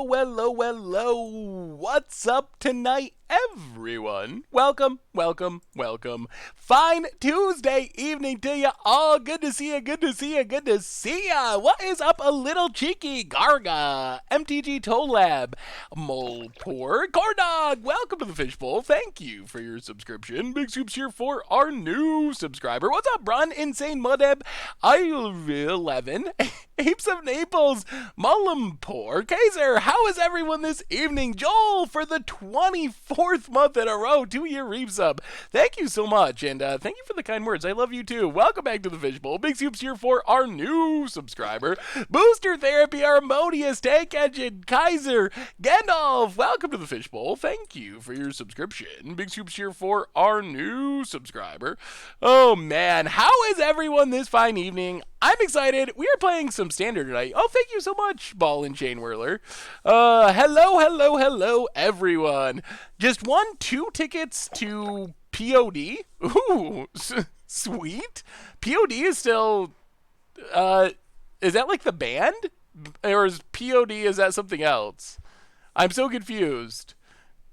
Hello. What's up tonight, everyone? Welcome. Fine Tuesday evening to ya all. Good to see ya. What is up, a little cheeky Garga, MTG Toll Lab, Molepore, Cordog? Welcome to the Fishbowl. Thank you for your subscription. Big Scoops here for our new subscriber. What's up, Brun? Insane Mudeb, I'll11, Apes of Naples, Molepore, Kaiser. How is everyone this evening? Joel, for the 24th month in a row, 2-year resub. Thank you so much, and thank you for the kind words. I love you too. Welcome back to the Fishbowl. Big Scoops here for our new subscriber. Booster Therapy, Harmonious, Tank Engine, Kaiser, Gandalf. Welcome to the Fishbowl. Thank you for your subscription. Big Scoops here for our new subscriber. Oh man, how is everyone this fine evening? I'm excited. We are playing some Standard tonight. Oh, thank you so much, Ball and Chain Whirler. Hello, everyone. Just won 2 tickets to POD. Ooh, sweet. POD is still, is that like the band? Or is POD, is that something else? I'm so confused.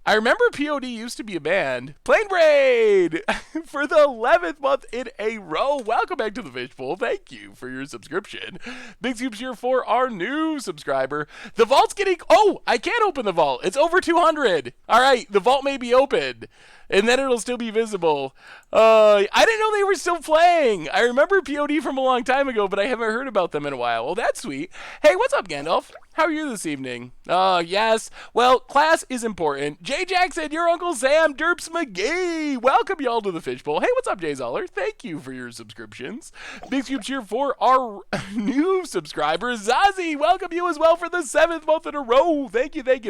I remember POD used to be a band. Plane Braid! For the 11th month in a row. Welcome back to the Fishbowl. Thank you for your subscription. Big Scoops here for our new subscriber. The vault's getting... Oh, I can't open the vault. It's over 200. All right, the vault may be open. And then it'll still be visible. I didn't know they were still playing. I remember POD from a long time ago, but I haven't heard about them in a while. Well, that's sweet. Hey, what's up, Gandalf? How are you this evening? Yes. Well, class is important. Jay Jackson, your Uncle Sam, Derps McGee. Welcome y'all to the Fishbowl. Hey, what's up, Jay Zoller? Thank you for your subscriptions. Big Scoops here for our new subscribers. Zazie, welcome you as well for the 7th month in a row. Thank you. Big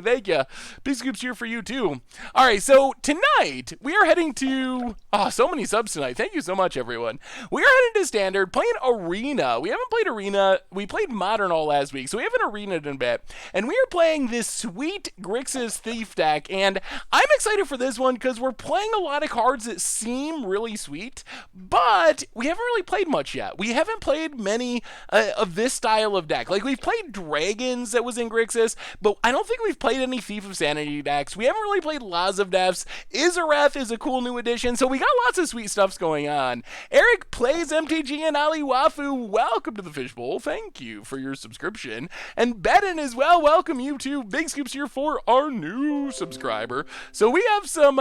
Scoops here for you, too. All right, so tonight, we are heading to... Oh, so many subs tonight. Thank you so much, everyone. We are heading to Standard, playing Arena. We haven't played Arena. We played Modern all last week, so we haven't Arena'd in a bit. And we are playing this sweet Grixis Thief deck, and I'm excited for this one because we're playing a lot of cards that seem really sweet, but we haven't really played much yet. We haven't played many of this style of deck. Like, we've played Dragons that was in Grixis, but I don't think we've played any Thief of Sanity decks. We haven't really played Laws of Deaths. Izareth is a cool new addition, so we got lots of sweet stuffs going on. Eric plays MTG and Ali Wafu. Welcome to the Fishbowl. Thank you for your subscription. And Bedin as well. Welcome you too. Big Scoops here for our new subscriber. So we have some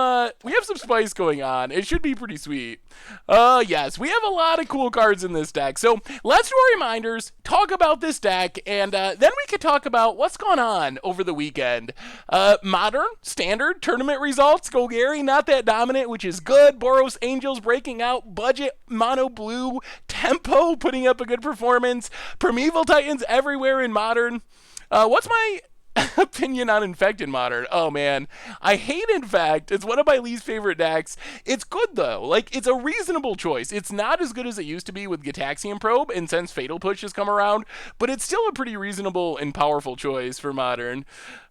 spice going on. It should be pretty sweet. Yes, we have a lot of cool cards in this deck. So let's do our reminders, talk about this deck, and then we could talk about what's gone on over the weekend. Modern, Standard, tournament results. Golgari not that dominant, which is good. Boros Angels breaking out. Budget Mono Blue. Tempo putting up a good performance. Primeval Titans everywhere in Modern. What's my opinion on Infect in Modern? Oh man, I hate Infect. It's one of my least favorite decks. It's good though. Like, it's a reasonable choice. It's not as good as it used to be with Gitaxian Probe and since Fatal Push has come around, but it's still a pretty reasonable and powerful choice for Modern.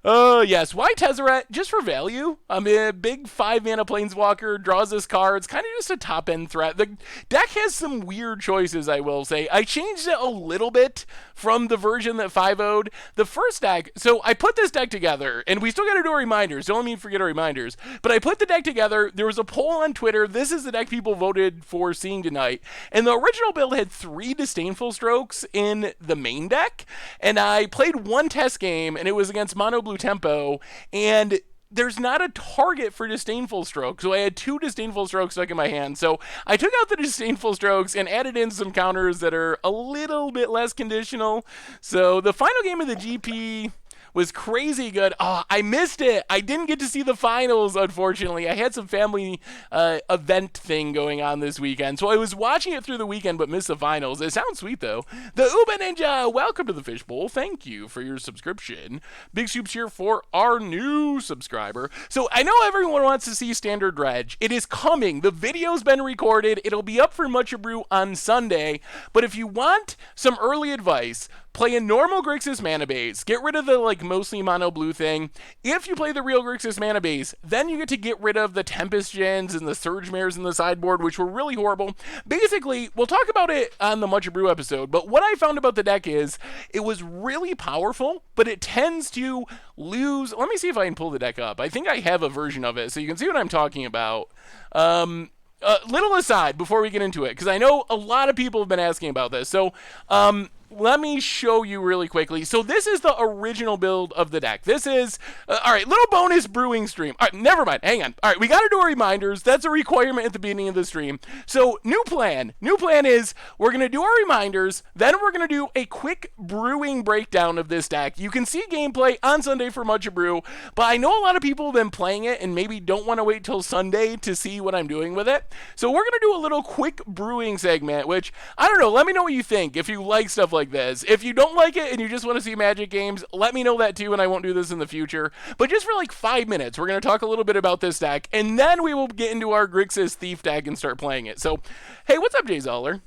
Yes, why Tezzeret? Just for value. I mean, a big 5-mana Planeswalker, draws us cards, kind of just a top-end threat. The deck has some weird choices, I will say. I changed it a little bit from the version that 5-0'd. The first deck, so I put this deck together, and we still got to do our reminders. Don't let me forget our reminders. But I put the deck together. There was a poll on Twitter. This is the deck people voted for seeing tonight. And the original build had 3 Disdainful Strokes in the main deck. And I played one test game, and it was against Mono Blue Tempo, and there's not a target for Disdainful Strokes, so I had 2 Disdainful Strokes stuck in my hand. So I took out the Disdainful Strokes and added in some counters that are a little bit less conditional. So the final game of the GP was crazy good. Oh, I missed it. I didn't get to see the finals, unfortunately. I had some family event thing going on this weekend, so I was watching it through the weekend but missed the finals. It sounds sweet, though. The Uba Ninja, welcome to the Fishbowl. Thank you for your subscription. Big Scoops here for our new subscriber. So I know everyone wants to see Standard Dredge. It is coming. The video's been recorded. It'll be up for Much Brew on Sunday, but if you want some early advice play a normal Grixis mana base, get rid of the like mostly mono blue thing. If you play the real Grixis mana base, then you get to get rid of the Tempest Gens and the Surge Mares in the sideboard, which were really horrible. Basically, we'll talk about it on the Much Brew episode, but what I found about the deck is it was really powerful, but it tends to lose. Let me see if I can pull the deck up. I think I have a version of it, so you can see what I'm talking about. Little aside before we get into it, because I know a lot of people have been asking about this. So, let me show you really quickly. So this is the original build of the deck. This is, all right, little bonus brewing stream. All right, never mind, hang on. All right, we got to do our reminders. That's a requirement at the beginning of the stream. So new plan. New plan is we're going to do our reminders, then we're going to do a quick brewing breakdown of this deck. You can see gameplay on Sunday for Much Brew, but I know a lot of people have been playing it and maybe don't want to wait till Sunday to see what I'm doing with it. So we're going to do a little quick brewing segment, which, I don't know, let me know what you think if you like stuff like this. If you don't like it and you just want to see Magic games, let me know that too, and I won't do this in the future. But just for like 5 minutes, we're going to talk a little bit about this deck, and then we will get into our Grixis Thief deck and start playing it. So, hey, what's up, Jay Zoller?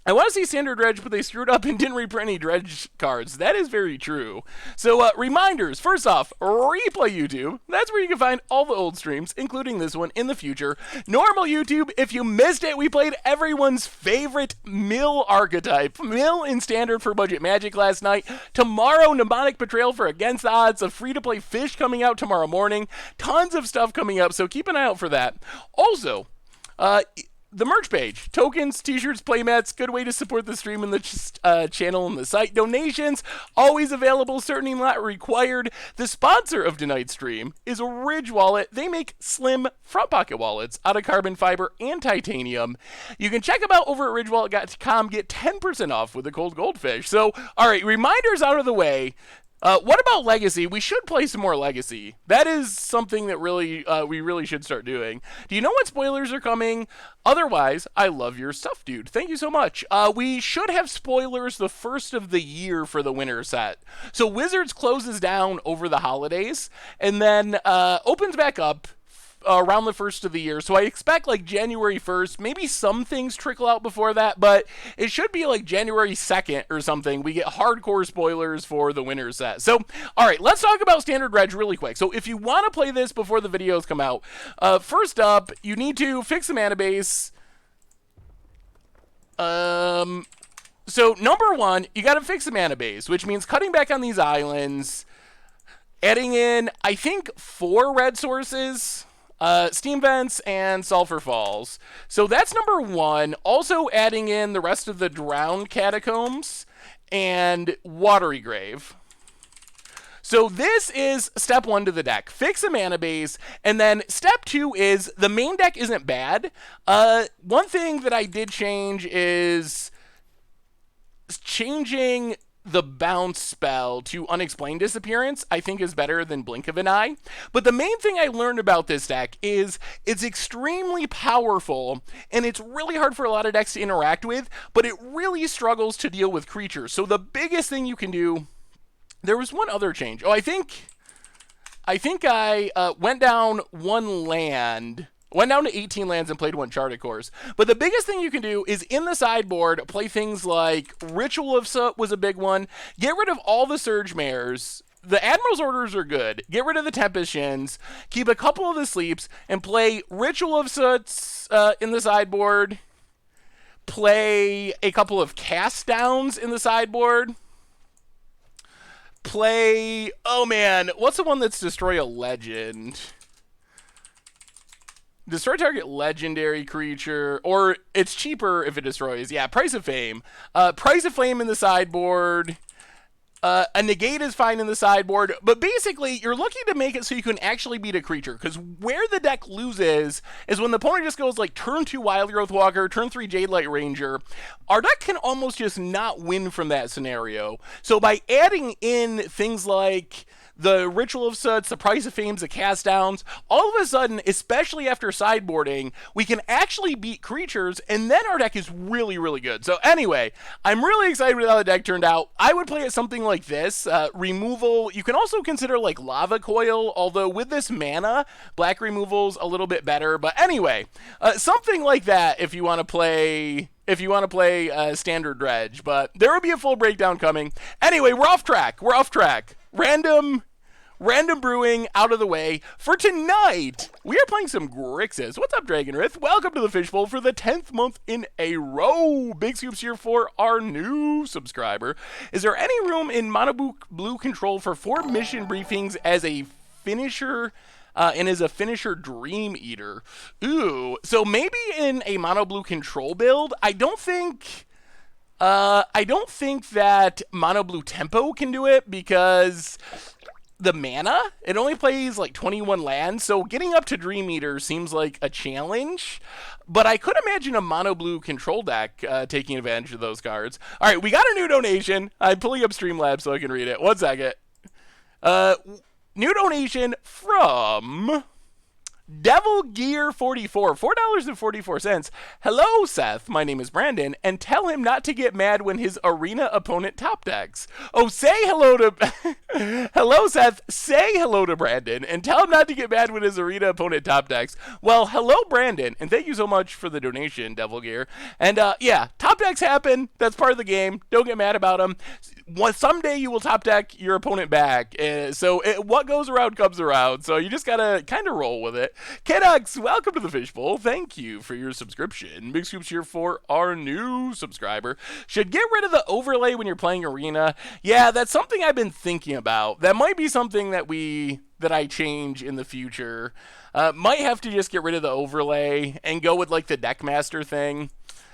I want to see Standard Dredge, but they screwed up and didn't reprint any Dredge cards. That is very true. So, reminders. First off, Replay YouTube. That's where you can find all the old streams, including this one, in the future. Normal YouTube, if you missed it, we played everyone's favorite Mill archetype. Mill in Standard for Budget Magic last night. Tomorrow, Mnemonic Betrayal for Against the Odds. A free-to-play Fish coming out tomorrow morning. Tons of stuff coming up, so keep an eye out for that. Also, the merch page, tokens, t-shirts, playmats, good way to support the stream and the channel and the site. Donations, always available, certainly not required. The sponsor of tonight's stream is Ridge Wallet. They make slim front pocket wallets out of carbon fiber and titanium. You can check them out over at ridgewallet.com, get 10% off with a cold goldfish. So, all right, reminders out of the way. What about Legacy? We should play some more Legacy. That is something that really we really should start doing. Do you know what spoilers are coming? Otherwise, I love your stuff, dude. Thank you so much. We should have spoilers the first of the year for the winter set. So Wizards closes down over the holidays and then opens back up around the first of the year. So I expect like January 1st, maybe some things trickle out before that, but it should be like January 2nd or something. We get hardcore spoilers for the winter set. So, all right, let's talk about Standard Dredge really quick. So if you want to play this before the videos come out, first up, you need to fix the mana base. So number one, you got to fix the mana base, which means cutting back on these islands, adding in, I think, 4 red sources, Steam Vents, and Sulphur Falls. So that's number one. Also adding in the rest of the Drowned Catacombs and Watery Grave. So this is step 1 to the deck. Fix a mana base, and then step 2 is the main deck isn't bad. One thing that I did change is changing the bounce spell to Unexplained Disappearance, I think is better than Blink of an Eye. But the main thing I learned about this deck is it's extremely powerful, and it's really hard for a lot of decks to interact with, but it really struggles to deal with creatures. So the biggest thing you can do, there was one other change. Oh, I think I went down one land. Went down to 18 lands and played 1 Charted Course. But the biggest thing you can do is in the sideboard, play things like Ritual of Soot was a big one. Get rid of all the Surge Mares. The Admiral's Orders are good. Get rid of the Tempest Shins. Keep a couple of the Sleeps and play Ritual of Soots in the sideboard. Play a couple of Cast Downs in the sideboard. Play, oh man, what's the one that's Destroy a Legend? Destroy target legendary creature, or it's cheaper if it destroys. Yeah, Price of Fame. Price of Flame in the sideboard. A negate is fine in the sideboard, but basically you're looking to make it so you can actually beat a creature, because where the deck loses is when the opponent just goes like turn 2 Wild Growth Walker, turn 3 Jade Light Ranger. Our deck can almost just not win from that scenario. So by adding in things like the Ritual of Soots, the Price of Fames, the cast downs, all of a sudden, especially after sideboarding, we can actually beat creatures, and then our deck is really, really good. So anyway, I'm really excited with how the deck turned out. I would play it something like this. Removal, you can also consider like Lava Coil, although with this mana, black removal's a little bit better. But anyway, something like that if you want to play standard dredge, but there will be a full breakdown coming. Anyway, we're off track. Random brewing out of the way. For tonight, we are playing some Grixis. What's up, Dragonrith? Welcome to the Fishbowl for the 10th month in a row. Big scoops here for our new subscriber. Is there any room in Mono Blue Control for 4 mission briefings as a finisher? And is a finisher Dream Eater. Ooh, so maybe in a Mono Blue Control build, I don't think that Mono Blue Tempo can do it because the mana, it only plays like 21 lands, so getting up to Dream Eater seems like a challenge. But I could imagine a Mono Blue Control deck taking advantage of those cards. All right, we got a new donation. I'm pulling up Streamlabs so I can read it. 1 second. New donation from Devil Gear 44, $4.44. Hello, Seth. My name is Brandon, and tell him not to get mad when his arena opponent top decks. Oh, say hello to hello, Seth. Say hello to Brandon, and tell him not to get mad when his arena opponent top decks. Well, hello, Brandon, and thank you so much for the donation, Devil Gear. And yeah, top decks happen. That's part of the game. Don't get mad about them. Someday you will top deck your opponent back. So what goes around comes around. So you just gotta kind of roll with it. Kedux, welcome to the Fishbowl. Thank you for your subscription. Big scoops here for our new subscriber. Should get rid of the overlay when you're playing Arena. Yeah, that's something I've been thinking about. That might be something that I change in the future. Might have to just get rid of the overlay and go with like the Deckmaster thing.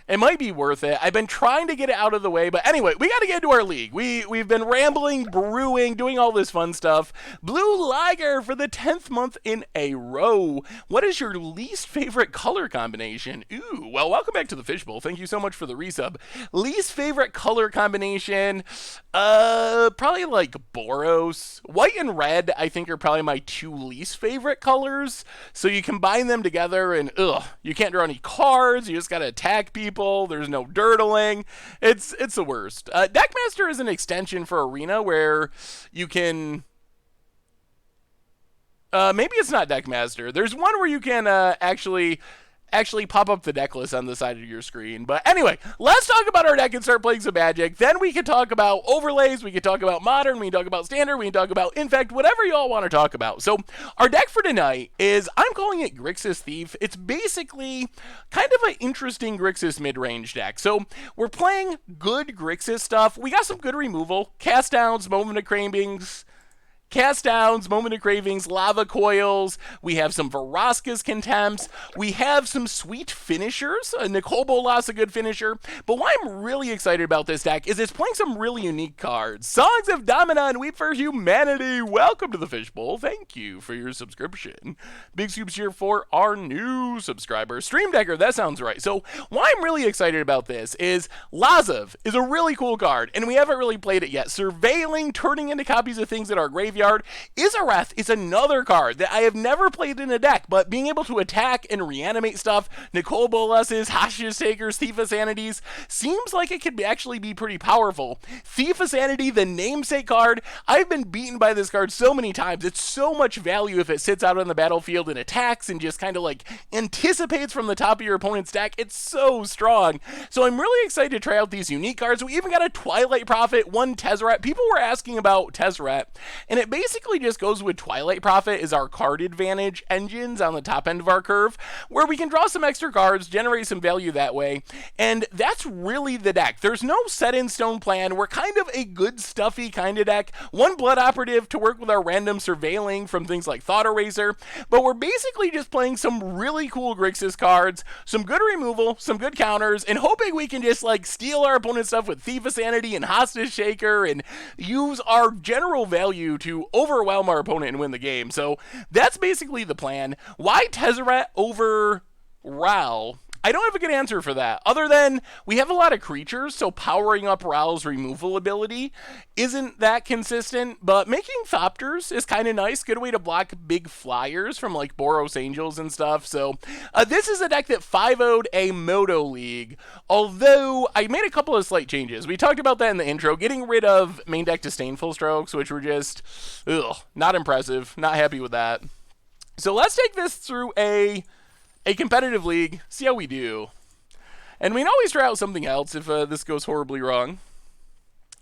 It might be worth it. I've been trying to get it out of the way, but anyway, we got to get into our league. We've been rambling, brewing, doing all this fun stuff. Blue Liger for the 10th month in a row. What is your least favorite color combination? Ooh, well, welcome back to the Fishbowl. Thank you so much for the resub. Least favorite color combination? Probably like Boros. White and red, I think, are probably my 2 least favorite colors. So you combine them together and, you can't draw any cards. You just got to attack people. There's no dirtling. It's the worst. Deckmaster is an extension for Arena where you can... maybe it's not Deckmaster. There's one where you can actually pop up the deck list on the side of your screen. But anyway, let's talk about our deck and start playing some Magic. Then we can talk about overlays, we can talk about Modern, we can talk about Standard, we can talk about Infect, whatever y'all want to talk about. So our deck for tonight is, I'm calling it Grixis Thief. It's basically kind of an interesting Grixis mid-range deck. So we're playing good Grixis stuff. We got some good removal, cast downs, moment of cravings, Moment of Cravings, Lava Coils. We have some Vraska's Contempts. We have some sweet finishers. Nicole Bolas, a good finisher. But why I'm really excited about this deck is it's playing some really unique cards. Songs of Domina and Weep for Humanity. Welcome to the Fishbowl. Thank you for your subscription. Big scoops here for our new subscriber. Stream Decker, that sounds right. So why I'm really excited about this is Lazov is a really cool card, and we haven't really played it yet. Surveilling, turning into copies of things in our graveyard. Izareth is another card that I have never played in a deck, but being able to attack and reanimate stuff, Nicole Bolas's, Hostage Takers, Thief of Sanities, seems like it could actually be pretty powerful. Thief of Sanity, the namesake card, I've been beaten by this card so many times. It's so much value if it sits out on the battlefield and attacks and just kind of like anticipates from the top of your opponent's deck. It's so strong. So I'm really excited to try out these unique cards. We even got a Twilight Prophet, 1 Tezzeret. People were asking about Tezzeret, and it basically just goes with Twilight Prophet is our card advantage engines on the top end of our curve, where we can draw some extra cards, generate some value that way, and that's really the deck. There's no set in stone plan. We're kind of a good stuffy kind of deck. 1 Blood Operative to work with our random surveilling from things like Thought Eraser, but we're basically just playing some really cool Grixis cards, some good removal, some good counters, and hoping we can just like steal our opponent's stuff with Thief of Sanity and Hostage Shaker and use our general value to overwhelm our opponent and win the game. So that's basically the plan. Why Tezzeret over Ral? I don't have a good answer for that, other than we have a lot of creatures, so powering up Ral's removal ability isn't that consistent, but making Thopters is kind of nice. Good way to block big flyers from, like, Boros Angels and stuff. So this is a deck that 5-0'd a Moto League, although I made a couple of slight changes. We talked about that in the intro, getting rid of main deck Disdainful Strokes, which were just, not impressive. Not happy with that. So let's take this through a competitive league, see how we do. And we can always try out something else if this goes horribly wrong.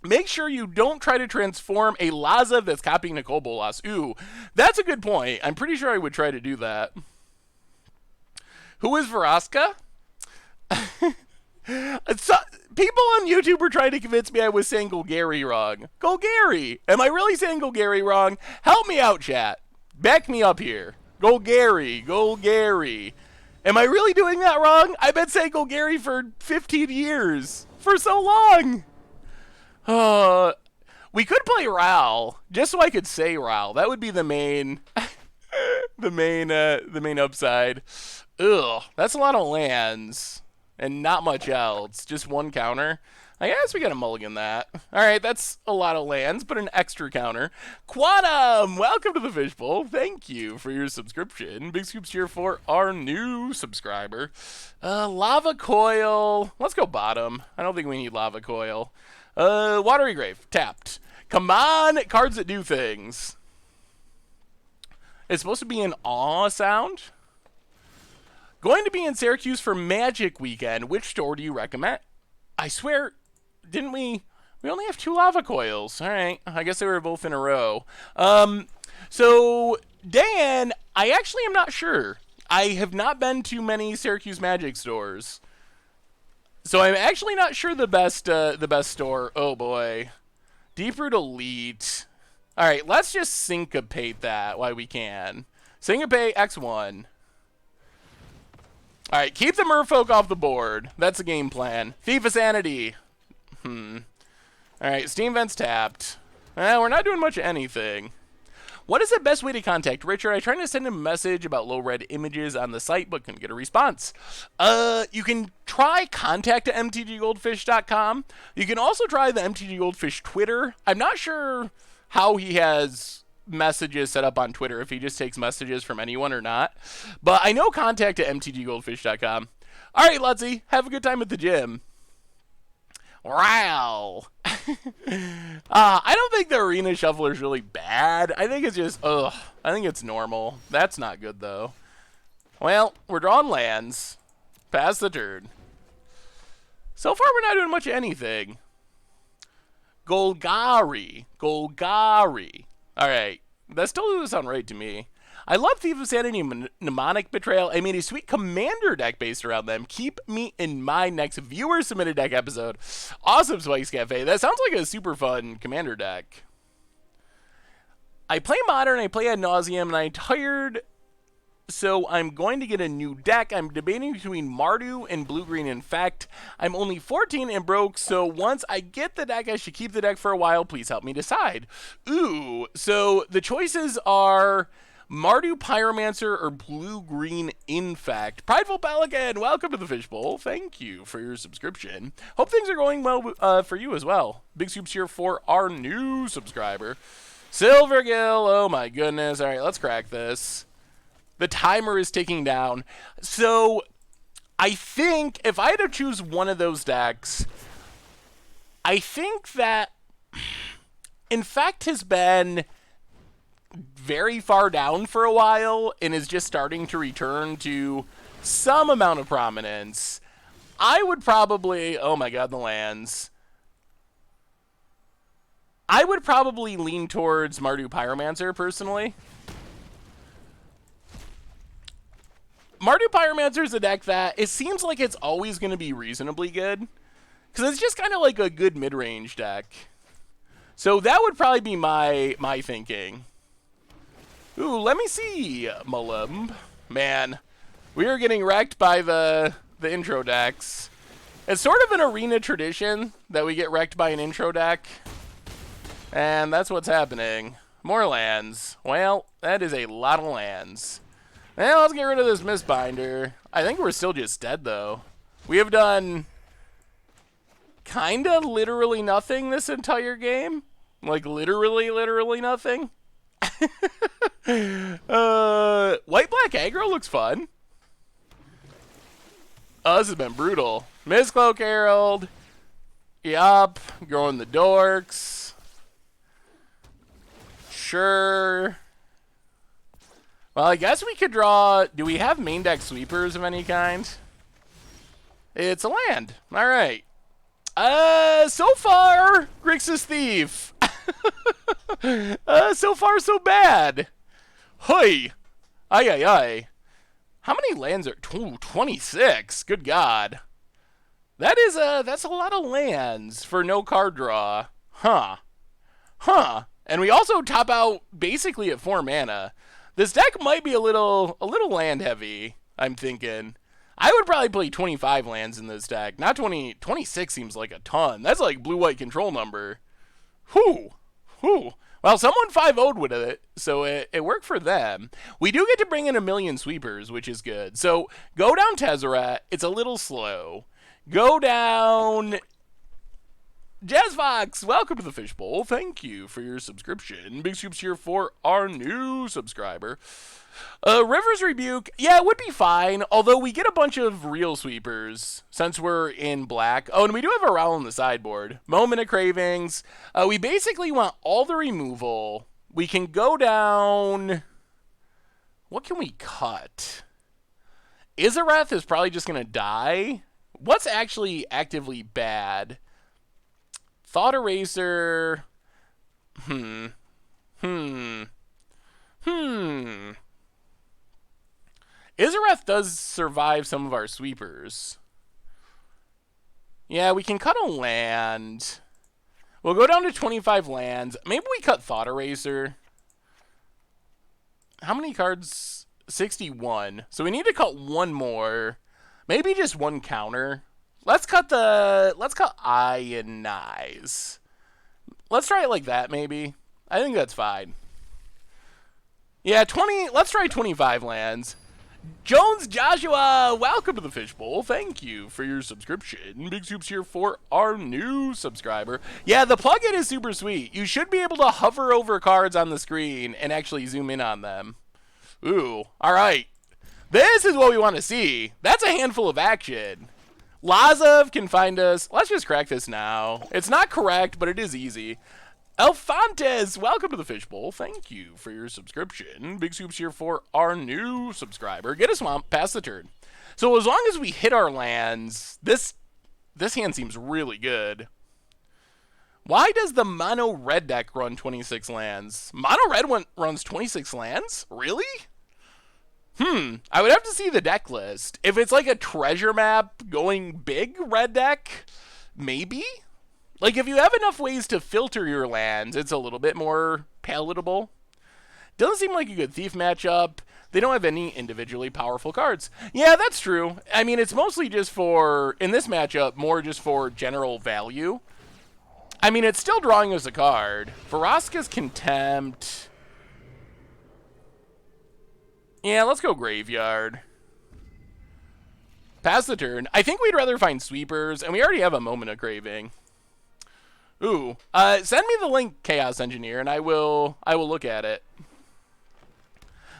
Make sure you don't try to transform a Laza that's copying Nicole Bolas. Ooh, that's a good point. I'm pretty sure I would try to do that. Who is Veraska? People on YouTube were trying to convince me I was saying Golgari wrong. Golgari! Am I really saying Golgari wrong? Help me out, chat. Back me up here. Golgari, Golgari. Am I really doing that wrong? I've been saying Golgari for 15 years. For so long. We could play Ral, just so I could say Ral. That would be the main, the main upside. Ugh, that's a lot of lands, and not much else. Just one counter. I guess we gotta mulligan that. Alright, that's a lot of lands, but an extra counter. Quantum! Welcome to the Fishbowl. Thank you for your subscription. Big scoops here for our new subscriber. Lava Coil. Let's go bottom. I don't think we need Lava Coil. Watery Grave. Tapped. Come on, cards that do things. It's supposed to be an awe sound. Going to be in Syracuse for Magic Weekend. Which store do you recommend? I swear, didn't we only have 2 Lava Coils. All right, I guess they were both in a row. So, Dan, I actually am not sure. I have not been to many Syracuse Magic stores. So I'm actually not sure the best store. Oh, boy. Deeproot Elite. All right, let's just syncopate that while we can. Syncopate X1. All right, keep the Merfolk off the board. That's the game plan. Thief of Sanity. All right, Steam Vent's tapped. We're not doing much of anything. What is the best way to contact Richard? I tried to send him a message about low-red images on the site, but couldn't get a response. You can try contact@mtggoldfish.com. You can also try the MTG Goldfish Twitter. I'm not sure how he has messages set up on Twitter, if he just takes messages from anyone or not. But I know contact@mtggoldfish.com. All right, Lutzy, have a good time at the gym. Wow. I don't think the Arena Shuffler is really bad. I think it's just, I think it's normal. That's not good, though. Well, we're drawing lands. Pass the turn. So far, we're not doing much of anything. Golgari. Golgari. All right. That still doesn't sound right to me. I love Thief of Sanity and Mnemonic Betrayal. I made a sweet commander deck based around them. Keep me in mind next viewer submitted deck episode. Awesome, Spikes Cafe. That sounds like a super fun commander deck. I play Modern, I play Ad Nauseam, and I'm tired, so I'm going to get a new deck. I'm debating between Mardu and Blue-Green Infect. I'm only 14 and broke, so once I get the deck, I should keep the deck for a while. Please help me decide. Ooh, so the choices are Mardu Pyromancer or Blue-Green Infect. Prideful Pelican, welcome to the Fishbowl. Thank you for your subscription. Hope things are going well for you as well. Big scoops here for our new subscriber. Silvergill, oh my goodness. All right, let's crack this. The timer is ticking down. So I think if I had to choose one of those decks, I think that Infect has been very far down for a while and is just starting to return to some amount of prominence. I would probably, oh my god, the lands. I would probably lean towards Mardu Pyromancer personally. Mardu Pyromancer is a deck that it seems like it's always going to be reasonably good, because it's just kind of like a good mid-range deck. So that would probably be my thinking. Ooh, let me see, Malumb. Man, we are getting wrecked by the intro decks. It's sort of an arena tradition that we get wrecked by an intro deck, and that's what's happening. More lands. Well, that is a lot of lands. Well, let's get rid of this Mistbinder. I think we're still just dead, though. We have done kind of literally nothing this entire game. Like, literally nothing. White-black aggro looks fun. Oh, this has been brutal. Mistcloak Herald. Yup. Growing the dorks. Sure. Well, I guess we could draw... Do we have main deck sweepers of any kind? It's a land. All right. So far, Grixis Thief. So far, so bad. Hoi. Ay. How many lands are... 26. Good God. That's a lot of lands for no card draw. Huh. And we also top out basically at 4 mana. This deck might be a little land heavy, I'm thinking. I would probably play 25 lands in this deck. Not 20. 26 seems like a ton. That's like blue-white control number. Whew. Well, someone 5-0'd with it, so it worked for them. We do get to bring in 1 million sweepers, which is good. So go down Tezzeret. It's a little slow. Go down... Jazzfox, welcome to the Fishbowl. Thank you for your subscription. Big scoops here for our new subscriber. River's Rebuke, yeah, it would be fine, although we get a bunch of real sweepers since we're in black. Oh, and we do have a Rowl on the sideboard. Moment of Cravings. We basically want all the removal. We can go down... What can we cut? Izareth is probably just going to die. What's actually actively bad? Thought Eraser. Izareth does survive some of our sweepers. Yeah, we can cut a land. We'll go down to 25 lands. Maybe we cut Thought Eraser. How many cards? 61. So we need to cut one more. Maybe just one counter. Let's cut Ionize. Let's try it like that, maybe. I think that's fine. Yeah, let's try 25 lands. Jones Joshua, welcome to the Fishbowl. Thank you for your subscription. Big Soups here for our new subscriber. Yeah, the plugin is super sweet. You should be able to hover over cards on the screen and actually zoom in on them. Ooh, all right. This is what we want to see. That's a handful of action. Lazov can find us. Let's just crack this now. It's not correct, but it is easy. Elfantes, welcome to the Fishbowl. Thank you for your subscription. Big Scoops here for our new subscriber. Get a swamp, pass the turn. So as long as we hit our lands, this hand seems really good. Why does the mono red deck run 26 lands? Mono red runs 26 lands? Really? I would have to see the deck list. If it's like a treasure map going big red deck, maybe? Like if you have enough ways to filter your lands, it's a little bit more palatable. Doesn't seem like a good Thief matchup. They don't have any individually powerful cards. Yeah, that's true. I mean, it's mostly just for, in this matchup, more just for general value. I mean, it's still drawing us a card. Vraska's Contempt. Yeah, let's go Graveyard. Pass the turn. I think we'd rather find sweepers, and we already have a Moment of Craving. Ooh. Send me the link, Chaos Engineer, and I will look at it.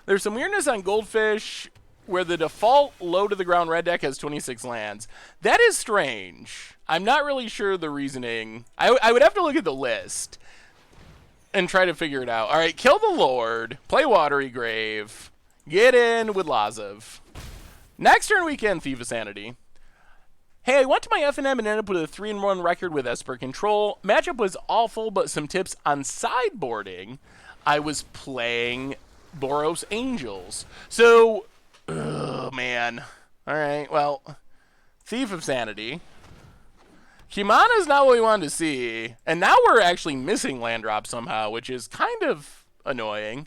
There's some weirdness on Goldfish where the default low-to-the-ground red deck has 26 lands. That is strange. I'm not really sure the reasoning. I would have to look at the list and try to figure it out. All right, kill the Lord. Play Watery Grave. Get in with Lazov. Next turn we can Thief of Sanity. Hey, I went to my FNM and ended up with a 3-1 record with Esper Control. Matchup was awful, but some tips on sideboarding. I was playing Boros Angels. So, man. All right, well, Thief of Sanity. Humana is not what we wanted to see. And now we're actually missing land drop somehow, which is kind of annoying.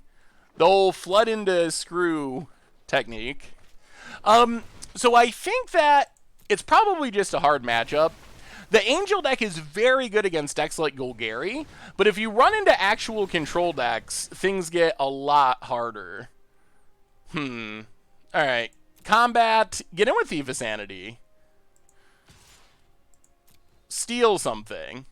The old flood into screw technique. So I think that it's probably just a hard matchup. The Angel deck is very good against decks like Golgari, but if you run into actual control decks, things get a lot harder. All right. Combat. Get in with Thief of Sanity. Steal something.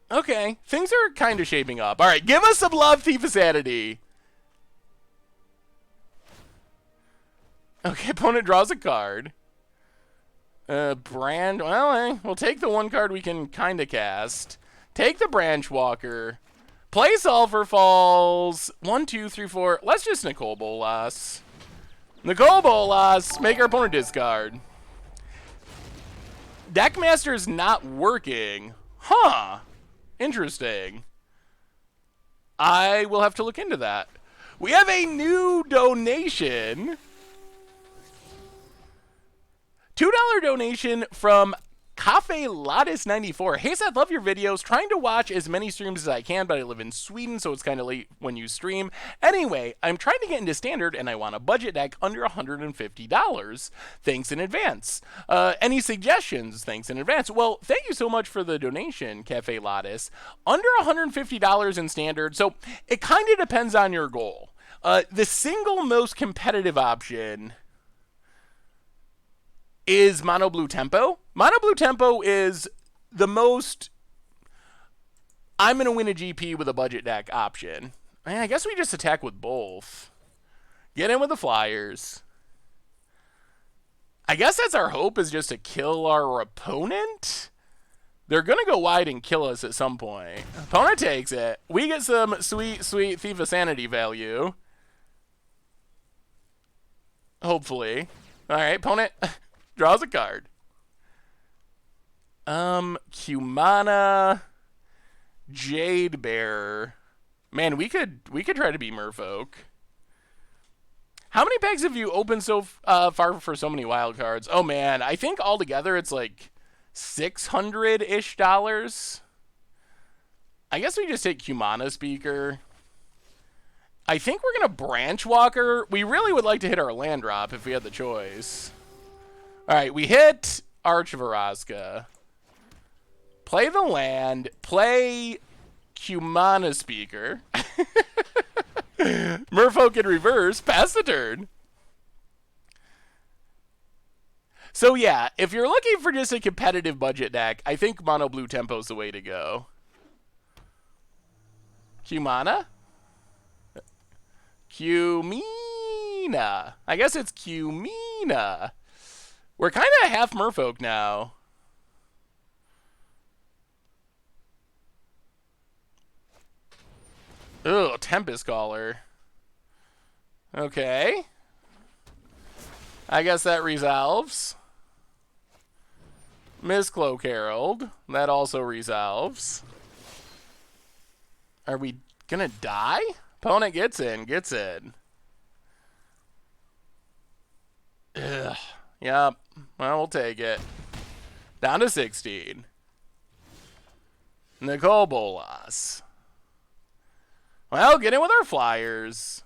Okay. Things are kind of shaping up. All right. Give us some love, Thief of Sanity. Okay. Opponent draws a card. Brand. Well, we'll take the one card we can kind of cast. Take the Branch Walker. Play Sulfur Falls. 1, 2, 3, 4. Let's just Nicol Bolas. Nicol Bolas. Make our opponent discard. Deckmaster's not working. Huh. Interesting. I will have to look into that. We have a new donation. $2 donation from Cafe Lattice 94. Hey Seth, love your videos. Trying to watch as many streams as I can, but I live in Sweden, so it's kind of late when you stream. Anyway, I'm trying to get into Standard, and I want a budget deck under $150. Thanks in advance. Any suggestions? Thanks in advance. Well, thank you so much for the donation, Cafe Lattice. Under $150 in Standard, so it kind of depends on your goal. The single most competitive option is Mono Blue Tempo. Mono Blue Tempo is the most I'm going to win a GP with a budget deck option. Man, I guess we just attack with both. Get in with the Flyers. I guess that's our hope, is just to kill our opponent. They're going to go wide and kill us at some point. Opponent takes it. We get some sweet, sweet Thief of Sanity value. Hopefully. All right, opponent draws a card. Cumana, Jade Bearer. Man, we could try to be Merfolk. How many packs have you opened so far for so many wild cards? Oh man, I think altogether it's like $600-ish. I guess we just take Cumana Speaker. I think we're gonna Branch Walker. We really would like to hit our land drop if we had the choice. All right, we hit Arch of Araska. Play the land. Play Cumana Speaker. Merfolk in reverse. Pass the turn. So yeah, if you're looking for just a competitive budget deck, I think Mono Blue Tempo is the way to go. Cumana? Cumina. I guess it's Cumina. We're kind of half Merfolk now. Ugh, Tempest Caller. Okay. I guess that resolves. Miss Cloak Herald. That also resolves. Are we gonna die? Opponent gets in, gets in. Ugh. Yep. Well, we'll take it. Down to 16. Nicol Bolas. Well, get in with our Flyers.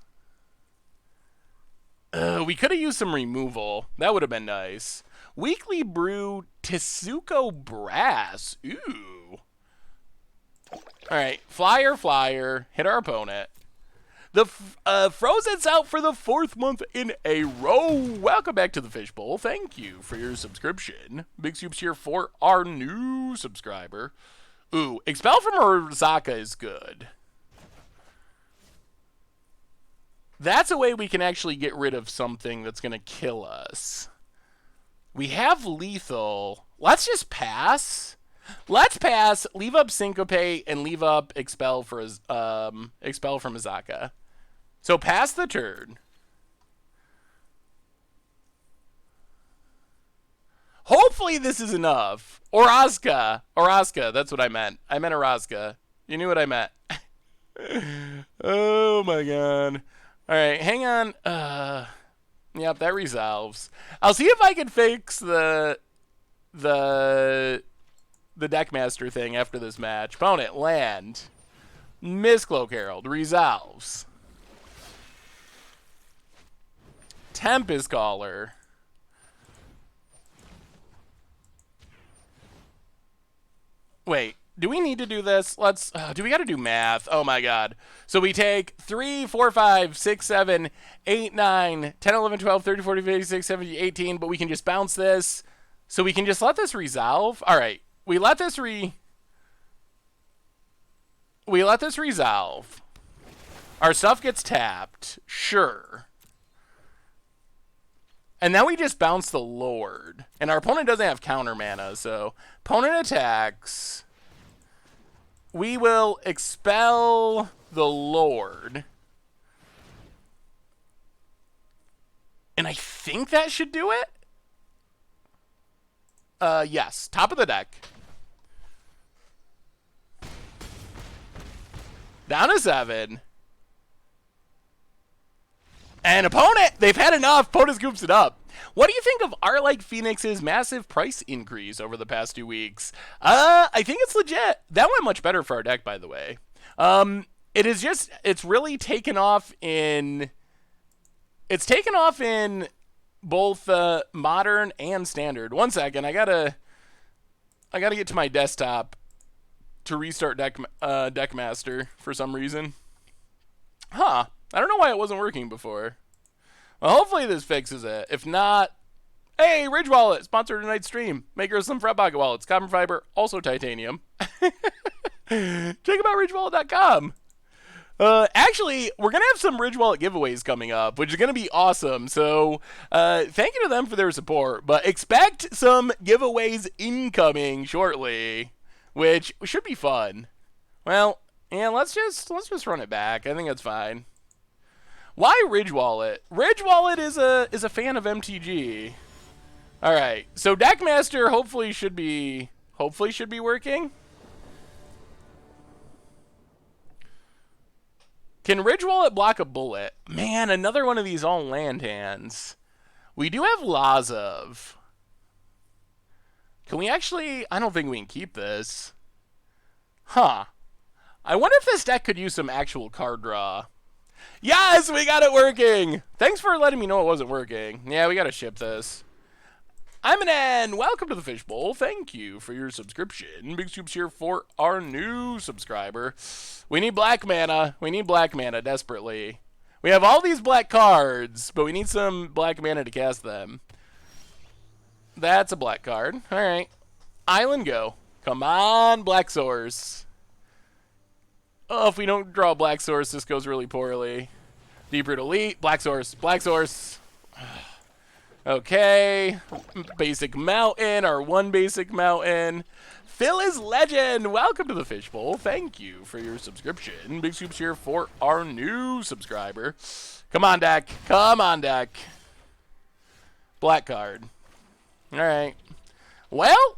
We could have used some removal. That would have been nice. Weekly Brew Tetsuko Brass. Ooh. Alright, Flyer. Hit our opponent. The Frozen's out for the 4th month in a row. Welcome back to the Fishbowl. Thank you for your subscription. Big soups here for our new subscriber. Ooh, Expel from Orzhov is good. That's a way we can actually get rid of something that's going to kill us. We have lethal. Let's just pass. Let's pass, leave up Syncope, and leave up Expel for Expel from Azaka. So pass the turn. Hopefully this is enough. Orazka, that's what I meant. I meant Orazka. You knew what I meant. Oh my god. Alright, hang on. Yep, that resolves. I'll see if I can fix the Deckmaster thing after this match. Opponent, land. Miss Cloak Herald, resolves. Tempest Caller. Wait, Do we need to do this? Let's, do we got to do math? Oh my God. So we take 3, 4, 5, 6, 7, 8, 9, 10, 11, 12, 13, 14, 15, 16, 17, 18, but we can just bounce this. So we can just let this resolve. All right. We let this resolve. Our stuff gets tapped. Sure. And then we just bounce the Lord. And our opponent doesn't have counter mana, so opponent attacks. We will expel the Lord. And I think that should do it. Yes. Top of the deck. Down to 7. And opponent, they've had enough. Opponent scoops it up. What do you think of Arlike Phoenix's massive price increase over the past 2 weeks? I think it's legit. That went much better for our deck, by the way. It's really taken off in... It's taken off in both modern and standard. 1 second, I gotta get to my desktop to restart Deckmaster for some reason. Huh. I don't know why it wasn't working before. Well, hopefully this fixes it. If not, hey, Ridge Wallet, sponsored tonight's stream. Maker of some Fret Pocket Wallets, carbon fiber, also titanium. Check out ridgewallet.com. Actually, we're going to have some Ridge Wallet giveaways coming up, which is going to be awesome. So, thank you to them for their support. But expect some giveaways incoming shortly, which should be fun. Well, yeah, let's just run it back. I think that's fine. Why Ridge Wallet? Ridge Wallet is a fan of MTG. All right, so Deckmaster hopefully should be working. Can Ridge Wallet block a bullet? Man, another one of these all land hands. We do have Orzhov. Can we actually? I don't think we can keep this. Huh. I wonder if this deck could use some actual card draw. Yes, we got it working. Thanks for letting me know it wasn't working. Yeah, we got to ship this. I'm an N. Welcome to the Fishbowl. Thank you for your subscription. Big Scoops here for our new subscriber. We need black mana. We need black mana desperately. We have all these black cards, but we need some black mana to cast them. That's a black card. All right. Island go. Come on, Black Source. Oh, if we don't draw Black Source, this goes really poorly. Deep Root Elite, Black Source, Black Source. Okay. Basic Mountain, our one basic Mountain. Phil is Legend. Welcome to the Fishbowl. Thank you for your subscription. Big Scoops here for our new subscriber. Come on, deck. Come on, deck. Black card. All right. Well,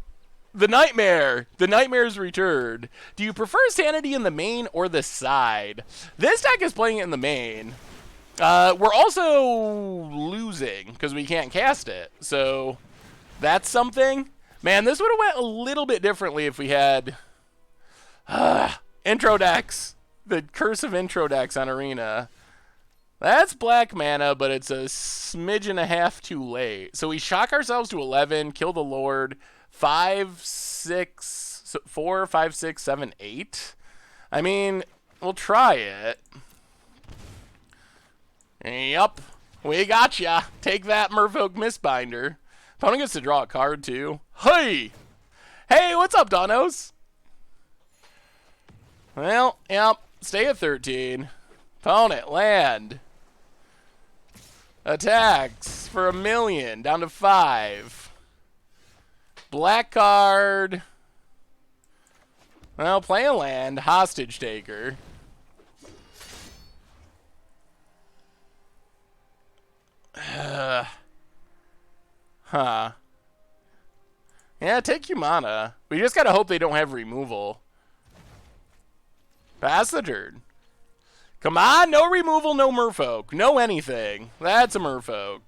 the Nightmare. The Nightmare's returned. Do you prefer Sanity in the main or the side? This deck is playing it in the main. We're also losing because we can't cast it. So that's something. Man, this would have went a little bit differently if we had intro decks. The curse of intro decks on Arena. That's black mana, but it's a smidge and a half too late. So we shock ourselves to 11, kill the Lord. 5, 6, 4, 5, 6, 7, 8. I mean, we'll try it. Yup. We gotcha. Take that, Merfolk Mistbinder. Opponent gets to draw a card, too. Hey! Hey, what's up, Donos? Well, yep. Stay at 13. Opponent, land. Attacks for 1,000,000. Down to 5. Black card. Well, play a land. Hostage taker. Huh. Yeah, take Humana. We just gotta hope they don't have removal. Pass the turn. Come on, no removal, no Merfolk. No anything. That's a Merfolk.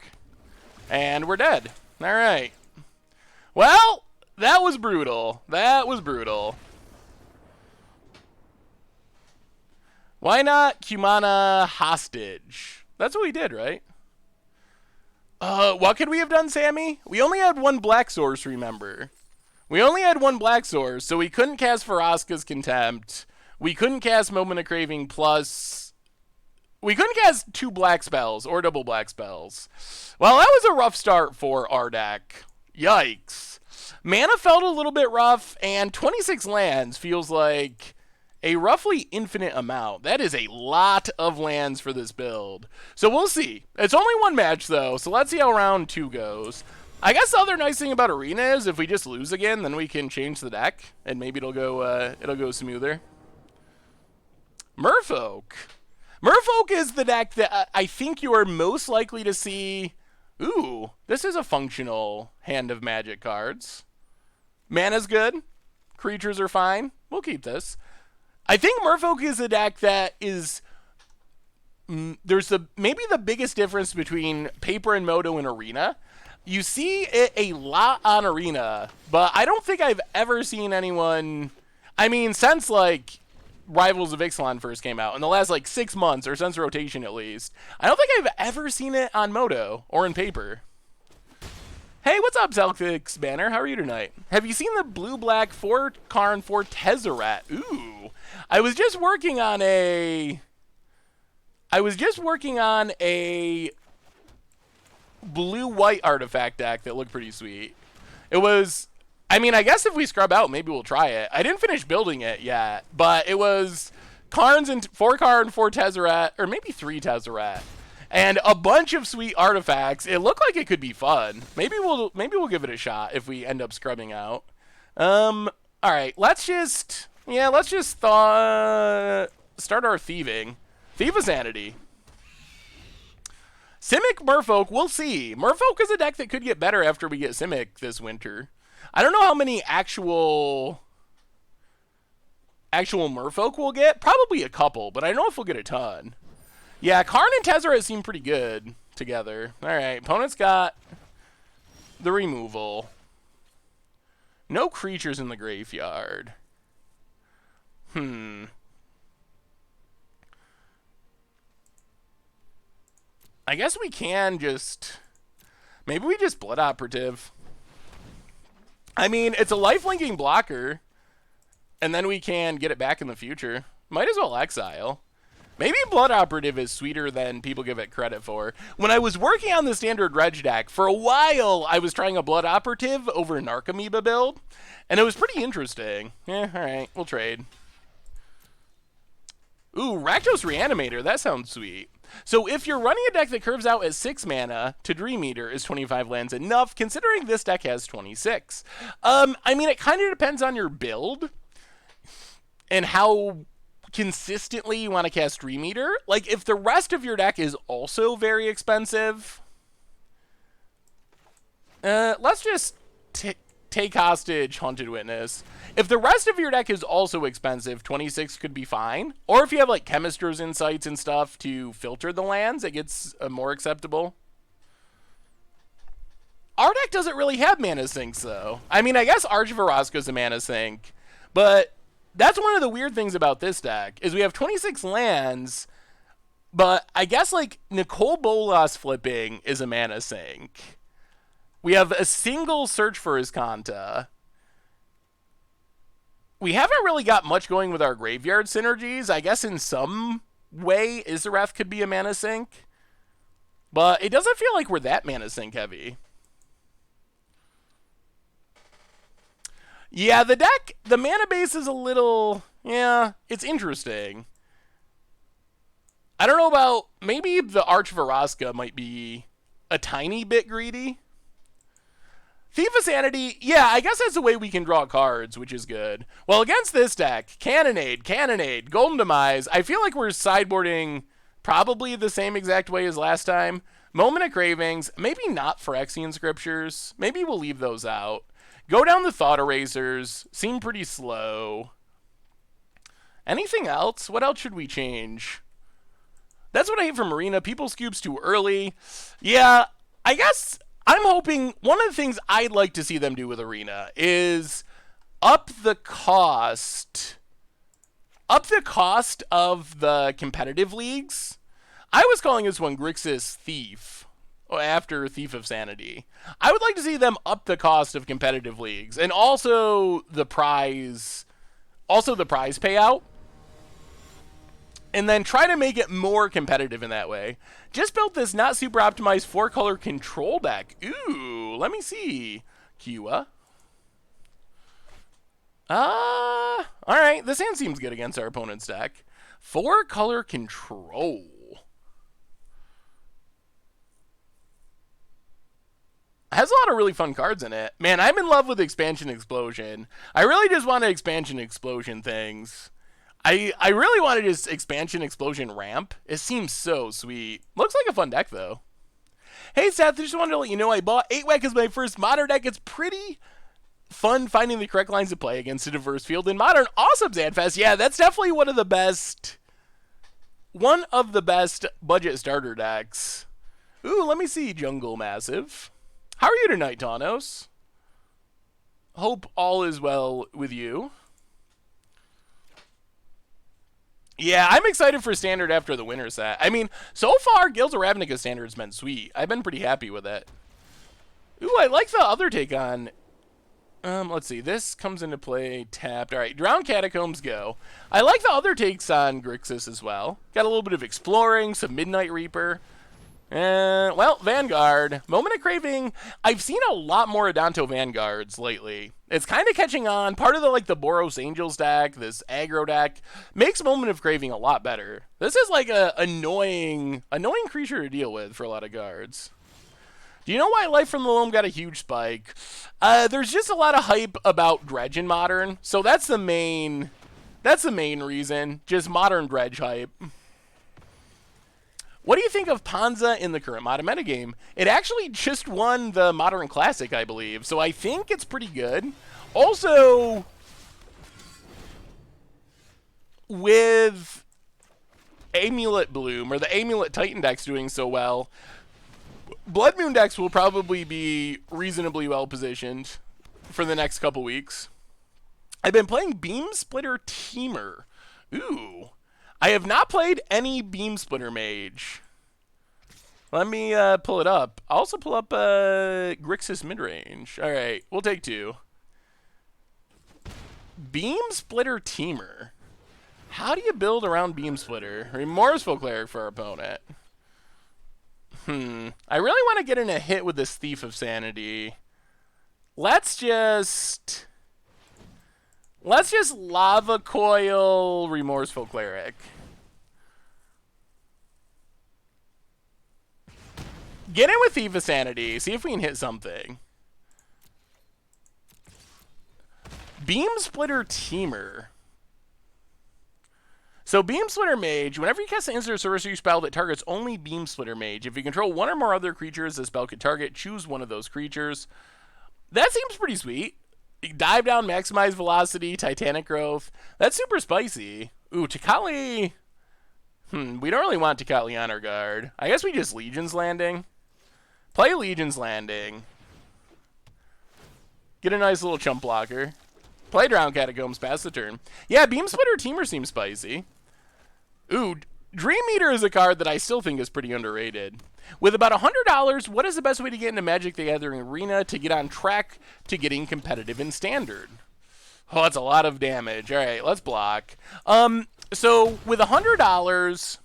And we're dead. Alright. Well, that was brutal. That was brutal. Why not Humana Hostage? That's what we did, right? What could we have done, Sammy? We only had one Black Source, remember. We only had one black source, so we couldn't cast Vraska's Contempt. We couldn't cast Moment of Craving plus... We couldn't cast 2 black spells or double black spells. Well, that was a rough start for our deck. Yikes. Mana felt a little bit rough, and 26 lands feels like a roughly infinite amount. That is a lot of lands for this build. So we'll see. It's only one match, though, so let's see how round 2 goes. I guess the other nice thing about Arena is if we just lose again, then we can change the deck, and maybe it'll go smoother. Merfolk. Merfolk is the deck that I think you are most likely to see. Ooh, this is a functional Hand of Magic cards. Mana's good. Creatures are fine. We'll keep this. I think Merfolk is a deck that is... there's maybe the biggest difference between Paper and Moto and Arena. You see it a lot on Arena, but I don't think I've ever seen anyone... I mean, since, like, Rivals of Ixalan first came out, in the last, like, 6 months, or since Rotation at least, I don't think I've ever seen it on Moto or in Paper. Hey, what's up, Celtics Banner? How are you tonight? Have you seen the blue-black 4 Karn 4 Tezzeret? Ooh. I was just working on a blue-white artifact deck that looked pretty sweet. It was... I mean, I guess if we scrub out, maybe we'll try it. I didn't finish building it yet, but it was Karns and 4 Karn, 4 Tezzeret, or maybe 3 Tezzeret, and a bunch of sweet artifacts. It looked like it could be fun. Maybe we'll give it a shot if we end up scrubbing out. All right, let's just start our thieving. Thief of Sanity. Simic Merfolk, we'll see. Merfolk is a deck that could get better after we get Simic this winter. I don't know how many actual Merfolk we'll get. Probably a couple, but I don't know if we'll get a ton. Yeah, Karn and Tezzeret seem pretty good together. All right, opponent's got the removal. No creatures in the graveyard. I guess we can just... Maybe we just Blood Operative. I mean, it's a life-linking blocker, and then we can get it back in the future. Might as well exile. Maybe Blood Operative is sweeter than people give it credit for. When I was working on the standard Reg deck, for a while I was trying a Blood Operative over an Narcomoeba build, and it was pretty interesting. Yeah, alright, we'll trade. Ooh, Rakdos Reanimator, that sounds sweet. So if you're running a deck that curves out at 6 mana to Dream Eater, is 25 lands enough, considering this deck has 26? I mean, it kind of depends on your build and how consistently you want to cast Dream Eater. Like, if the rest of your deck is also very expensive, let's just take hostage Haunted Witness. If the rest of your deck is also expensive, 26 could be fine. Or if you have, like, Chemister's Insights and stuff to filter the lands, it gets more acceptable. Our deck doesn't really have mana sinks, though. I mean, I guess Vraska's a mana sink, but that's one of the weird things about this deck, is we have 26 lands, but I guess, like, Nicol Bolas flipping is a mana sink. We have a single Search for Iskanta. We haven't really got much going with our graveyard synergies. I guess in some way, Izareth could be a mana sink. But it doesn't feel like we're that mana sink heavy. Yeah, the deck, the mana base is a little... Yeah, it's interesting. I don't know about... Maybe the Arch Vraska might be a tiny bit greedy. Thief of Sanity, yeah, I guess that's the way we can draw cards, which is good. Well, against this deck, Cannonade, Golden Demise, I feel like we're sideboarding probably the same exact way as last time. Moment of Cravings, maybe not Phyrexian Scriptures. Maybe we'll leave those out. Go down the Thought Erasers, seem pretty slow. Anything else? What else should we change? That's what I hate from Arena. People scoops too early. Yeah, I guess... I'm hoping, one of the things I'd like to see them do with Arena is up the cost of the competitive leagues. I was calling this one Grixis Thief after Thief of Sanity. I would like to see them up the cost of competitive leagues, and also the prize payout, and then try to make it more competitive in that way. Just built this not super optimized 4-color control deck. Ooh, let me see. Kiwa. Alright, this hand seems good against our opponent's deck. 4-color control. Has a lot of really fun cards in it. Man, I'm in love with Expansion Explosion. I really just want to Expansion Explosion things. I really want to just Expansion Explosion ramp. It seems so sweet. Looks like a fun deck, though. Hey, Seth, I just wanted to let you know I bought 8-Wack as my first Modern deck. It's pretty fun finding the correct lines to play against a diverse field in Modern. Awesome, Zanfest. Yeah, that's definitely one of the best budget starter decks. Ooh, let me see, Jungle Massive. How are you tonight, Tanos? Hope all is well with you. Yeah, I'm excited for Standard after the winter set. I mean, so far, Guilds of Ravnica Standard's been sweet. I've been pretty happy with it. Ooh, I like the other take on... let's see. This comes into play tapped. All right, Drowned Catacombs go. I like the other takes on Grixis as well. Got a little bit of Exploring, some Midnight Reaper. Well, Vanguard. Moment of Craving. I've seen a lot more Adanto Vanguards lately. It's kind of catching on. Part of the Boros Angels deck, this aggro deck, makes Moment of Craving a lot better. This is like a annoying creature to deal with for a lot of guards. Do you know why Life from the Loam got a huge spike? There's just a lot of hype about Dredge in Modern, so that's the main reason. Just Modern Dredge hype. What do you think of Panza in the current Modern metagame? It actually just won the Modern Classic, I believe, so I think it's pretty good. Also, with Amulet Bloom, or the Amulet Titan decks doing so well, Blood Moon decks will probably be reasonably well positioned for the next couple weeks. I've been playing Beam Splitter Teamer. Ooh. I have not played any Beam Splitter Mage. Let me pull it up. I'll also pull up Grixis midrange. All right, we'll take 2. Beam Splitter Teamer. How do you build around Beam Splitter? Remorseful Cleric for our opponent. I really want to get in a hit with this Thief of Sanity. Let's just Lava Coil Remorseful Cleric. Get in with Thief of Sanity. See if we can hit something. Beam Splitter Teamer. So Beam Splitter Mage, whenever you cast an instant or sorcery spell that targets only Beam Splitter Mage, if you control one or more other creatures the spell could target, choose one of those creatures. That seems pretty sweet. Dive down, maximize velocity, Titanic growth. That's super spicy. Ooh, Tekali. We don't really want Tekali on our guard. I guess we just Legion's Landing. Play Legion's Landing. Get a nice little chump blocker. Play Drowned Catacombs, pass the turn. Yeah, Beam Splitter Teamer seems spicy. Ooh, Dream Eater is a card that I still think is pretty underrated. With about $100, what is the best way to get into Magic the Gathering Arena to get on track to getting competitive in Standard? Oh, that's a lot of damage. All right, let's block. So with $100,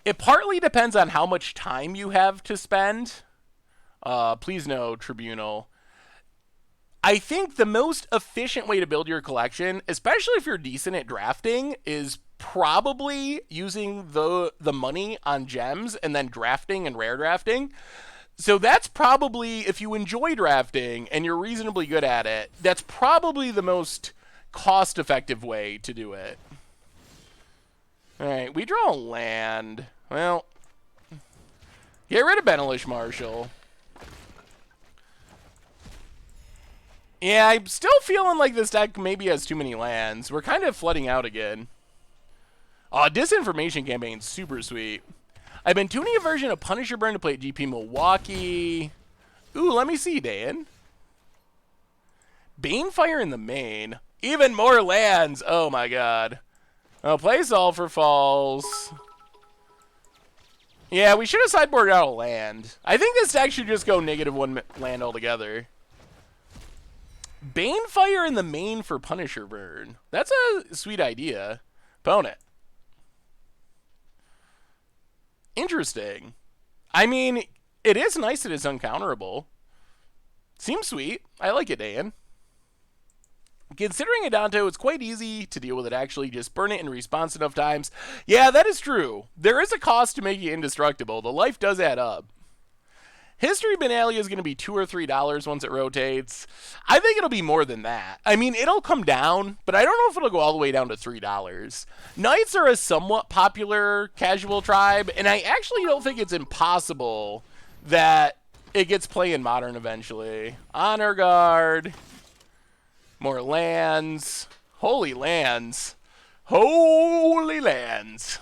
it partly depends on how much time you have to spend. Please no, Tribunal. I think the most efficient way to build your collection, especially if you're decent at drafting, is probably using the money on gems and then drafting and rare drafting. So that's probably, if you enjoy drafting and you're reasonably good at it, that's probably the most cost-effective way to do it. All right, we draw a land. Well, get rid of Benelish Marshall. Yeah, I'm still feeling like this deck maybe has too many lands. We're kind of flooding out again. Oh, Disinformation Campaign's super sweet. I've been tuning a version of Punisher Burn to play at GP Milwaukee. Ooh, let me see, Dan. Banefire in the main. Even more lands. Oh, my God. Oh, play Sulphur Falls. Yeah, we should have sideboarded out a land. I think this deck should just go -1 land altogether. Banefire in the main for Punisher burn. That's a sweet idea. Opponent. Interesting. I mean, it is nice that it's uncounterable. Seems sweet. I like it, Dan. Considering Adanto, it's quite easy to deal with it actually. Just burn it in response enough times. Yeah, that is true. There is a cost to making it indestructible. The life does add up. History Benalia is going to be $2 or $3 once it rotates. I think it'll be more than that. I mean, it'll come down, but I don't know if it'll go all the way down to $3. Knights are a somewhat popular casual tribe, and I actually don't think it's impossible that it gets play in Modern eventually. Honor Guard. More lands. Holy lands. Holy lands.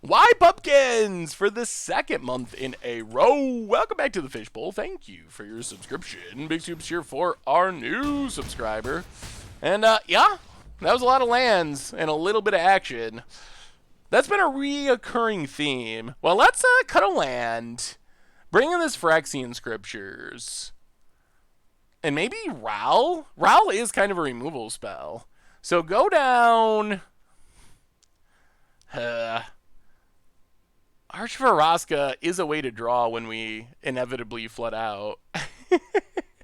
Why Pumpkins for the second month in a row? Welcome back to the Fishbowl. Thank you for your subscription. Big soups here for our new subscriber. And yeah, that was a lot of lands and a little bit of action. That's been a reoccurring theme. Well, let's cut a land. Bring in this Phyrexian Scriptures. And maybe Ral? Ral is kind of a removal spell. So go down. Archvaraska is a way to draw when we inevitably flood out.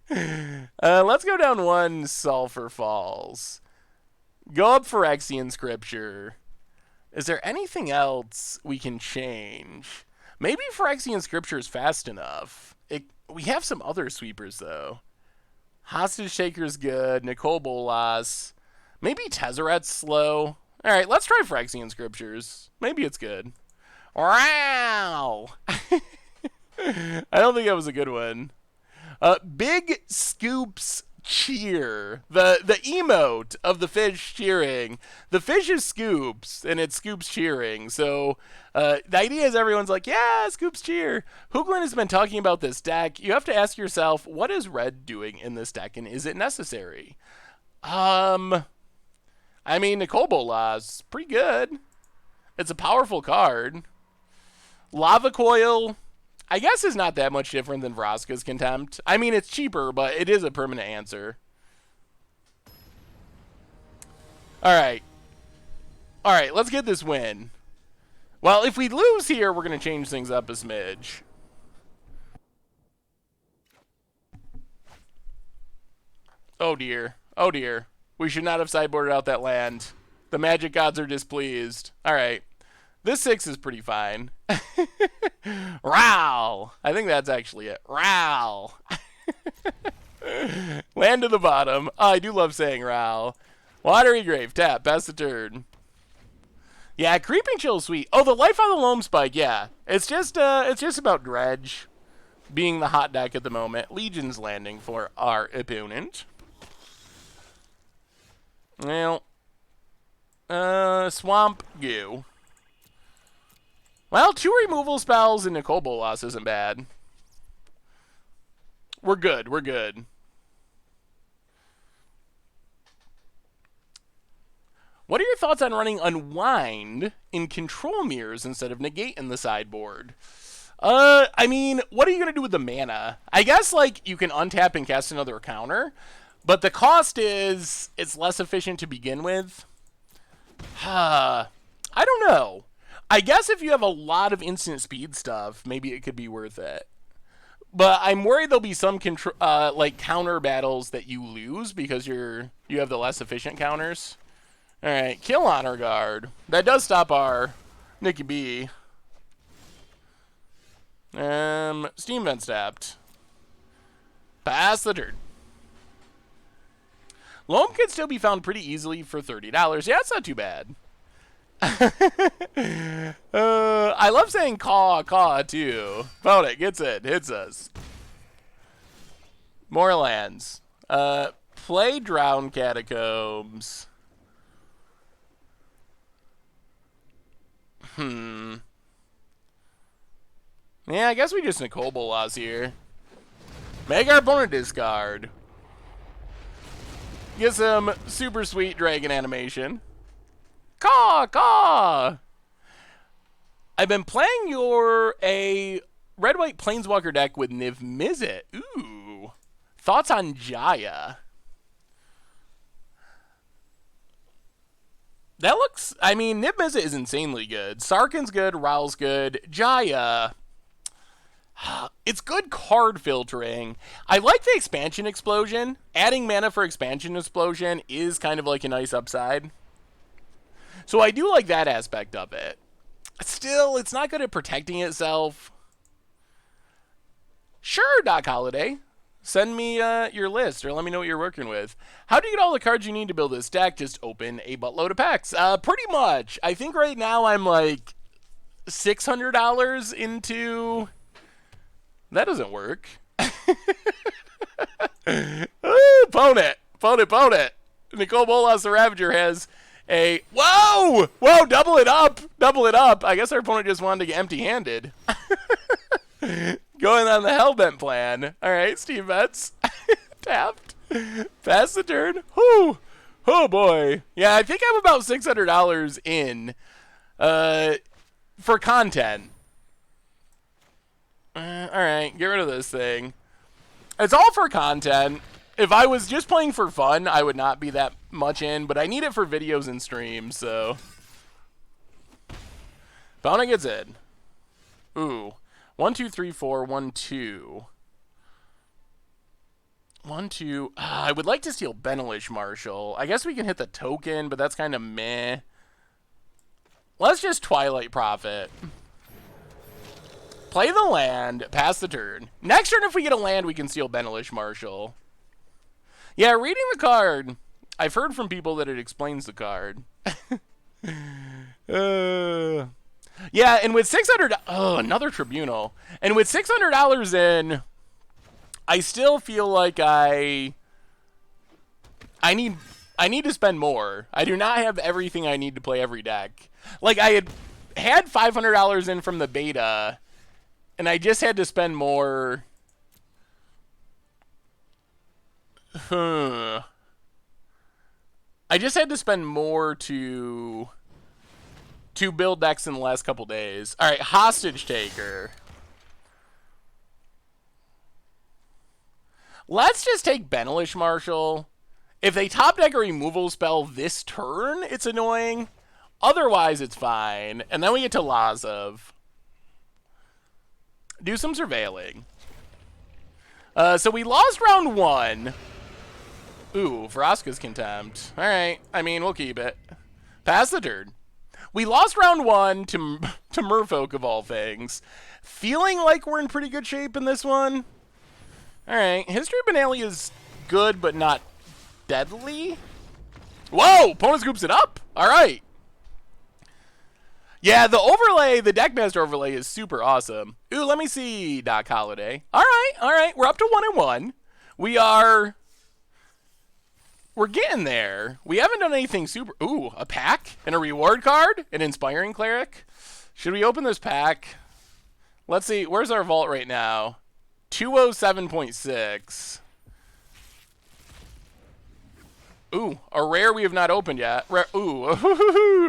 Let's go down one Sulphur Falls. Go up Phyrexian Scripture. Is there anything else we can change? Maybe Phyrexian Scripture is fast enough. We have some other sweepers, though. Hostage Taker's good. Nicole Bolas. Maybe Tezzeret's slow. All right, let's try Phyrexian Scriptures. Maybe it's good. Wow! I don't think that was a good one. Big Scoops Cheer. The emote of the fish cheering. The fish is Scoops, and it's Scoops cheering. So the idea is everyone's like, yeah, Scoops cheer. Hooglin has been talking about this deck. You have to ask yourself, what is red doing in this deck, and is it necessary? I mean, Nicole Bolas, pretty good. It's a powerful card. Lava Coil, I guess, is not that much different than Vraska's Contempt. I mean, it's cheaper, but it is a permanent answer. All right. All right, let's get this win. Well, if we lose here, we're going to change things up a smidge. Oh, dear. Oh, dear. We should not have sideboarded out that land. The magic gods are displeased. All right. This 6 is pretty fine. Ral. I think that's actually it. Ral. Land to the bottom. Oh, I do love saying Ral. Watery Grave. Tap. Pass the turn. Yeah, Creeping Chill is sweet. Oh, the Life on the Loam Spike. Yeah. It's just about Dredge being the hot deck at the moment. Legion's Landing for our opponent. Well, Swamp Goo. Well, 2 removal spells and Nicole Bolas isn't bad. We're good. We're good. What are your thoughts on running Unwind in Control Mirrors instead of Negate in the sideboard? I mean, what are you going to do with the mana? I guess, like, you can untap and cast another counter, but the cost is it's less efficient to begin with. I don't know. I guess if you have a lot of instant speed stuff, maybe it could be worth it. But I'm worried there'll be some like counter battles that you lose because you have the less efficient counters. All right, kill Honor Guard. That does stop our Nikki B. Steam Vent Stabbed. Pass the turn. Loam can still be found pretty easily for $30. Yeah, it's not too bad. I love saying caw too. Found it, gets it, hits us. More lands. Play Drown Catacombs. Yeah, I guess we just Nicole Bolas here. Make our opponent discard. Get some super sweet dragon animation. Caw! I've been playing a red-white planeswalker deck with Niv Mizzet. Ooh. Thoughts on Jaya? That looks... I mean, Niv Mizzet is insanely good. Sarkhan's good. Ral's good. Jaya... It's good card filtering. I like the expansion explosion. Adding mana for expansion explosion is kind of like a nice upside. So I do like that aspect of it. Still, it's not good at protecting itself. Sure, Doc Holliday. Send me your list, or let me know what you're working with. How do you get all the cards you need to build this deck? Just open a buttload of packs. Pretty much. I think right now I'm like $600 into... That doesn't work. Opponent. Opponent. Nicole Bolas, the Ravager, has a... Whoa! Whoa, double it up. Double it up. I guess our opponent just wanted to get empty-handed. Going on the Hellbent plan. All right, Steve Betts. Tapped. Pass the turn. Whew. Oh, boy. Yeah, I think I'm about $600 in for content. Alright, get rid of this thing. It's all for content. If I was just playing for fun, I would not be that much in, but I need it for videos and streams, so... Fauna gets in. Ooh. 1, 2, 3, 4, 1, 2. 1, 2... I would like to steal Benelish Marshal. I guess we can hit the token, but that's kind of meh. Let's just Twilight Prophet. Play the land, pass the turn. Next turn, if we get a land, we can steal Benelish Marshal. Yeah, reading the card. I've heard from people that it explains the card. Yeah, and with $600... Oh, another Tribunal. And with $600 in, I still feel like I need to spend more. I do not have everything I need to play every deck. Like, I had $500 in from the beta... And I just had to spend more. I just had to spend more to build decks in the last couple days. All right, Hostage Taker. Let's just take Benelish Marshal. If they top deck a removal spell this turn, it's annoying. Otherwise, it's fine. And then we get to Orzhov. Do some surveilling. So we lost round 1. Ooh, Vraska's Contempt. Alright, I mean, we'll keep it. Pass the turn. We lost round 1 to Merfolk, of all things. Feeling like we're in pretty good shape in this one. Alright, History of Benalia is good, but not deadly. Whoa! Opponent scoops it up! Alright. Yeah, the overlay, the Deckmaster overlay is super awesome. Ooh, let me see, Doc Holliday. All right. We're up to 1-1. We're getting there. We haven't done anything super... Ooh, a pack and a reward card? An Inspiring Cleric? Should we open this pack? Let's see. Where's our vault right now? 207.6. Ooh, a rare we have not opened yet. Ooh,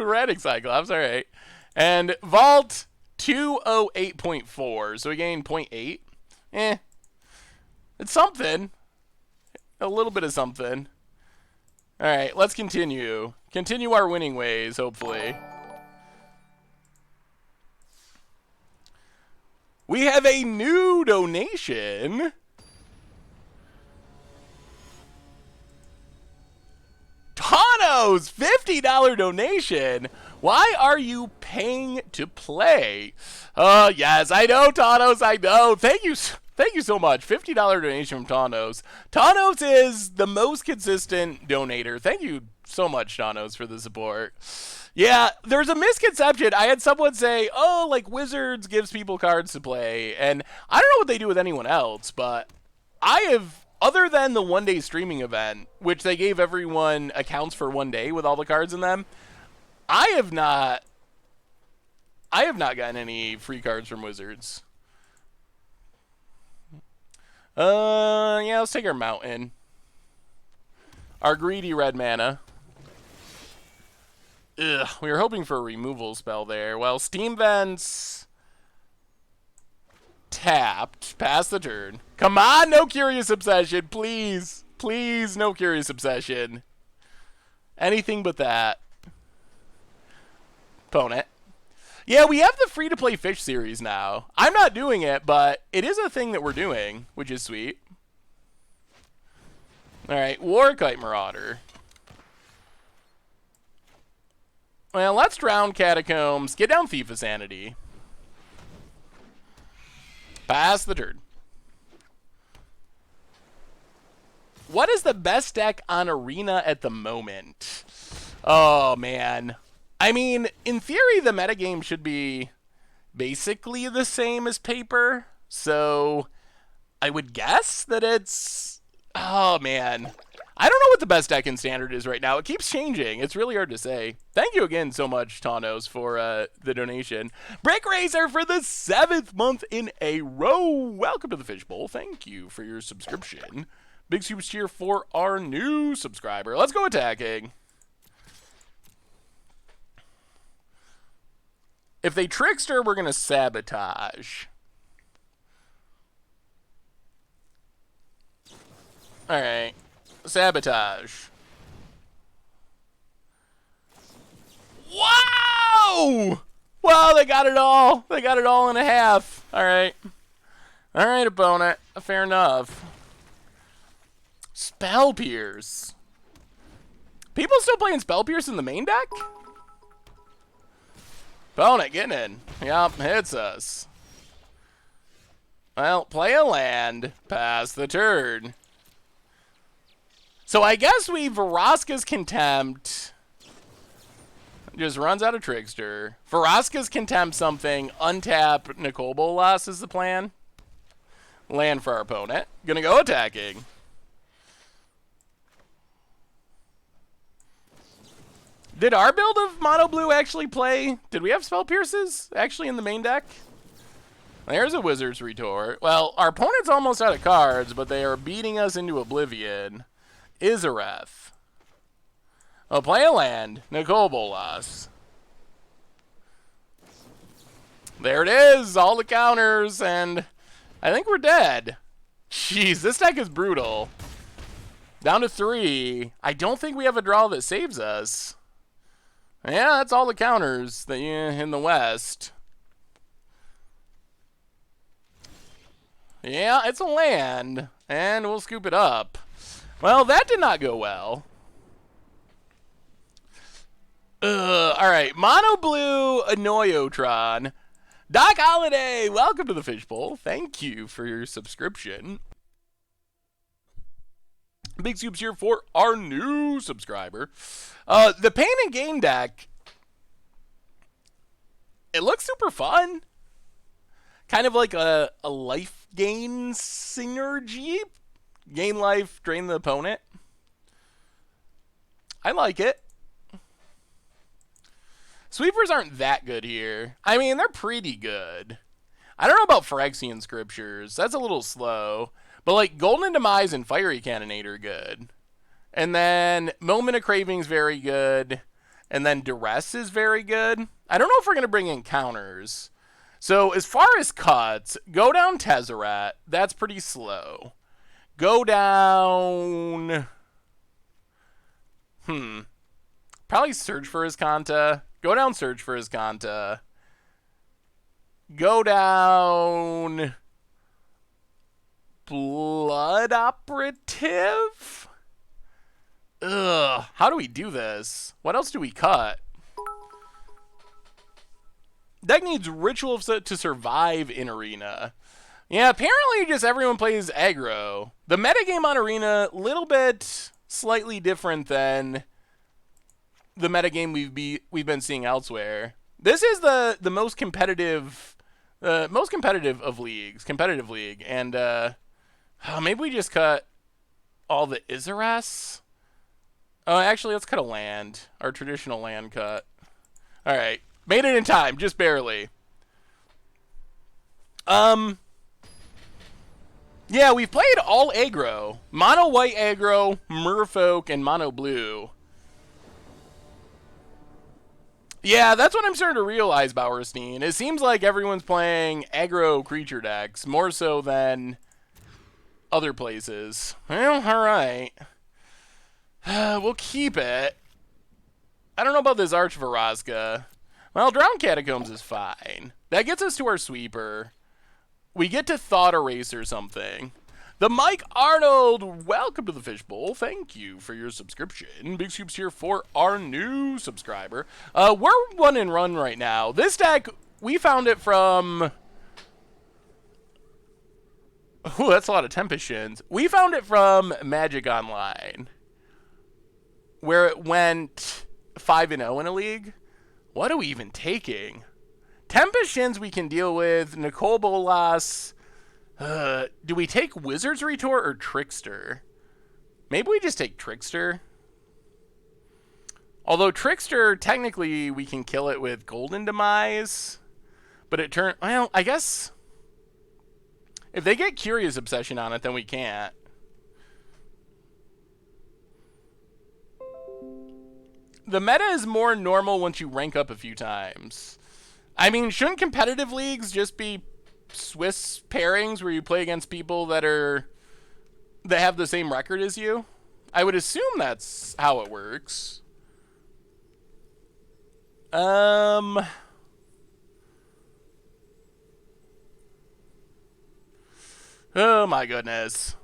Radic Cyclops. All right. And Vault 208.4. So we gain 0.8. It's something. A little bit of something. All right, let's continue. Continue our winning ways, hopefully. We have a new donation. Thanos, $50 donation. Why are you paying to play? Yes, I know, Thanos, I know. Thank you so much. $50 donation from Thanos. Thanos is the most consistent donator. Thank you so much, Thanos, for the support. Yeah, there's a misconception. I had someone say, oh, like Wizards gives people cards to play. And I don't know what they do with anyone else, but I have, other than the one-day streaming event, which they gave everyone accounts for one day with all the cards in them, I have not gotten any free cards from Wizards. Yeah, let's take our mountain. Our greedy red mana. Ugh, we were hoping for a removal spell there. Well, Steam Vents tapped. Pass the turn. Come on, no Curious Obsession, please. Please, no Curious Obsession. Anything but that. Opponent. Yeah, we have the free-to-play fish series now. I'm not doing it, but it is a thing that we're doing, which is sweet. Alright, Warkite Marauder. Well, let's drown Catacombs. Get down Thief of Sanity. Pass the turn. What is the best deck on Arena at the moment? Oh, man. I mean, in theory, the metagame should be basically the same as Paper. So, I would guess that it's... Oh, man. I don't know what the best deck in Standard is right now. It keeps changing. It's really hard to say. Thank you again so much, Thanos, for the donation. Brick Racer for the 7th month in a row. Welcome to the Fishbowl. Thank you for your subscription. Big super cheer for our new subscriber. Let's go attacking. If they Trickster, we're going to Sabotage. Alright. Sabotage. Wow! Wow, they got it all. They got it all in a half. Alright. Alright, opponent. Fair enough. Spell Pierce. People still playing Spell Pierce in the main deck? Opponent getting in. Yup, hits us. Well, play a land. Pass the turn. So I guess we Vraska's Contempt. Just runs out of Trickster. Vraska's Contempt something. Untap Nicobolas is the plan. Land for our opponent. Gonna go attacking. Did our build of Mono Blue actually play? Did we have Spell Pierces actually in the main deck? There's a Wizard's Retort. Well, our opponent's almost out of cards, but they are beating us into oblivion. Izareth. Oh, play a land. Nicobolas. There it is. All the counters, and I think we're dead. Jeez, this deck is brutal. Down to 3. I don't think we have a draw that saves us. Yeah, that's all the counters that in the West. Yeah, it's a land, and we'll scoop it up. Well, that did not go well. Alright, Mono Blue Annoyotron. Doc Holiday, welcome to the Fishbowl. Thank you for your subscription. Big scoops here for our new subscriber. The Pain and Gain deck, it looks super fun. Kind of like a life gain synergy. Gain life, drain the opponent. I like it. Sweepers aren't that good here. I mean, they're pretty good. I don't know about Phyrexian Scriptures. That's a little slow. But like Golden Demise and Fiery Cannonade are good. And then Moment of Craving's very good. And then Duress is very good. I don't know if we're going to bring in counters. So as far as cuts, go down Tezzeret. That's pretty slow. Go down... Probably Search for Iskanta. Go down Search for Iskanta. Go down... Blood Operative? Ugh. How do we do this? What else do we cut? Deck needs Ritual to survive in Arena. Yeah, apparently just everyone plays aggro. The metagame on Arena, little bit slightly different than the metagame we've been seeing elsewhere. This is the most competitive of leagues, competitive league, and maybe we just cut all the Izaras. Oh, actually, let's cut a land, our traditional land cut. All right, made it in time, just barely. Yeah, we've played all aggro. Mono white aggro, Merfolk, and mono blue. Yeah, that's what I'm starting to realize, Bauerstein. It seems like everyone's playing aggro creature decks more so than other places. Well, alright. We'll keep it. I don't know about this Archvarozka. Well, Drowned Catacombs is fine. That gets us to our sweeper. We get to Thought Erase or something. The Mike Arnold, welcome to the Fishbowl. Thank you for your subscription. Big scoops here for our new subscriber. We're 1 and run right now. This deck, we found it from... Ooh, that's a lot of Tempest Shins. We found it from Magic Online, where it went 5-0 in a league. What are we even taking? Tempest Shins we can deal with. Nicole Bolas. Do we take Wizard's Retort or Trickster? Maybe we just take Trickster. Although Trickster, technically, we can kill it with Golden Demise. But it turned... Well, I guess... If they get Curious Obsession on it, then we can't. The meta is more normal once you rank up a few times. I mean, shouldn't competitive leagues just be Swiss pairings where you play against people that have the same record as you? I would assume that's how it works. Oh my goodness.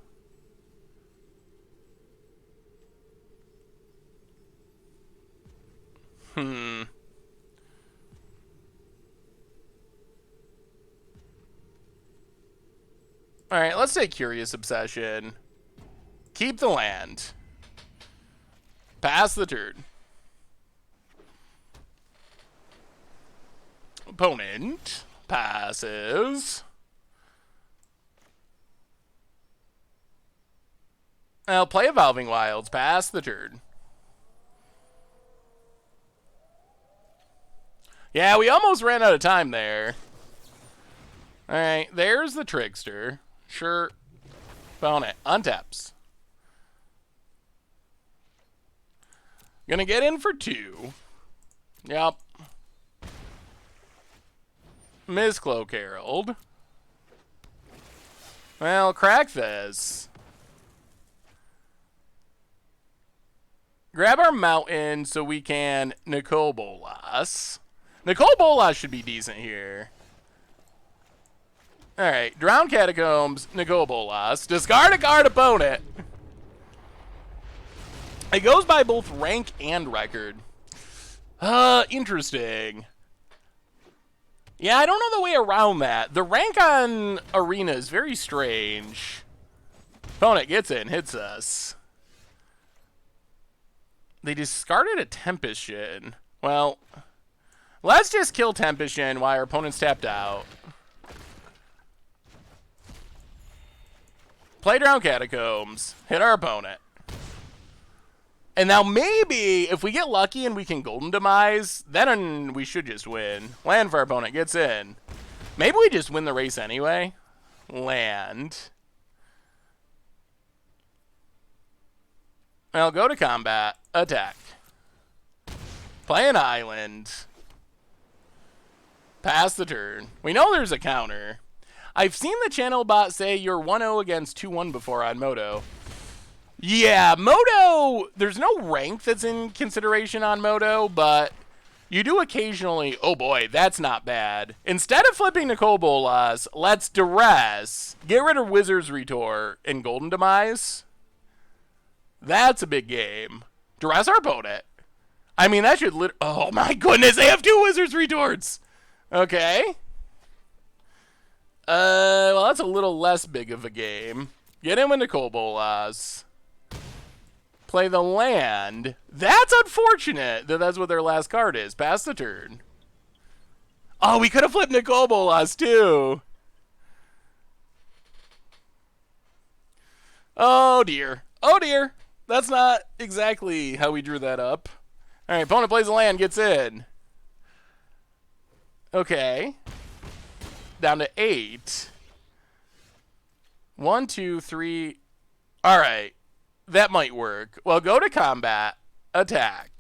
Alright, let's take Curious Obsession. Keep the land. Pass the turn. Opponent passes. I'll play Evolving Wilds. Pass the turn. Yeah, we almost ran out of time there. Alright, there's the Trickster. Sure. Opponent untaps. Gonna get in for 2. Yep. Miss Cloak Herald. Well, crack this. Grab our mountain so we can Nicole Bolas. Nicole Bolas should be decent here. Alright, Drowned Catacombs, Nicole Bolas. Discard a card opponent. It goes by both rank and record. Interesting. Yeah, I don't know the way around that. The rank on Arena is very strange. Opponent gets in, hits us. They discarded a Tempest Shin. Well, let's just kill Tempest Shin while our opponent's tapped out. Play Drowned Catacombs. Hit our opponent. And now maybe if we get lucky and we can Golden Demise, then we should just win. Land for our opponent. Gets in. Maybe we just win the race anyway. Land. Well, go to combat. Attack. Play an island. Pass the turn. We know there's a counter. I've seen the channel bot say you're 1-0 against 2-1 before on Moto. Yeah, Moto, there's no rank that's in consideration on Moto, but you do occasionally, oh boy, that's not bad. Instead of flipping Nicole Bolas, let's duress, get rid of Wizard's Retort, and Golden Demise. That's a big game. Duress our opponent. I mean, that should oh my goodness, they have 2 Wizard's Retorts. Okay. Well, that's a little less big of a game. Get in with Nicole Bolas. Play the land. That's unfortunate that that's what their last card is. Pass the turn. Oh, we could have flipped Nicole Bolas too. Oh dear. Oh dear. That's not exactly how we drew that up. Alright, opponent plays a land, gets in. Okay. Down to 8. 1, 2, 3. Alright. That might work. Well, go to combat. Attack.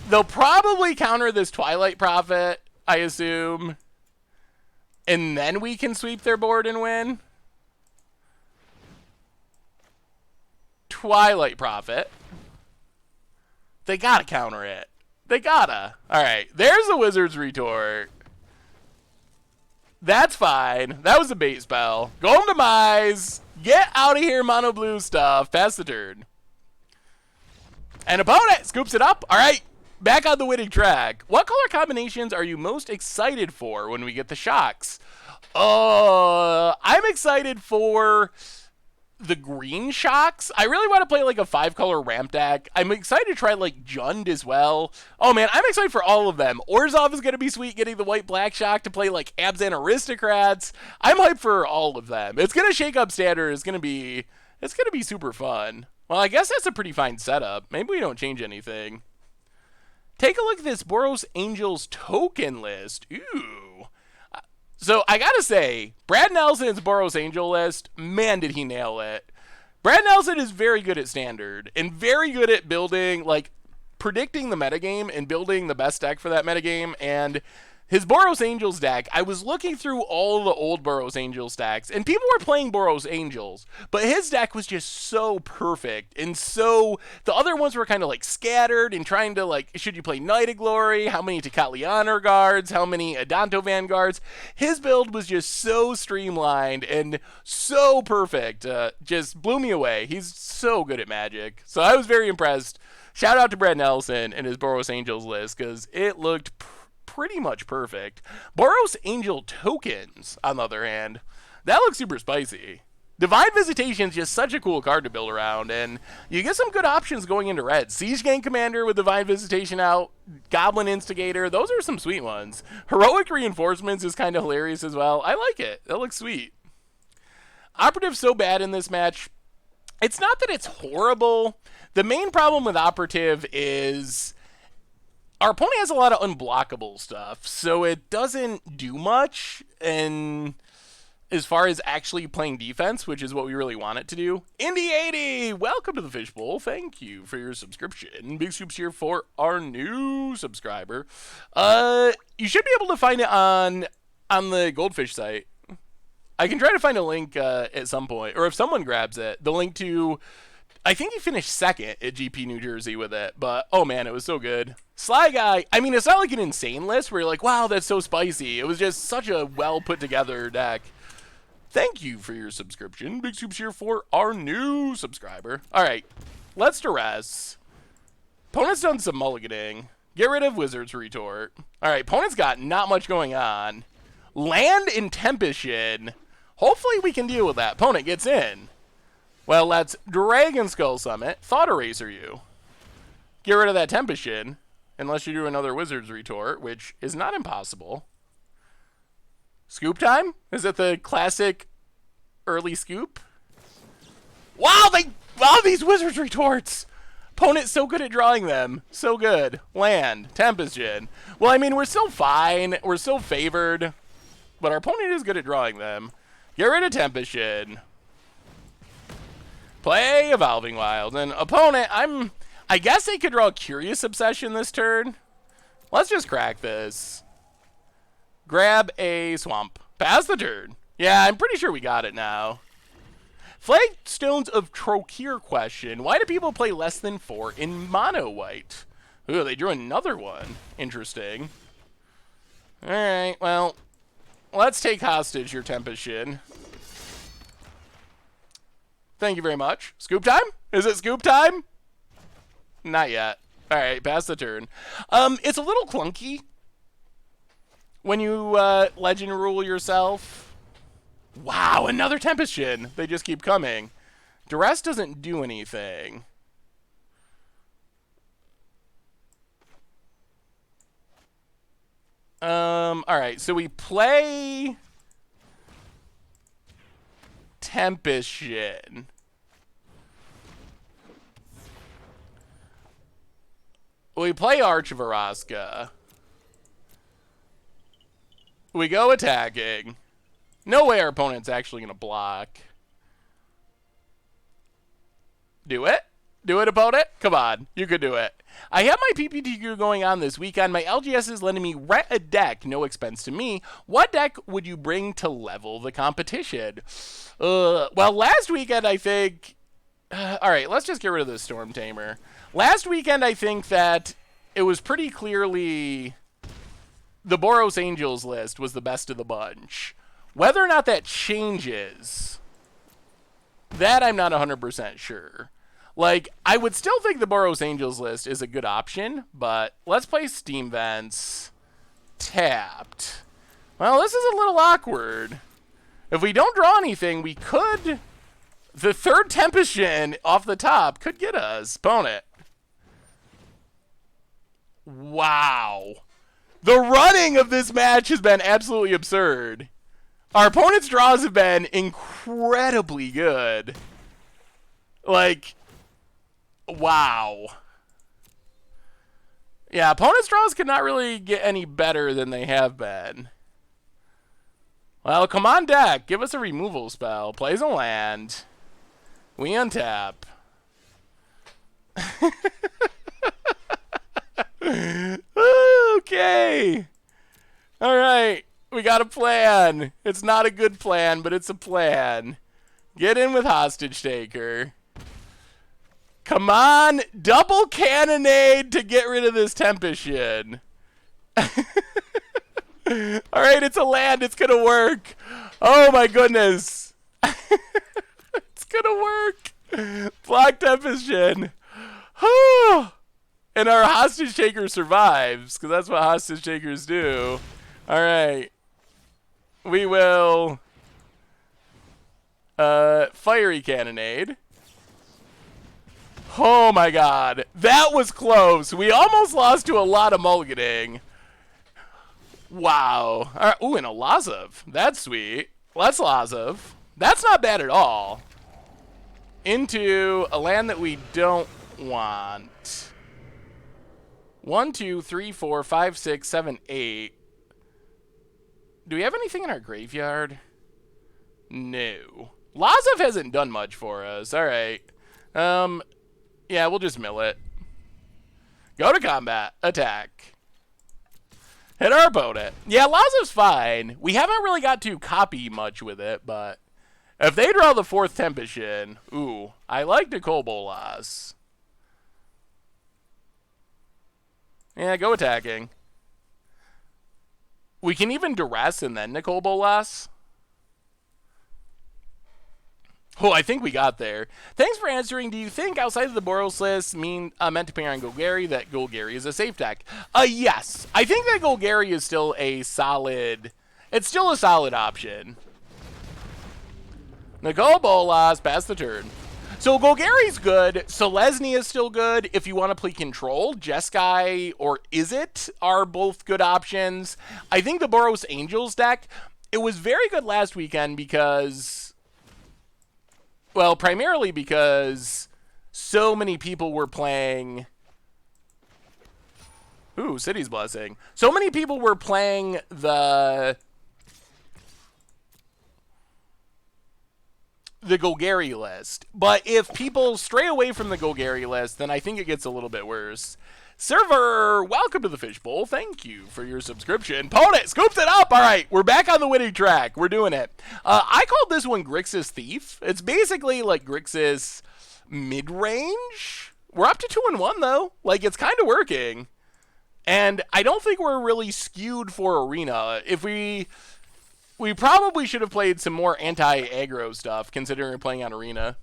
They'll probably counter this Twilight Prophet, I assume. And then we can sweep their board and win. Twilight Prophet. They gotta counter it. They gotta. Alright, there's the Wizard's Retort. That's fine. That was a bait spell. Golden Demise. Get out of here, mono blue stuff. Pass the turn. And opponent scoops it up. Alright, back on the winning track. What color combinations are you most excited for when we get the shocks? I'm excited for the green shocks. I really want to play like a 5-color ramp deck. I'm excited to try like Jund as well. Oh man, I'm excited for all of them. Orzhov is going to be sweet, getting the white-black shock to play like Abzan Aristocrats. I'm hyped for all of them. It's going to shake up standard. It's going to be super fun. Well, I guess that's a pretty fine setup. Maybe we don't change anything. Take a look at this Boros Angels token list. Ooh. So I gotta say, Brad Nelson's Boros Angel list, man, did he nail it. Brad Nelson is very good at standard and very good at building, like, predicting the metagame and building the best deck for that metagame. And his Boros Angels deck, I was looking through all the old Boros Angels decks, and people were playing Boros Angels, but his deck was just so perfect, and so the other ones were kind of like scattered and trying to like, should you play Knight of Glory? How many Tecatlianer guards? How many Adanto Vanguards? His build was just so streamlined and so perfect. Just blew me away. He's so good at Magic. So I was very impressed. Shout out to Brad Nelson and his Boros Angels list, because it looked pretty much perfect. Boros Angel tokens, on the other hand, that looks super spicy. Divine Visitation is just such a cool card to build around, and you get some good options going into red. Siege Gang Commander with Divine Visitation out, Goblin Instigator, those are some sweet ones. Heroic Reinforcements is kind of hilarious as well. I like it. That looks sweet. Operative's so bad in this match. It's not that it's horrible. The main problem with Operative is our opponent has a lot of unblockable stuff, so it doesn't do much and as far as actually playing defense, which is what we really want it to do. Indy80, welcome to the Fishbowl. Thank you for your subscription. Big soups here for our new subscriber. You should be able to find it on the Goldfish site. I can try to find a link at some point, or if someone grabs it, the link to, I think he finished second at GP New Jersey with it, but oh man, it was so good. Sly Guy, I mean, it's not like an insane list where you're like, wow, that's so spicy. It was just such a well put together deck. Thank you for your subscription. Big soups here for our new subscriber. All right, let's duress. Opponent's done some mulliganing. Get rid of Wizard's Retort. All right, opponent's got not much going on. Land in Tempest-Shin. Hopefully we can deal with that. Opponent gets in. Well, let's Dragon Skull Summit. Thought Eraser you. Get rid of that Tempest-Shin. Unless you do another Wizard's Retort, which is not impossible. Scoop time? Is it the classic early scoop? Wow, these Wizard's Retorts! Opponent's so good at drawing them. So good. Land. Tempest-Shin. Well, I mean, we're still fine. We're still favored. But our opponent is good at drawing them. Get rid of Tempest-Shin. Play Evolving Wild. And opponent, I guess they could draw Curious Obsession this turn. Let's just crack this. Grab a Swamp. Pass the turn. Yeah, I'm pretty sure we got it now. Flagstones of Trokir question. Why do people play less than 4 in mono white? Ooh, they drew another one. Interesting. Alright, well, let's take hostage your Tempest-Shin. Thank you very much. Scoop time? Is it scoop time? Not yet. Alright, pass the turn. It's a little clunky when you legend rule yourself. Wow, another Tempest-Shin. They just keep coming. Duress doesn't do anything. Alright, so we play Tempest-Shin. We play Arch of Araska. We go attacking. No way our opponent's actually going to block. Do it? Do it, opponent? Come on. You could do it. I have my PPTQ going on this weekend. My LGS is letting me rent a deck, no expense to me. What deck would you bring to level the competition? Well, last weekend, I think... all right, let's just get rid of the Storm Tamer. Last weekend, I think that it was pretty clearly the Boros Angels list was the best of the bunch. Whether or not that changes, that I'm not 100% sure. Like, I would still think the Boros Angels list is a good option, but let's play Steam Vents tapped. Well, this is a little awkward. If we don't draw anything, we could... The third Tempestion off the top could get us. Opponent. Wow. The running of this match has been absolutely absurd. Our opponent's draws have been incredibly good. Like, wow. Yeah, opponent's draws could not really get any better than they have been. Well, come on, deck. Give us a removal spell. Plays a land. We untap. Okay. All right. We got a plan. It's not a good plan, but it's a plan. Get in with Hostage Taker. Come on. Double Cannonade to get rid of this Tempestion. All right. It's a land. It's going to work. Oh, my goodness. It's going to work. Block Tempestion. And our Hostage Taker survives, because that's what Hostage Takers do. All right. We will Fiery Cannonade. Oh, my God. That was close. We almost lost to a lot of mulliganing. Wow. All right. Ooh, and a Orzhov. That's sweet. Let's Orzhov. That's not bad at all. Into a land that we don't want. 1, 2, 3, 4, 5, 6, 7, 8. Do we have anything in our graveyard? No. Orzhov hasn't done much for us. All right. Yeah, we'll just mill it. Go to combat. Attack. Hit our opponent. Yeah, Orzhov's fine. We haven't really got to copy much with it, but if they draw the fourth Tempestion, ooh, I like Nicol Bolas. Yeah, go attacking. We can even duress and then Nicol Bolas. Oh, I think we got there. Thanks for answering. Do you think outside of the Boros list meant to pair on Golgari that Golgari is a safe deck? Yes. I think that Golgari is still a solid... It's still a solid option. Nicol Bolas, pass the turn. So Golgari's good. Selesnya is still good. If you want to play control, Jeskai or Is It are both good options. I think the Boros Angels deck, it was very good last weekend because, well, primarily because so many people were playing... Ooh, City's Blessing. So many people were playing the Golgari list. But if people stray away from the Golgari list, then I think it gets a little bit worse. Server, welcome to the Fishbowl. Thank you for your subscription. Opponent, scoops it up. All right, we're back on the winning track. We're doing it. I called this one Grixis Thief. It's basically like Grixis mid-range. We're up to 2-1, though. Like, it's kind of working. And I don't think we're really skewed for Arena. If we probably should have played some more anti-aggro stuff, considering we're playing on Arena.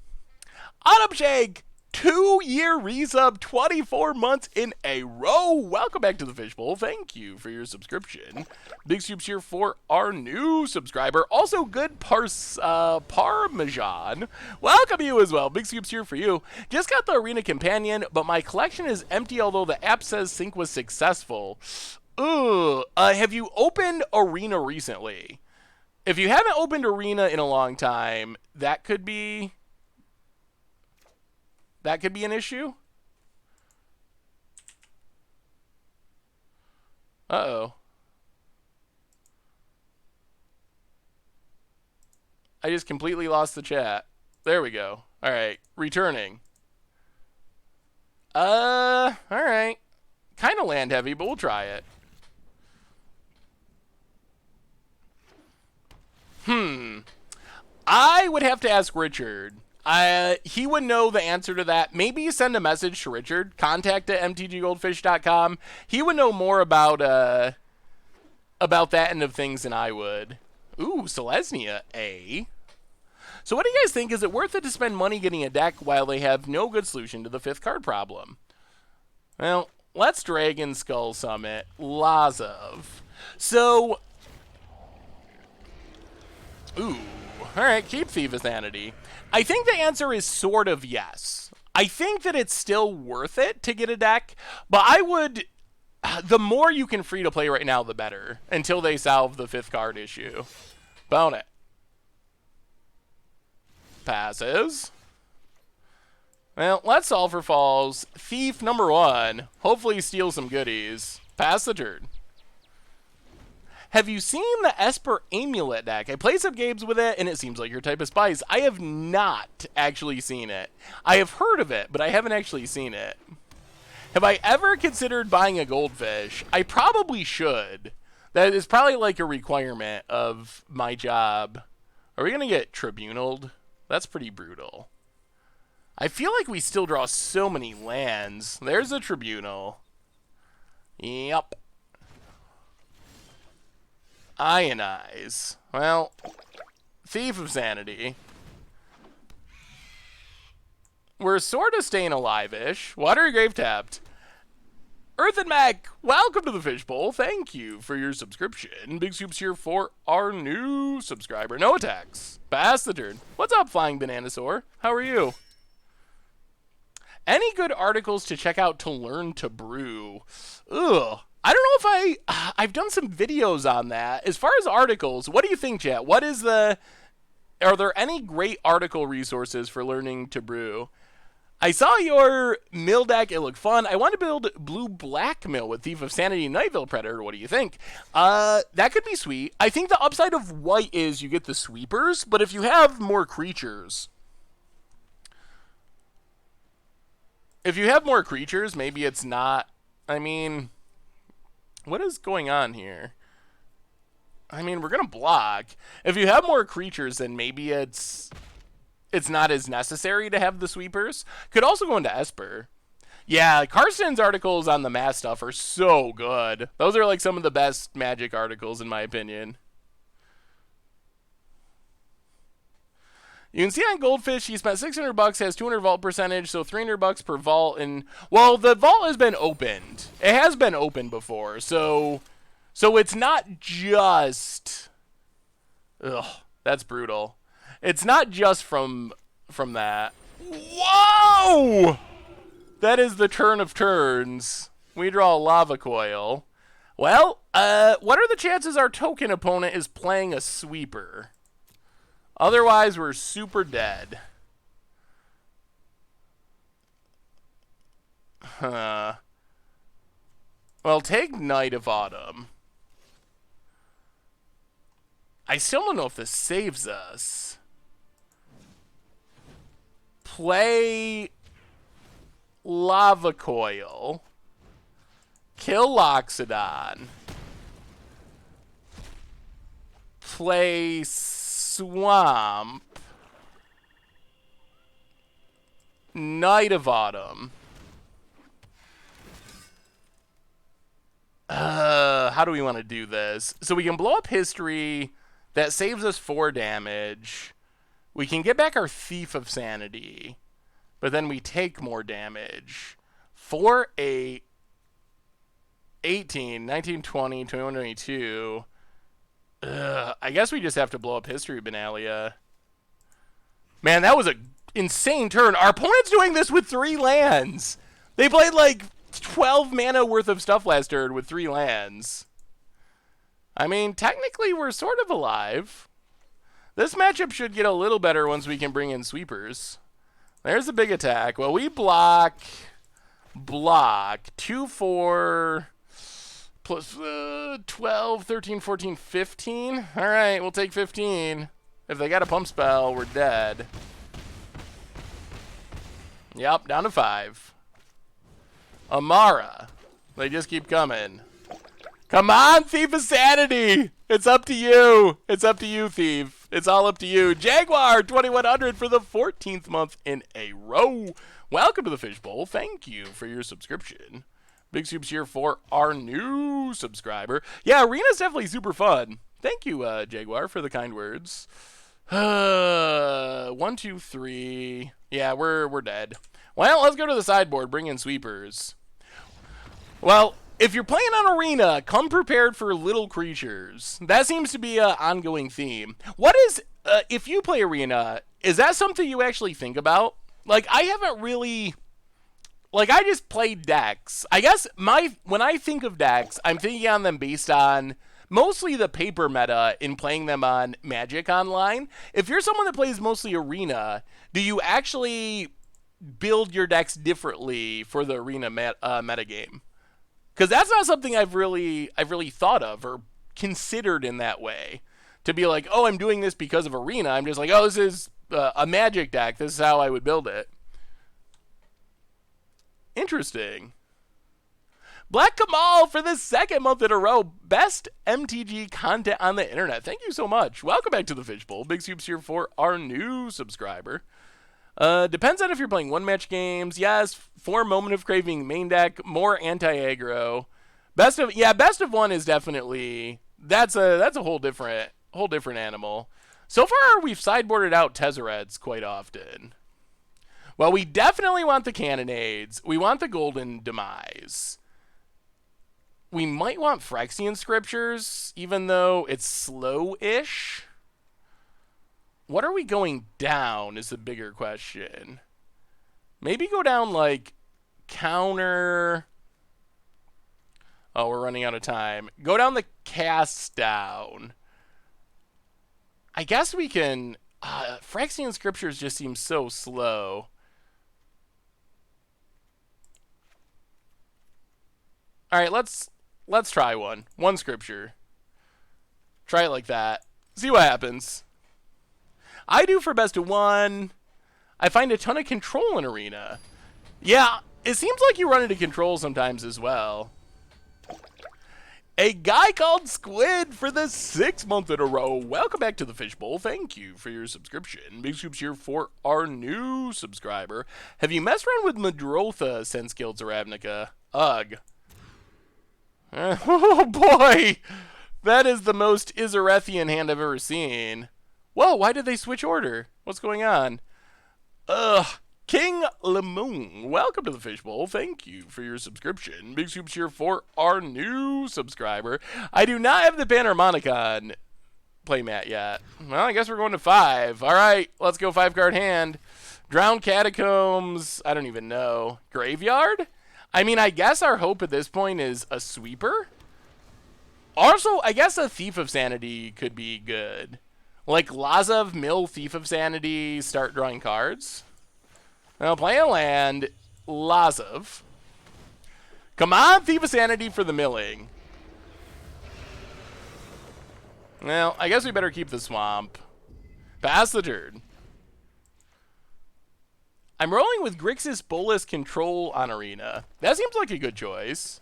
Autumnshake, 2-year resub, 24 months in a row. Welcome back to the Fishbowl. Thank you for your subscription. Big soups here for our new subscriber. Also, good Parmesan. Welcome you as well. Big soups here for you. Just got the Arena Companion, but my collection is empty, although the app says sync was successful. Have you opened Arena recently? If you haven't opened Arena in a long time, that could be an issue. Uh-oh. I just completely lost the chat. There we go. All right, returning. Alright. Kind of land heavy, but we'll try it. I would have to ask Richard. He would know the answer to that. Maybe send a message to Richard. Contact at mtggoldfish.com. He would know more about that end of things than I would. Ooh, Selesnya, A. So what do you guys think? Is it worth it to spend money getting a deck while they have no good solution to the 5th card problem? Well, let's Dragon Skull Summit Lazov. So, ooh, alright, keep Thief of Sanity. I think the answer is sort of yes. I think that it's still worth it to get a deck, but I would, the more you can free to play right now, the better, until they solve the 5th card issue. Bone it. Passes. Well, let's solve for falls. Thief number 1. Hopefully steal some goodies. Pass the turn. Have you seen the Esper Amulet deck? I played some games with it, and it seems like your type of spice. I have not actually seen it. I have heard of it, but I haven't actually seen it. Have I ever considered buying a goldfish? I probably should. That is probably like a requirement of my job. Are we going to get tribunaled? That's pretty brutal. I feel like we still draw so many lands. There's a tribunal. Yup. Ionize. Well, Thief of Sanity. We're sort of staying alive-ish. Watery Grave tapped. Earth and Mac, welcome to the Fishbowl. Thank you for your subscription. Big Soups here for our new subscriber. No attacks. Pass the turn. What's up, Flying Bananasaur? How are you? Any good articles to check out to learn to brew? Ugh. I don't know if I've done some videos on that. As far as articles, what do you think, chat? What is are there any great article resources for learning to brew? I saw your mill deck. It looked fun. I want to build blue-black mill with Thief of Sanity and Nightville Predator. What do you think? That could be sweet. I think the upside of white is you get the sweepers, but if you have more creatures... maybe it's not... I mean... What is going on here? I mean, we're going to block. If you have more creatures, then maybe it's not as necessary to have the sweepers. Could also go into Esper. Yeah, Karsten's articles on the math stuff are so good. Those are like some of the best Magic articles, in my opinion. You can see on Goldfish, he spent $600, has 200 vault percentage, so $300 per vault. And well, the vault has been opened. It has been opened before, so it's not just. Ugh, that's brutal. It's not just from that. Whoa! That is the turn of turns. We draw a lava coil. Well, what are the chances our token opponent is playing a sweeper? Otherwise, we're super dead. Huh. Well, take Night of Autumn. I still don't know if this saves us. Play Lava Coil. Kill Loxodon. Play Swamp. Night of Autumn. How do we want to do this? So we can blow up history. That saves us 4 damage. We can get back our Thief of Sanity. But then we take more damage. 4, 8, 18, 19, 20, 21, 22. I guess we just have to blow up history, Benalia. Man, that was an insane turn. Our opponent's doing this with 3 lands. They played like 12 mana worth of stuff last turn with 3 lands. I mean, technically, we're sort of alive. This matchup should get a little better once we can bring in sweepers. There's a big attack. Well, we block. 2, 4... plus 12, 13, 14, 15. All right, we'll take 15. If they got a pump spell, we're dead. Yep, down to 5. Amara. They just keep coming. Come on, Thief of Sanity. It's up to you. It's up to you, Thief. It's all up to you. Jaguar, 2100 for the 14th month in a row. Welcome to the Fishbowl. Thank you for your subscription. Big soups here for our new subscriber. Yeah, Arena's definitely super fun. Thank you, Jaguar, for the kind words. 1, 2, 3. Yeah, we're dead. Well, let's go to the sideboard. Bring in sweepers. Well, if you're playing on Arena, come prepared for little creatures. That seems to be an ongoing theme. What is, if you play Arena, is that something you actually think about? Like, I haven't really, like, I just play decks. I guess when I think of decks, I'm thinking on them based on mostly the paper meta in playing them on Magic Online. If you're someone that plays mostly Arena, do you actually build your decks differently for the Arena metagame? Because that's not something I've really thought of or considered in that way. To be like, oh, I'm doing this because of Arena. I'm just like, oh, this is a Magic deck. This is how I would build it. Interesting. Black Kamal for the 2nd month in a row. Best MTG content on the internet. Thank you so much. Welcome back to the Fishbowl. Big soups here for our new subscriber. Depends on if you're playing one-match games. Yes, 4 Moment of Craving main deck, more anti-aggro. Best of one is definitely, that's a whole different animal. So far, we've sideboarded out Tezzerets quite often. Well, we definitely want the Cannonades. We want the Golden Demise. We might want Phyrexian Scriptures, even though it's slow-ish. What are we going down is the bigger question. Maybe go down like counter. Oh, we're running out of time. Go down the cast down. I guess we can. Phyrexian Scriptures just seem so slow. All right, let's try one. One Scripture. Try it like that. See what happens. I do for best of one. I find a ton of control in Arena. Yeah, it seems like you run into control sometimes as well. A guy called Squid for the 6th month in a row. Welcome back to the Fishbowl. Thank you for your subscription. Big soups here for our new subscriber. Have you messed around with Madrotha since Guilds of Ravnica? Ugh. Oh boy! That is the most Izarethian hand I've ever seen. Whoa, why did they switch order? What's going on? King Lamoon, welcome to the Fishbowl. Thank you for your subscription. Big soups here for our new subscriber. I do not have the Panharmonicon playmat yet. Well, I guess we're going to 5. All right, let's go 5-card hand. Drowned Catacombs, I don't even know. Graveyard? I mean, I guess our hope at this point is a sweeper. Also, I guess a Thief of Sanity could be good. Like Lazov, mill Thief of Sanity, start drawing cards. Now play a land, Lazov. Come on, Thief of Sanity for the milling. Well, I guess we better keep the swamp. Pass the turn. I'm rolling with Grixis Bolus Control on Arena. That seems like a good choice.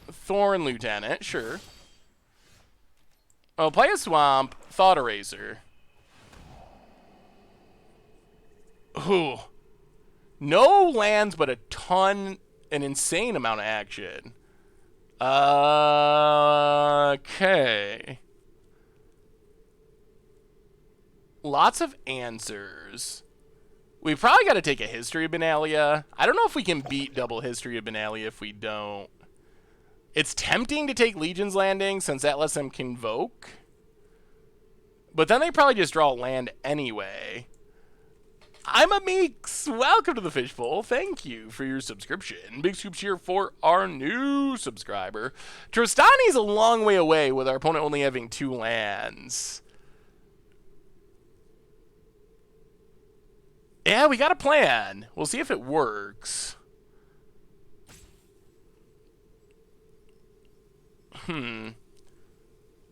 Thorn Lieutenant, sure. Oh, play a swamp. Thought Eraser. Ooh. No lands, but an insane amount of action. Okay. Lots of answers. We probably got to take a History of Benalia. I don't know if we can beat double History of Benalia if we don't. It's tempting to take Legion's Landing since that lets them convoke. But then they probably just draw land anyway. I'm a Meeks. Welcome to the Fishbowl. Thank you for your subscription. Big soups here for our new subscriber. Tristani's a long way away with our opponent only having 2 lands. Yeah, we got a plan. We'll see if it works.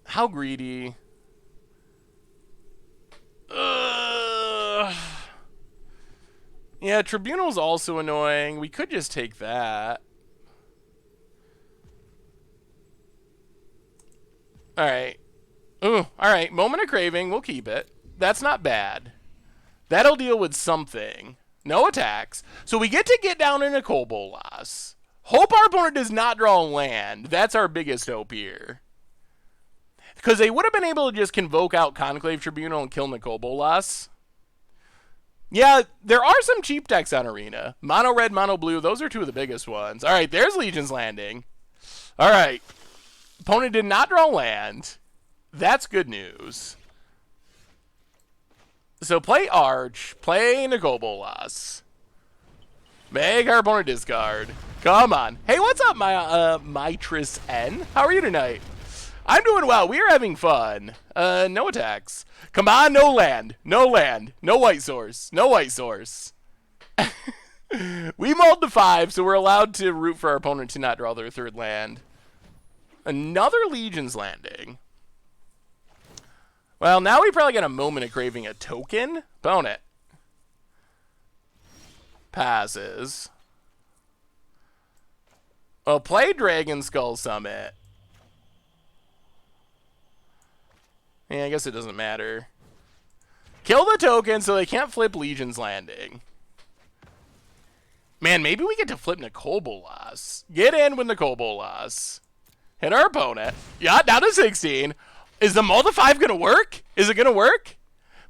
How greedy? Yeah, Yeah, Tribunal's also annoying. We could just take that. Alright. Ooh, alright. Moment of Craving. We'll keep it. That's not bad. That'll deal with something. No attacks. So we get to get down into Kobolas. Hope our opponent does not draw land. That's our biggest hope here. Because they would have been able to just convoke out Conclave Tribunal and kill Kobolas. Yeah, there are some cheap decks on Arena. Mono red, mono blue. Those are two of the biggest ones. All right, there's Legion's Landing. All right. Opponent did not draw land. That's good news. So play Arch. Play Kobolas. Make our opponent discard. Come on. Hey, what's up, my Mitris N? How are you tonight? I'm doing well. We are having fun. No attacks. Come on, no land. No land. No white source. No white source. We mulled to 5, so we're allowed to root for our opponent to not draw their third land. Another Legion's Landing. Well, now we probably got a Moment of Craving a token. Opponent. Passes. Oh, play Dragon Skull Summit. Yeah, I guess it doesn't matter. Kill the token so they can't flip Legion's Landing. Man, maybe we get to flip Kobolas. Get in with Kobolas. Hit our opponent. Yeah, down to 16. Is the Mull to 5 going to work? Is it going to work?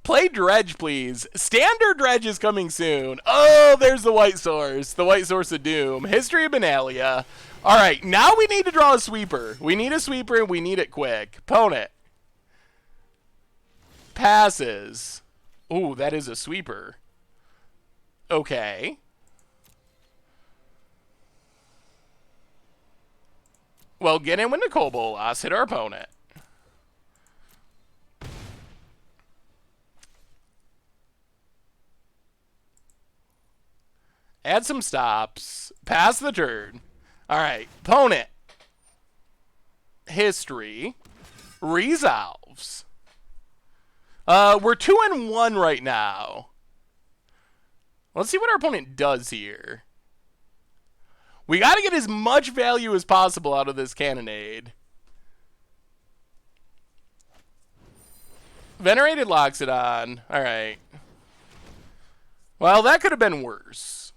Play Dredge, please. Standard Dredge is coming soon. Oh, there's the white source. The white source of doom. History of Benalia. All right, now we need to draw a sweeper. We need a sweeper, and we need it quick. Opponent. Passes. Ooh, that is a sweeper. Okay. Well, get in with Kobolas. Hit our opponent. Add some stops. Pass the turn. All right. Opponent. History. Resolves. We're 2-1 right now. Let's see what our opponent does here. We got to get as much value as possible out of this cannonade. Venerated Loxodon. All right. Well, that could have been worse.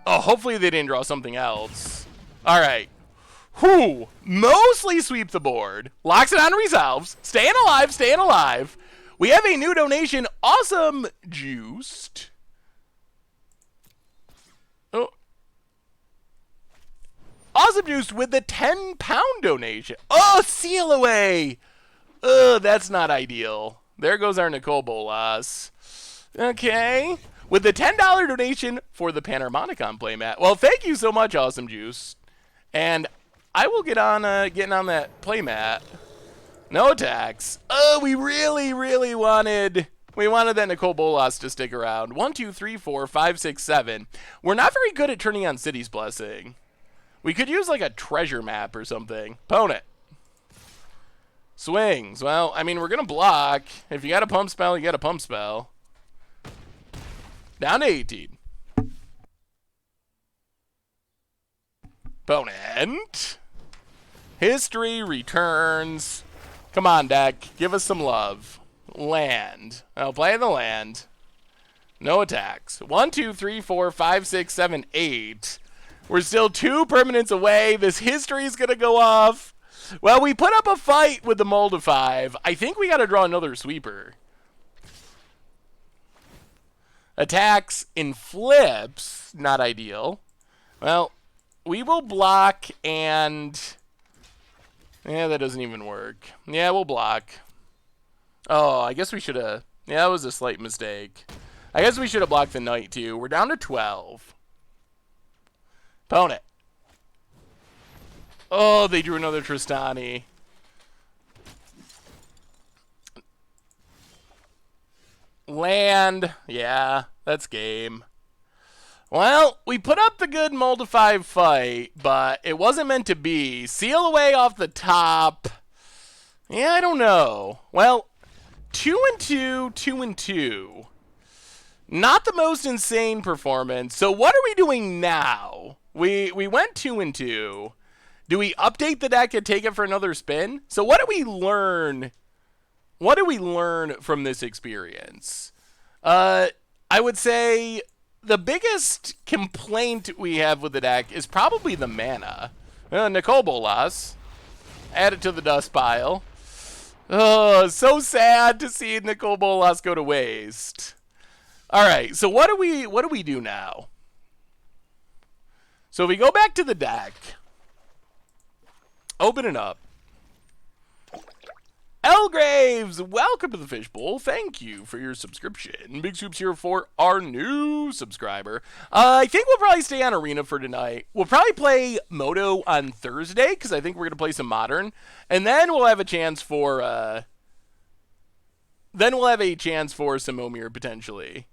Oh, hopefully they didn't draw something else. All right. Whew. Mostly sweep the board. Loxodon resolves. Staying alive, staying alive. We have a new donation. Awesome Juiced. Oh. Awesome Juiced with the 10-pound donation. Oh, seal away. That's not ideal. There goes our Kobolas. Okay. With the $10 donation for the Panharmonicon playmat. Well, thank you so much, Awesome Juice. And I will get on getting on that playmat. No attacks. Oh, we really, really wanted that Kobolas to stick around. 1, 2, 3, 4, 5, 6, 7. We're not very good at turning on City's Blessing. We could use like a treasure map or something. Opponent. Swings. Well, I mean, we're going to block. If you got a pump spell, you got a pump spell. Down to 18. Opponent. History returns. Come on, deck. Give us some love. Land. I'll play the land. No attacks. 1, 2, 3, 4, 5, 6, 7, 8. We're still 2 permanents away. This history is going to go off. Well, we put up a fight with the Mull to 5. I think we got to draw another sweeper. Attacks in flips. Not ideal. Well, we will block and... yeah, that doesn't even work. Yeah, we'll block. Oh, I guess we should have... yeah, that was a slight mistake. I guess we should have blocked the knight, too. We're down to 12. Opponent. Oh, they drew another Tristani. Land. Yeah, that's game. Well, we put up the good Mull to 5 fight, but it wasn't meant to be. Seal away off the top. Yeah, I don't know. Well, 2-2, 2-2. Not the most insane performance. So what are we doing now? We went 2-2. Do we update the deck and take it for another spin? So what do we learn? What do we learn from this experience? I would say the biggest complaint we have with the deck is probably the mana. Nicol Bolas. Add it to the dust pile. Oh, so sad to see Nicol Bolas go to waste. All right, so what do we do now? So we go back to the deck. Open it up. Elgraves, welcome to the Fishbowl. Thank you for your subscription. Big Soups here for our new subscriber. I think we'll probably stay on Arena for tonight. We'll probably play Moto on Thursday, because I think we're going to play some Modern. And then we'll have a chance for, some Omir, potentially.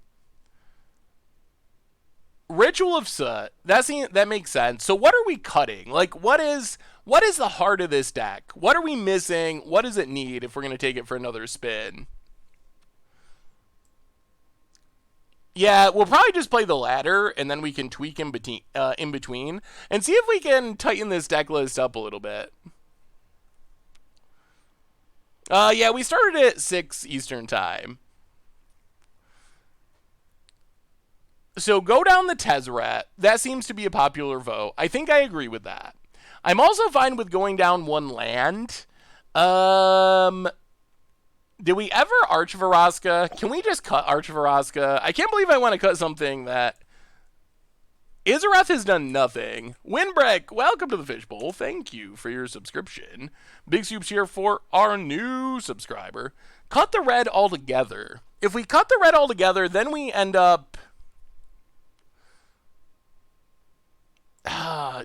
Ritual of Soot. That makes sense. So what are we cutting? Like, what is the heart of this deck? What are we missing? What does it need if we're going to take it for another spin? Yeah, we'll probably just play the ladder, and then we can tweak in between, and see if we can tighten this deck list up a little bit. Yeah, we started at 6 Eastern Time. So go down the Tezzeret. That seems to be a popular vote. I think I agree with that. I'm also fine with going down one land. Did we ever Archivaraska? Can we just cut Archivaraska? I can't believe I want to cut something that... Izareth has done nothing. Windbreak, welcome to the Fishbowl. Thank you for your subscription. Big Soups here for our new subscriber. Cut the red altogether. If we cut the red altogether, then we end up...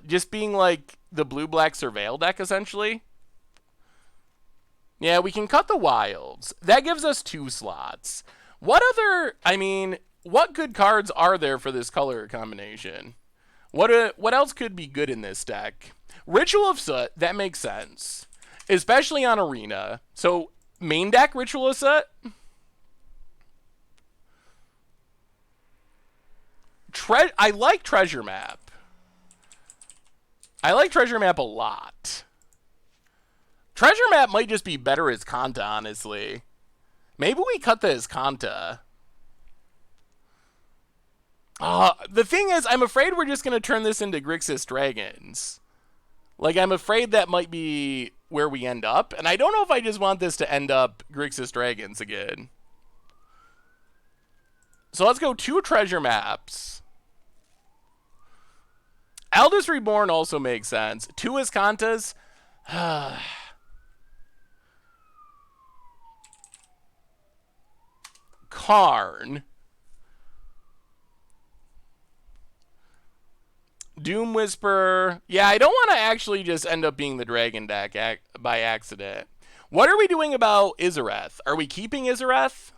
just being like the blue-black surveil deck, essentially. Yeah, we can cut the wilds. That gives us 2 slots. What good cards are there for this color combination? What else could be good in this deck? Ritual of Soot, that makes sense. Especially on Arena. So, main deck Ritual of Soot? I like Treasure Map. I like Treasure Map a lot. Treasure Map might just be better as Kanta, honestly. Maybe we cut the Iskanta. The thing is, I'm afraid we're just going to turn this into Grixis Dragons. Like, I'm afraid that might be where we end up. And I don't know if I just want this to end up Grixis Dragons again. So let's go 2 Treasure Maps. Aldous Reborn also makes sense. 2 Iskantas. Karn. Doom Whisper. Yeah, I don't want to actually just end up being the dragon deck by accident. What are we doing about Izareth? Are we keeping Izareth?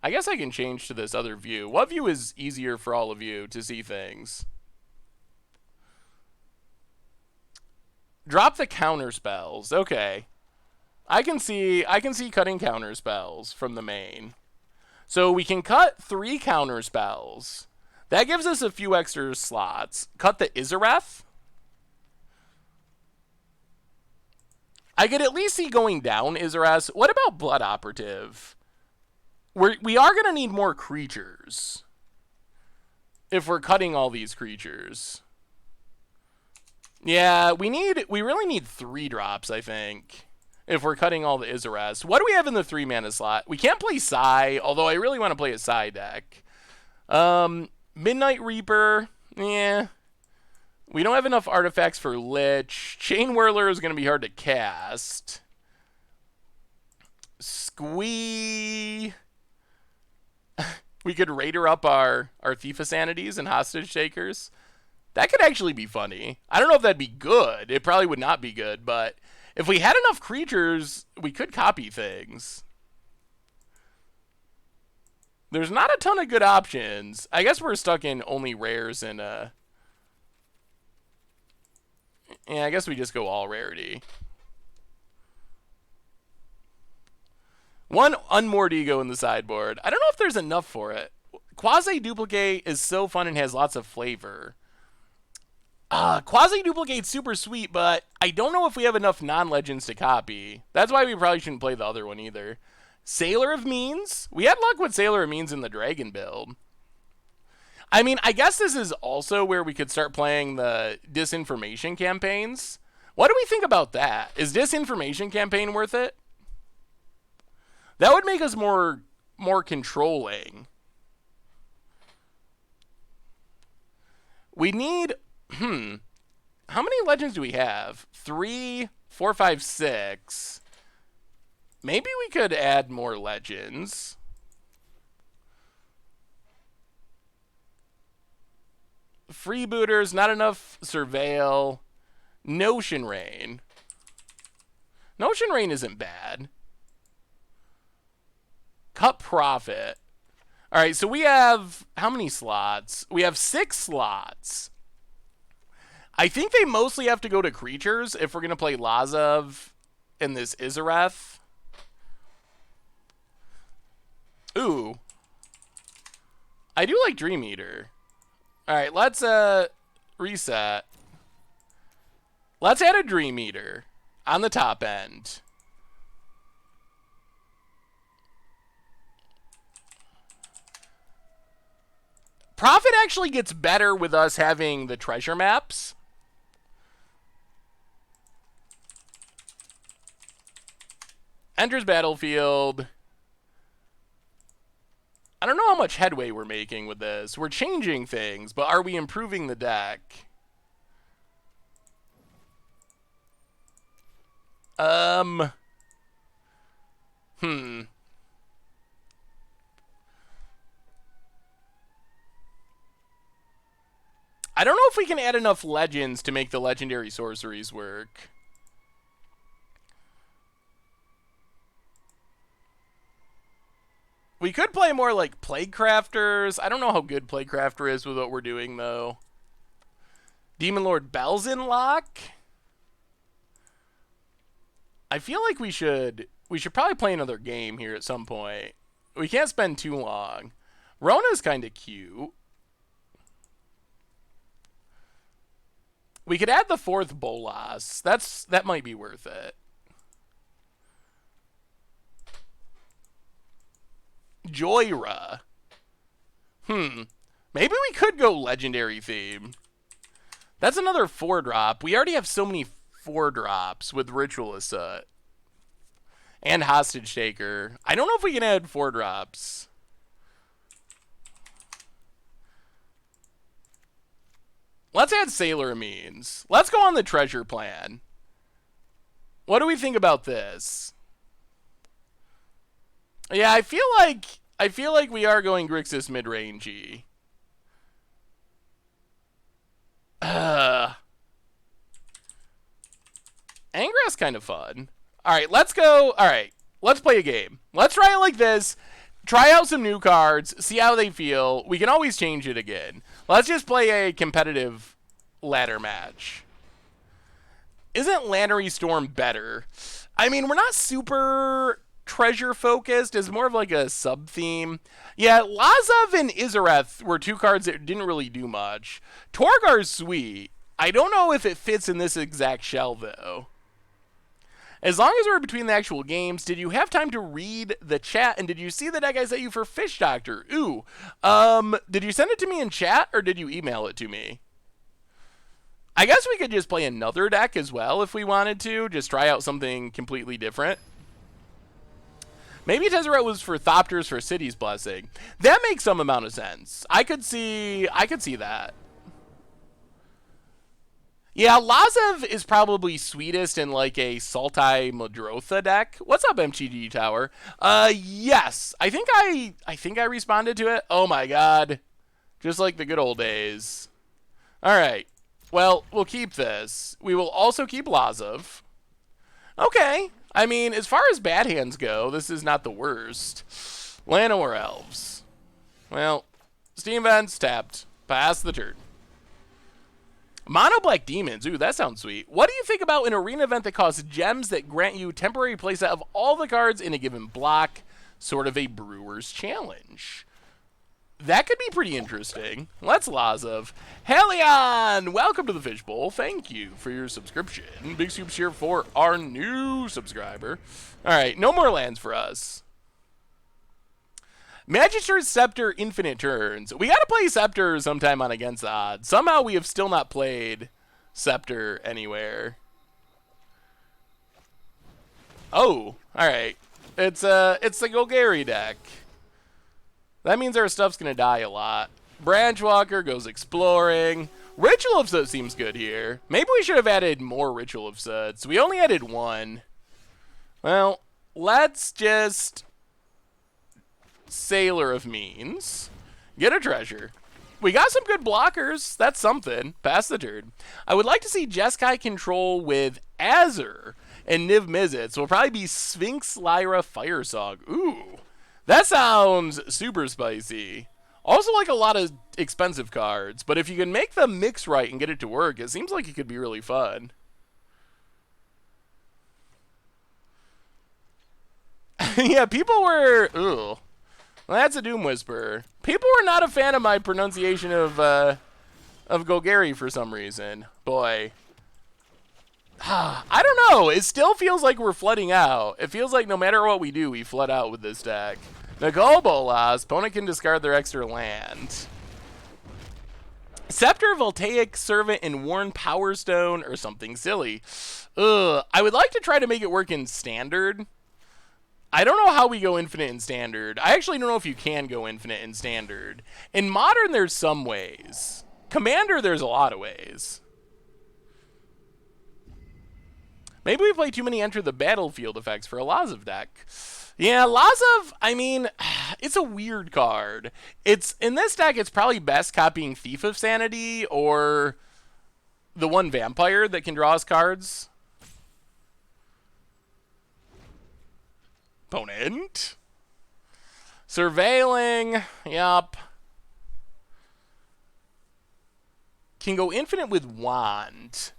I guess I can change to this other view. What view is easier for all of you to see things? Drop the counter spells. Okay. I can see cutting counter spells from the main. So we can cut 3 counter spells. That gives us a few extra slots. Cut the Izareth. I could at least see going down Izareth. What about Blood Operative? We are going to need more creatures if we're cutting all these creatures. Yeah, we really need 3 drops, I think, if we're cutting all the Izareth. What do we have in the 3 mana slot? We can't play Sai, although I really want to play a Sai deck. Midnight Reaper, yeah. We don't have enough artifacts for Lich. Chain Whirler is going to be hard to cast. Squee. We could Raider up our Thief of Sanities and Hostage Takers. That could actually be funny. I don't know if that'd be good. It probably would not be good, but if we had enough creatures, we could copy things. There's not a ton of good options. I guess we're stuck in only rares and, yeah, I guess we just go all rarity. One unmoored ego in the sideboard. I don't know if there's enough for it. Quasi-duplicate is so fun and has lots of flavor. Quasi-duplicate's super sweet, but I don't know if we have enough non-legends to copy. That's why we probably shouldn't play the other one either. Sailor of Means? We had luck with Sailor of Means in the Dragon build. I mean, I guess this is also where we could start playing the disinformation campaigns. What do we think about that? Is disinformation campaign worth it? That would make us more controlling. We need... How many legends do we have? 3, 4, 5, 6. Maybe we could add more legends. Freebooters, not enough Surveil. Notion Rain. Notion Rain isn't bad. Cut Profit. All right, so we have how many slots? We have 6 slots. I think they mostly have to go to creatures if we're going to play Lazov in this Izareth. Ooh. I do like Dream Eater. All right, let's reset. Let's add a Dream Eater on the top end. Profit actually gets better with us having the treasure maps. Enters battlefield. I don't know how much headway we're making with this. We're changing things, but are we improving the deck? I don't know if we can add enough legends to make the legendary sorceries work. We could play more like Plague Crafters. I don't know how good Plague Crafter is with what we're doing, though. Demon Lord Belzin lock. I feel like we should probably play another game here at some point. We can't spend too long. Rona's kind of cute. We could add the 4th Bolas. That might be worth it. Joyra. Maybe we could go legendary theme. That's another 4-drop. We already have so many 4-drops with Ritualist and Hostage Taker. I don't know if we can add 4-drops. Let's add Sailor Means. Let's go on the treasure plan. What do we think about this? Yeah, I feel like we are going Grixis mid-rangey. Angra's kind of fun. All right, let's go. All right, let's play a game. Let's try it like this. Try out some new cards. See how they feel. We can always change it again. Let's just play a competitive ladder match. Isn't Lannery Storm better? I mean, we're not super treasure focused. It's more of like a sub theme. Yeah, Lazov and Izareth were 2 cards that didn't really do much. Torgar's sweet. I don't know if it fits in this exact shell though. As long as we're between the actual games, did you have time to read the chat? And did you see the deck I sent you for Fish Doctor? Ooh. Did you send it to me in chat or did you email it to me? I guess we could just play another deck as well if we wanted to. Just try out something completely different. Maybe Tezzeret was for Thopters for City's Blessing. That makes some amount of sense. I could see that. Yeah, Lazov is probably sweetest in like a Sultai Madrotha deck. What's up, MTG Tower? Yes. I think I responded to it. Oh my god. Just like the good old days. Alright. Well, we'll keep this. We will also keep Lazov. Okay. I mean, as far as bad hands go, this is not the worst. Llanowar Elves. Well, Steam Vents tapped. Pass the turn. Mono Black Demons. Ooh, that sounds sweet. What do you think about an arena event that costs gems that grant you temporary playset of all the cards in a given block? Sort of a Brewer's Challenge. That could be pretty interesting. Let's Lazov. Helion! Welcome to the Fishbowl. Thank you for your subscription. Big soups here for our new subscriber. Alright, no more lands for us. Magister's Scepter Infinite Turns. We gotta play Scepter sometime on Against the Odds. Somehow we have still not played Scepter anywhere. Oh, alright. It's the Golgari deck. That means our stuff's gonna die a lot. Branchwalker goes exploring. Ritual of Soot seems good here. Maybe we should have added more Ritual of Soot. We only added one. Well, let's just Sailor of Means. Get a treasure. We got some good blockers. That's something. Pass the turn. I would like to see Jeskai control with Azur and Niv Mizzet. So it'll probably be Sphinx, Lyra, Firesong. Ooh. That sounds super spicy. Also like a lot of expensive cards, but if you can make the mix right and get it to work, it seems like it could be really fun. Yeah, people were... Ooh. Well, that's a Doom Whisperer. People were not a fan of my pronunciation of Golgari for some reason. Boy. I don't know. It still feels like we're flooding out. It feels like no matter what we do, we flood out with this deck. Nicole Bolas. Opponent can discard their extra land. Scepter, Voltaic, Servant, and Worn Power Stone, or something silly. Ugh. I would like to try to make it work in Standard. I don't know how we go infinite in Standard. I actually don't know if you can go infinite in Standard. In Modern, there's some ways. Commander, there's a lot of ways. Maybe we play too many Enter the Battlefield effects for a Lazov deck. Yeah, Lazov, I mean, it's a weird card. It's in this deck, it's probably best copying Thief of Sanity or the one Vampire that can draw us cards. Opponent. Surveilling. Yup. Can go infinite with Wand.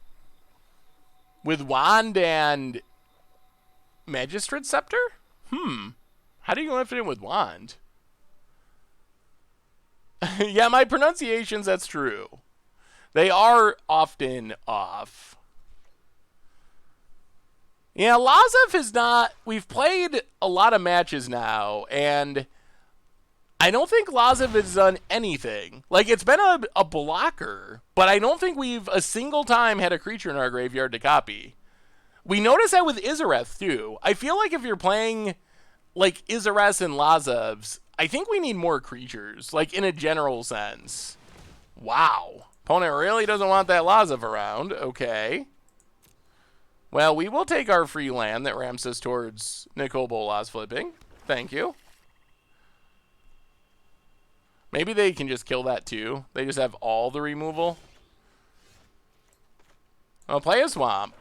With Wand and Magistrate Scepter? How do you go infinite with Wand? Yeah, my pronunciations, that's true. They are often off. Yeah, Lazov is not... We've played a lot of matches now, and I don't think Lazov has done anything. Like, it's been a blocker, but I don't think we've a single time had a creature in our graveyard to copy. We notice that with Izareth, too. I feel like if you're playing, like, Izareth and Lazovs, I think we need more creatures, like, in a general sense. Wow. Opponent really doesn't want that Lazov around. Okay. Well, we will take our free land that ramps us towards Nicole Bolas flipping. Thank you. Maybe they can just kill that too. They just have all the removal. I'll play a Swamp.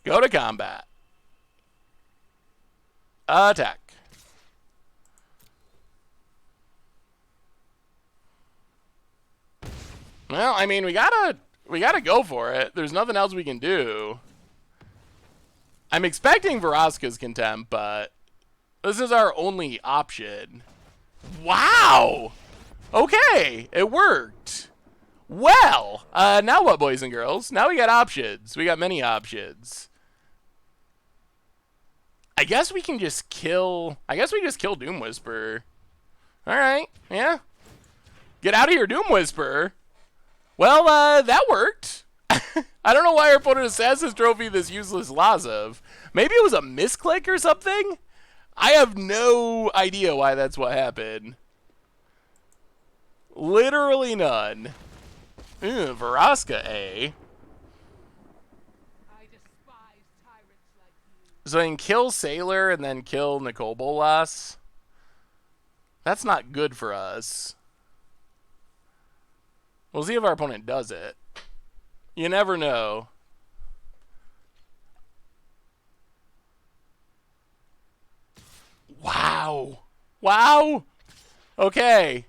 Go to combat. Attack. Well, I mean, we gotta go for it. There's nothing else we can do. I'm expecting Vraska's Contempt, but this is our only option. Wow! Okay, it worked. Well, now what, boys and girls? Now we got options. We got many options. I guess we can just kill... I guess we just kill Doom Whisperer. Alright, yeah. Get out of here, Doom Whisperer. Well, that worked. I don't know why our opponent Assassin's Trophy this useless Lazov. Maybe it was a misclick or something? I have no idea why that's what happened. Literally none. Ew, Vraska A. So I can kill Sailor and then kill Nicole Bolas. That's not good for us. We'll see if our opponent does it. You never know. Wow. Wow. Okay.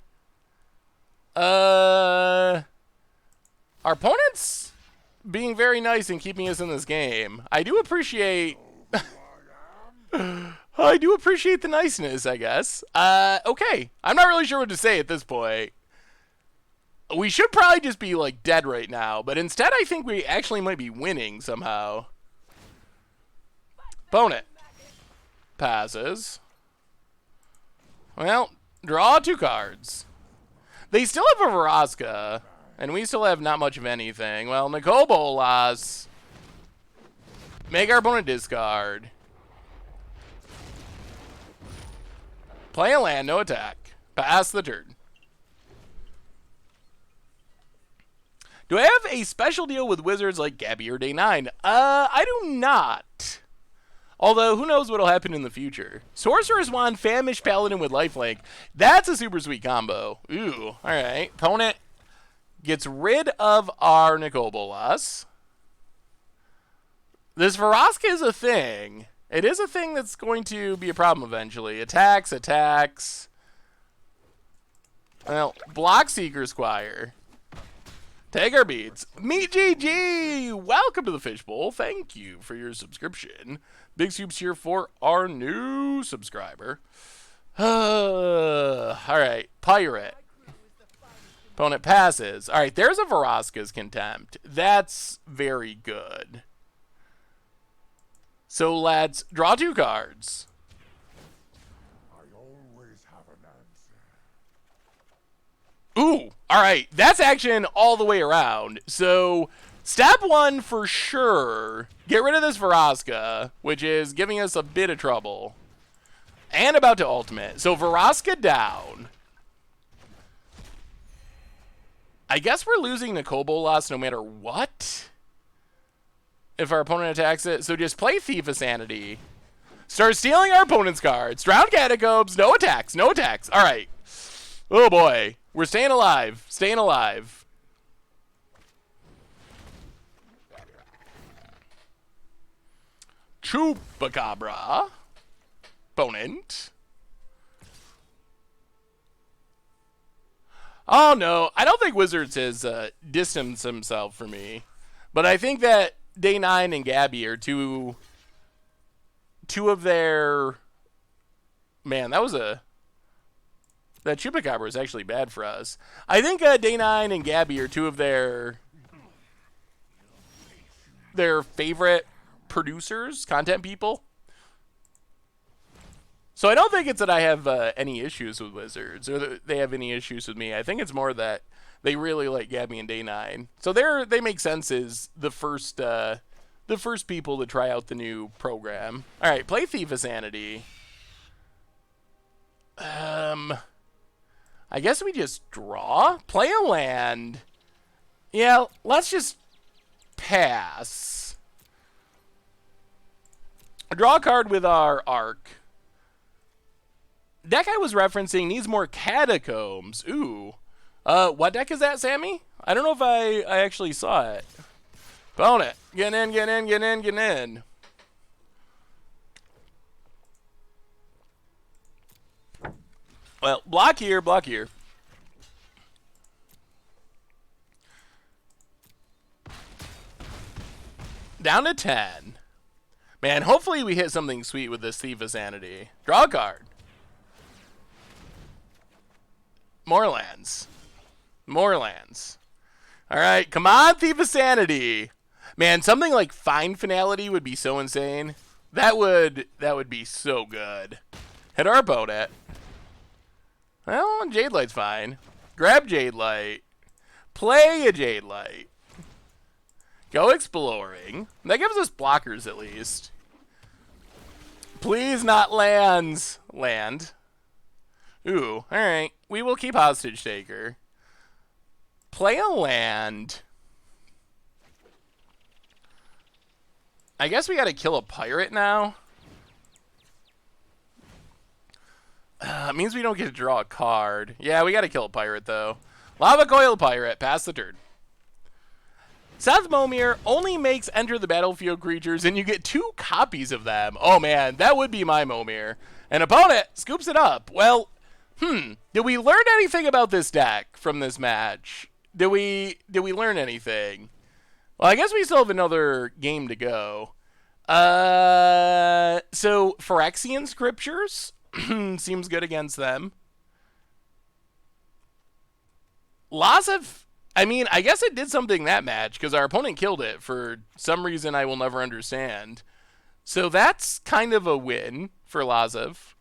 Our opponent's being very nice and keeping us in this game. I do appreciate... I do appreciate the niceness, I guess. Okay. I'm not really sure what to say at this point. We should probably just be, like, dead right now. But instead, I think we actually might be winning somehow. Opponent passes. Well, draw 2 cards. They still have a Vraska, and we still have not much of anything. Well, Nikobolas. Make our opponent discard. Play a land, no attack. Pass the turn. Do I have a special deal with wizards like Gabby or Day 9? I do not. Although, who knows what'll happen in the future. Sorcerer's Wand, Famished Paladin with Lifelink. That's a super sweet combo. Ooh, alright. Opponent gets rid of our Nikobolas. This Vraska is a thing. It is a thing that's going to be a problem eventually. Attacks, attacks. Well, block Seeker Squire. Take our beads. Meet GG! Welcome to the Fishbowl. Thank you for your subscription. Big soups here for our new subscriber. Alright, Pirate. Opponent passes. Alright, there's a Vraska's Contempt. That's very good. So let's draw 2 cards. I always have an answer. Ooh, alright. That's action all the way around. So, step 1 for sure. Get rid of this Vraska, which is giving us a bit of trouble. And about to ultimate. So, Vraska down. I guess we're losing Nikobolas no matter what. If our opponent attacks it. So just play Thief of Sanity. Start stealing our opponent's cards. Drown Catacombs. No attacks. No attacks. Alright. Oh boy. We're staying alive. Staying alive. Chupacabra. Opponent. Oh no. I don't think Wizards has distanced himself from me. But I think that Day 9 and Gabby are two of their... Man, that Chupacabra is actually bad for us. I think Day 9 and Gabby are 2 of their favorite producers, content people. So I don't think it's that I have any issues with Wizards, or that they have any issues with me. I think it's more that they really like Gabby and Day 9. So they make sense as the first people to try out the new program. All right, play Thief of Sanity. I guess we just draw. Play a land. Yeah, let's just pass. Draw a card with our Arc. Deck I was referencing needs more Catacombs. Ooh. What deck is that, Sammy? I don't know if I actually saw it. Opponent. Get in, get in, get in, get in. Well, block here, block here. Down to 10. Man, hopefully we hit something sweet with this Thief of Sanity. Draw a card. More lands. More lands. Alright, come on, Thief of Sanity. Man, something like Fine Finality would be so insane. That would be so good. Hit our opponent. Well, Jade Light's fine. Grab Jade Light. Play a Jade Light. Go exploring. That gives us blockers at least. Please not lands. Land. Ooh, alright. We will keep Hostage Taker. Play a land. I guess we gotta kill a pirate now. It means we don't get to draw a card. Yeah, we gotta kill a pirate though. Lava Coil Pirate. Pass the turn. Seth Momir only makes enter the battlefield creatures and you get 2 copies of them. Oh man, that would be my Momir. An opponent scoops it up. Well, did we learn anything about this deck from this match? Did we learn anything? Well, I guess we still have another game to go. So Phyrexian Scriptures seems good against them. Lazav, I mean, I guess it did something that match because our opponent killed it for some reason I will never understand. So that's kind of a win for Lazav.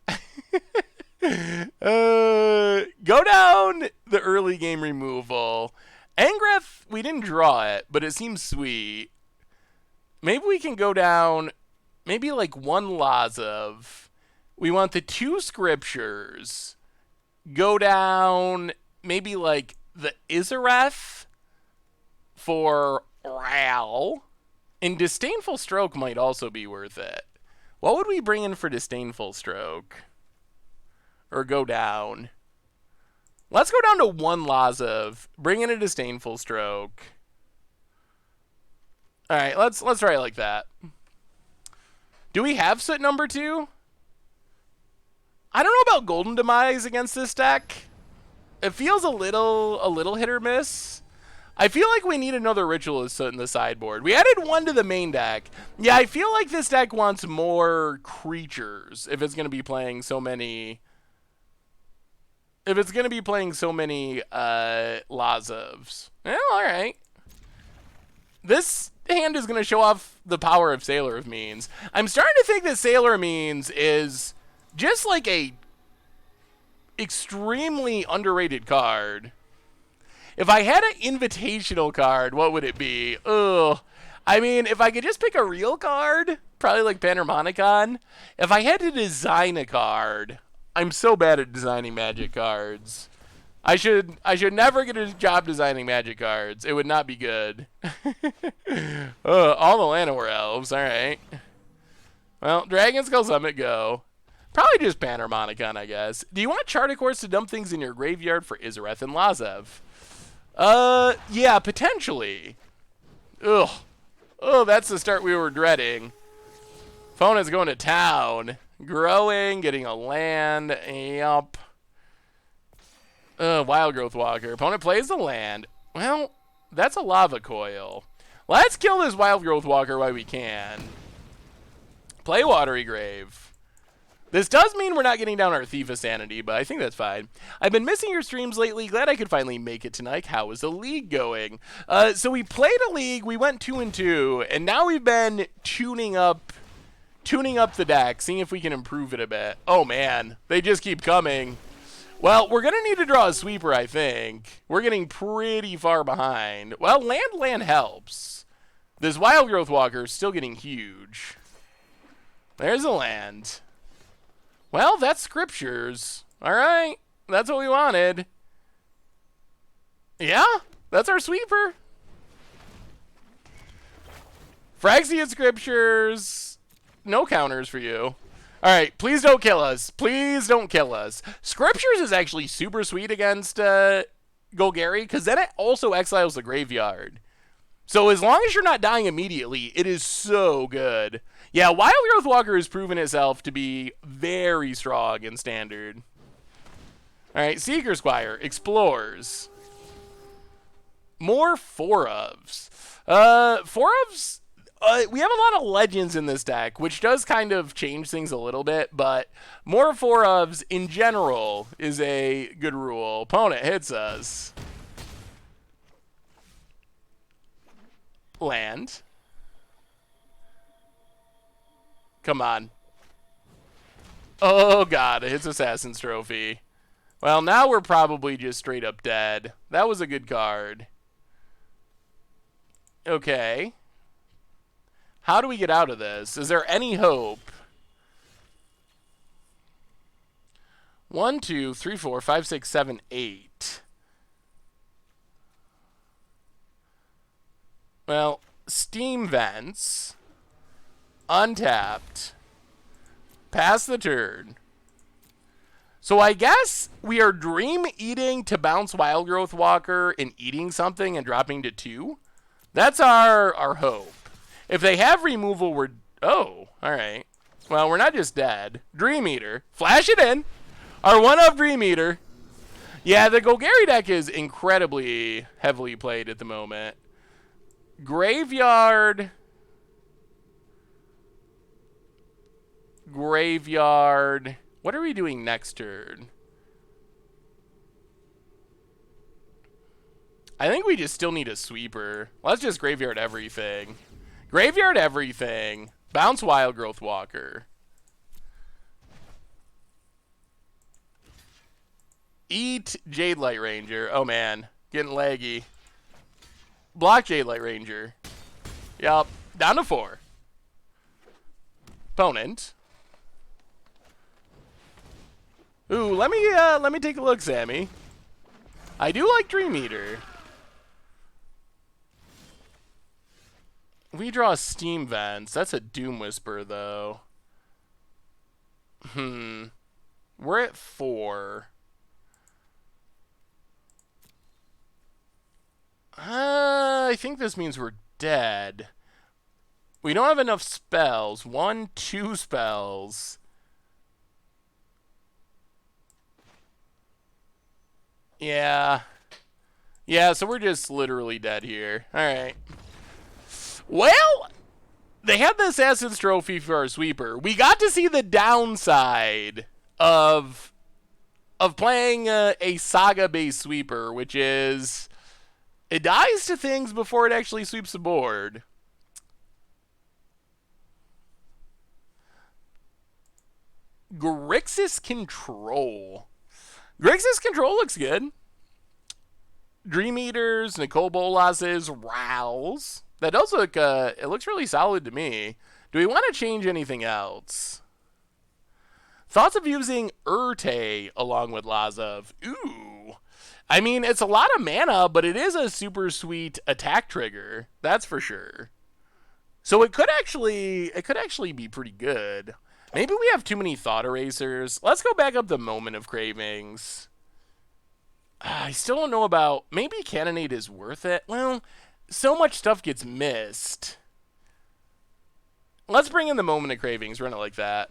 Go down the early game removal. Angreth, we didn't draw it, but it seems sweet. Maybe we can go down, maybe like one Lazav. We want the 2 Scriptures. Go down maybe like the Izareth for Ral. And Disdainful Stroke might also be worth it. What would we bring in for Disdainful Stroke? Or go down? Let's go down to 1 Lazav. Bring in a Disdainful Stroke. Alright, let's try it like that. Do we have Soot number 2? I don't know about Golden Demise against this deck. It feels a little hit or miss. I feel like we need another Ritualist Soot in the sideboard. We added 1 to the main deck. Yeah, I feel like this deck wants more creatures if it's going to be playing so many... If it's going to be playing so many Lazavs. Well, alright. This hand is going to show off the power of Sailor of Means. I'm starting to think that Sailor of Means is just like a extremely underrated card. If I had an invitational card, what would it be? Ugh. I mean, if I could just pick a real card, probably like Panharmonicon. If I had to design a card, I'm so bad at designing Magic cards. I should never get a job designing Magic cards. It would not be good. All the Llanowar elves. All right. Well, Dragon Skull Summit, go. Probably just Panharmonicon, I guess. Do you want Charticourse to dump things in your graveyard for Izareth and Lazav? Yeah, potentially. Ugh. Oh, that's the start we were dreading. Opponent's going to town. Growing, getting a land. Yup. Wild Growth Walker. Opponent plays the land. Well, that's a Lava Coil. Let's kill this Wild Growth Walker while we can. Play Watery Grave. This does mean we're not getting down our Thief of Sanity, but I think that's fine. I've been missing your streams lately. Glad I could finally make it tonight. How is the league going? So we played a league. We went 2-2, and now we've been tuning up the deck, seeing if we can improve it a bit. Oh, man. They just keep coming. Well, we're going to need to draw a sweeper, I think. We're getting pretty far behind. Well, land helps. This Wild Growth Walker is still getting huge. There's a land. Well, that's Scriptures. All right. That's what we wanted. Yeah, that's our sweeper. Phyrexian Scriptures. No counters for you. All right, please don't kill us. Please don't kill us. Scriptures is actually super sweet against Golgari, because then it also exiles the graveyard. So as long as you're not dying immediately, it is so good. Yeah, Wild Growth Walker has proven itself to be very strong in Standard. All right, Seeker Squire explores. More 4-ofs. 4-ofs, we have a lot of legends in this deck, which does kind of change things a little bit, but more 4-ofs in general is a good rule. Opponent hits us. Land. Come on. Oh, God. It hits Assassin's Trophy. Well, now we're probably just straight up dead. That was a good card. Okay. How do we get out of this? Is there any hope? 1, 2, 3, 4, 5, 6, 7, 8. Well, Steam Vents. Untapped. Pass the turn. So I guess we are Dream Eating to bounce Wild Growth Walker and eating something and dropping to 2. That's our hope. If they have removal, we're... Oh, all right. Well, we're not just dead. Dream Eater. Flash it in. Our 1-of Dream Eater. Yeah, the Golgari deck is incredibly heavily played at the moment. Graveyard. Graveyard. What are we doing next turn? I think we just still need a sweeper. Let's just graveyard everything. Graveyard everything. Bounce Wild Growth Walker. Eat Jade Light Ranger. Oh man, getting laggy. Block Jade Light Ranger. Yup, down to 4. Opponent. Ooh, let me take a look, Sammy. I do like Dream Eater. We draw Steam Vents. That's a Doom Whisper, though. We're at 4. I think this means we're dead. We don't have enough spells. 1, 2 spells. Yeah. Yeah, so we're just literally dead here. Alright. Well, they had the Assassin's Trophy for our sweeper. We got to see the downside of playing a Saga-based sweeper, which is it dies to things before it actually sweeps the board. Grixis Control. Grixis Control looks good. Dream Eaters, Nicole Bolas's, Rowls. That does look, it looks really solid to me. Do we want to change anything else? Thoughts of using Urte along with Lazov. Ooh. I mean, it's a lot of mana, but it is a super sweet attack trigger. That's for sure. So it could actually be pretty good. Maybe we have too many thought erasers. Let's go back up the Moment of Cravings. I still don't know about... Maybe Cannonade is worth it. Well, so much stuff gets missed. Let's bring in the Moment of Cravings. Run it like that.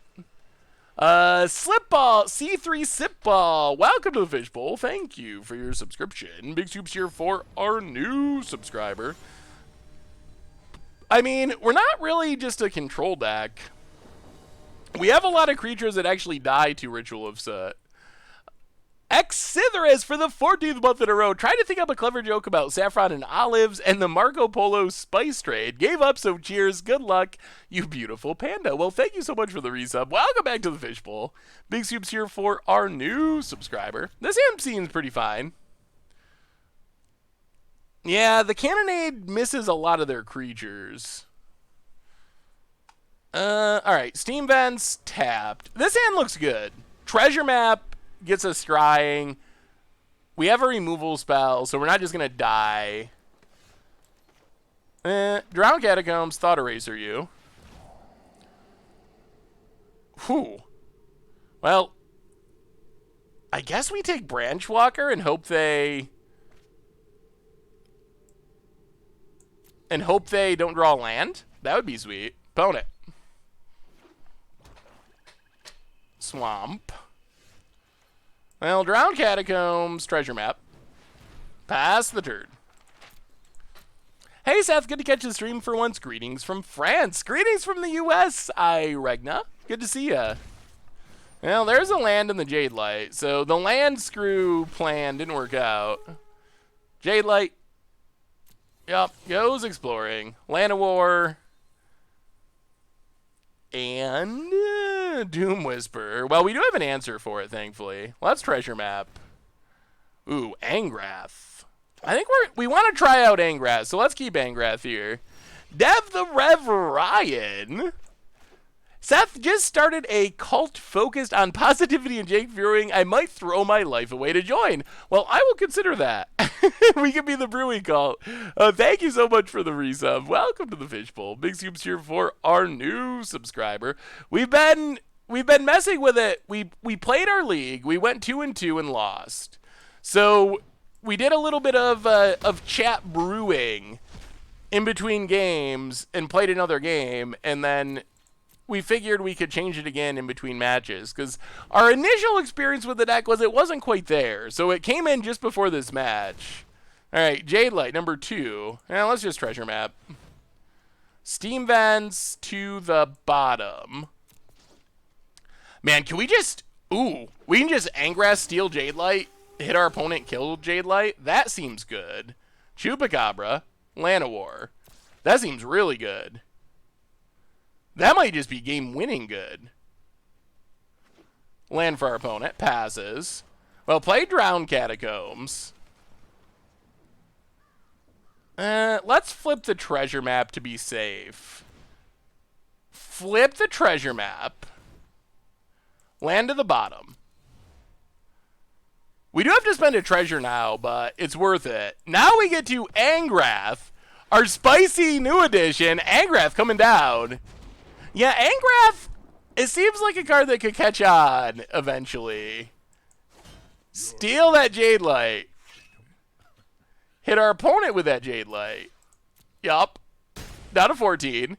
Slipball, C3 Sipball. Welcome to the Fishbowl. Thank you for your subscription. Big soups here for our new subscriber. I mean, we're not really just a control deck. We have a lot of creatures that actually die to Ritual of Soot. Exithorus for the 14th month in a row. Tried to think up a clever joke about saffron and olives and the Marco Polo spice trade. Gave up, so cheers. Good luck, you beautiful panda. Well, thank you so much for the resub. Welcome back to the Fishbowl. Big soups here for our new subscriber. This hand seems pretty fine. Yeah, the Cannonade misses a lot of their creatures. Alright, Steam Vents tapped. This hand looks good. Treasure Map gets us scrying. We have a removal spell, so we're not just gonna die. Drown Catacombs, Thought Eraser you. Whew. Well, I guess we take Branch Walker and hope they... don't draw land? That would be sweet. Opponent. Swamp. Well, Drowned Catacombs, Treasure Map. Pass the turn. Hey, Seth, good to catch the stream for once. Greetings from France. Greetings from the U.S., Regna. Good to see ya. Well, there's a land in the Jade Light, so the land screw plan didn't work out. Jade Light. Yup, goes exploring. Land of War. And Doom Whisper. Well, we do have an answer for it, thankfully. Let's Treasure Map. Ooh, Angrath. I think we want to try out Angrath, so let's keep Angrath here. Dev the Rev Ryan. Seth just started a cult focused on positivity and Jake viewing. I might throw my life away to join. Well, I will consider that. We could be the brewing cult. Thank you so much for the resub. Welcome to the Fishbowl. Big soups here for our new subscriber. We've been messing with it. We played our league. We went 2-2 and lost. So we did a little bit of chat brewing in between games and played another game, and then we figured we could change it again in between matches, because our initial experience with the deck was it wasn't quite there, so it came in just before this match. All right, Jade Light, number 2. Now let's just treasure map. Steam Vents to the bottom. Man, can we just... Ooh, we can just Angrass, steal Jade Light, hit our opponent, kill Jade Light? That seems good. Chupacabra, Llanowar. That seems really good. That might just be game-winning good. Land for our opponent. Passes. Well, play Drowned Catacombs. Let's flip the treasure map to be safe. Flip the treasure map. Land to the bottom. We do have to spend a treasure now, but it's worth it. Now we get to Angrath, our spicy new edition. Angrath coming down. Yeah, Angrath, it seems like a card that could catch on eventually. Steal that Jade Light. Hit our opponent with that Jade Light. Yup. Down to 14.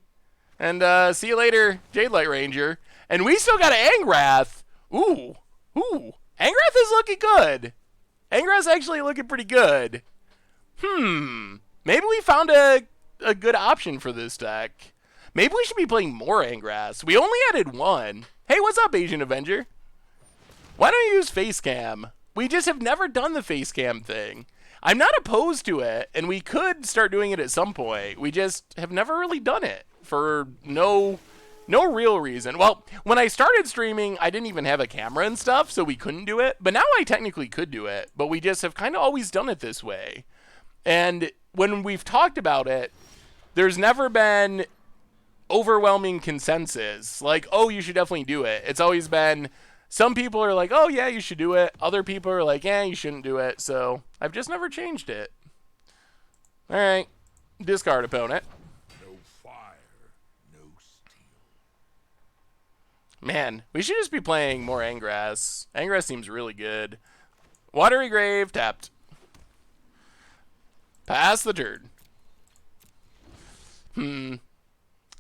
And see you later, Jade Light Ranger. And we still got an Angrath. Ooh. Ooh. Angrath is looking good. Angrath's actually looking pretty good. Maybe we found a good option for this deck. Maybe we should be playing more Angraths. We only added 1. Hey, what's up, Asian Avenger? Why don't you use Facecam? We just have never done the Facecam thing. I'm not opposed to it, and we could start doing it at some point. We just have never really done it for no real reason. Well, when I started streaming, I didn't even have a camera and stuff, so we couldn't do it. But now I technically could do it, but we just have kind of always done it this way. And when we've talked about it, there's never been overwhelming consensus. Like, oh, you should definitely do it. It's always been... Some people are like, oh, yeah, you should do it. Other people are like, you shouldn't do it. So I've just never changed it. All right. Discard opponent. No fire, no steel. Man, we should just be playing more Angrass. Angrass seems really good. Watery Grave, tapped. Pass the turn.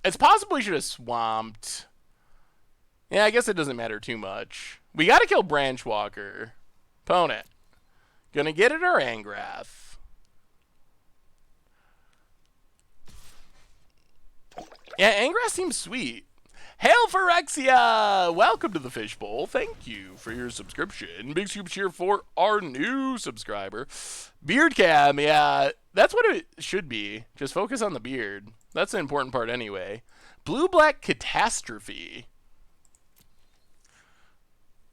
It's possible we should have swamped. Yeah, I guess it doesn't matter too much. We got to kill Branchwalker. Opponent. Gonna get it or Angrath. Yeah, Angrath seems sweet. Hail Phyrexia! Welcome to the Fishbowl. Thank you for your subscription. Big super cheer for our new subscriber. Beard cam, yeah, that's what it should be. Just focus on the beard. That's the important part anyway. Blue-black catastrophe.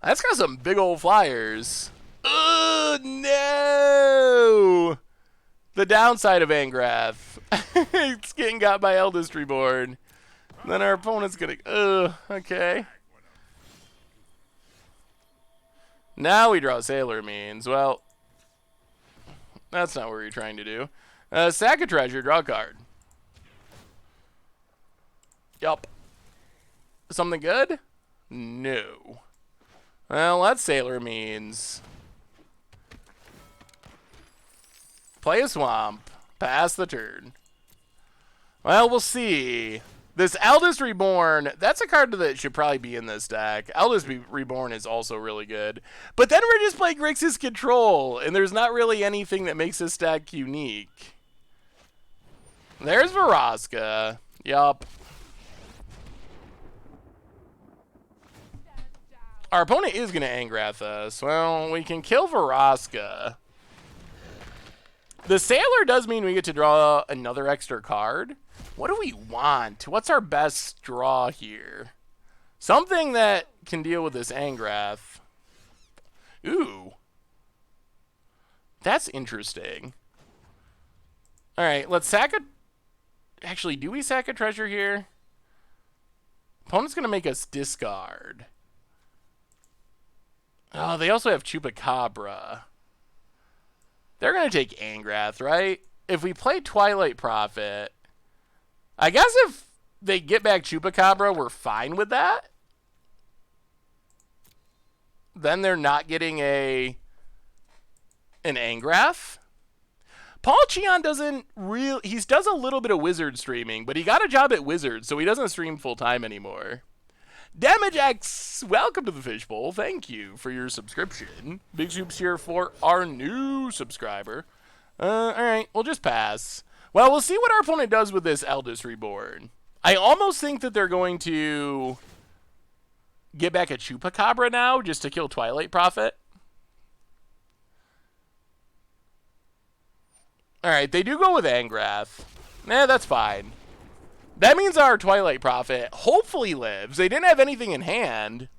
That's got some big old flyers. Oh, no! The downside of Angrath. It's getting got by Eldest Reborn. Then our opponent's gonna... okay. Now we draw Sailor Means. Well, that's not what you're trying to do. Sack a treasure, draw a card. Yup. Something good? No. Well, that's Sailor Means. Play a swamp. Pass the turn. Well, we'll see. This Eldest Reborn, that's a card that should probably be in this deck. Eldest Reborn is also really good. But then we're just playing Grixis Control, and there's not really anything that makes this deck unique. There's Vraska. Yup. Our opponent is going to Angrath us. Well, we can kill Vraska. The Sailor does mean we get to draw another extra card. What do we want? What's our best draw here? Something that can deal with this Angrath. Ooh. That's interesting. Alright, let's sack a... Actually, do we sack a treasure here? Opponent's going to make us discard. Oh, they also have Chupacabra. They're going to take Angrath, right? If we play Twilight Prophet, I guess if they get back Chupacabra, we're fine with that. Then they're not getting an Angrath. Paul Cheon doesn't real. He does a little bit of Wizard streaming, but he got a job at Wizard, so he doesn't stream full time anymore. DamageX, welcome to the Fishbowl. Thank you for your subscription. Big soups here for our new subscriber. All right, we'll just pass. Well, we'll see what our opponent does with this Eldest Reborn. I almost think that they're going to get back a Chupacabra now just to kill Twilight Prophet. Alright, they do go with Angrath. Nah, that's fine. That means our Twilight Prophet hopefully lives. They didn't have anything in hand.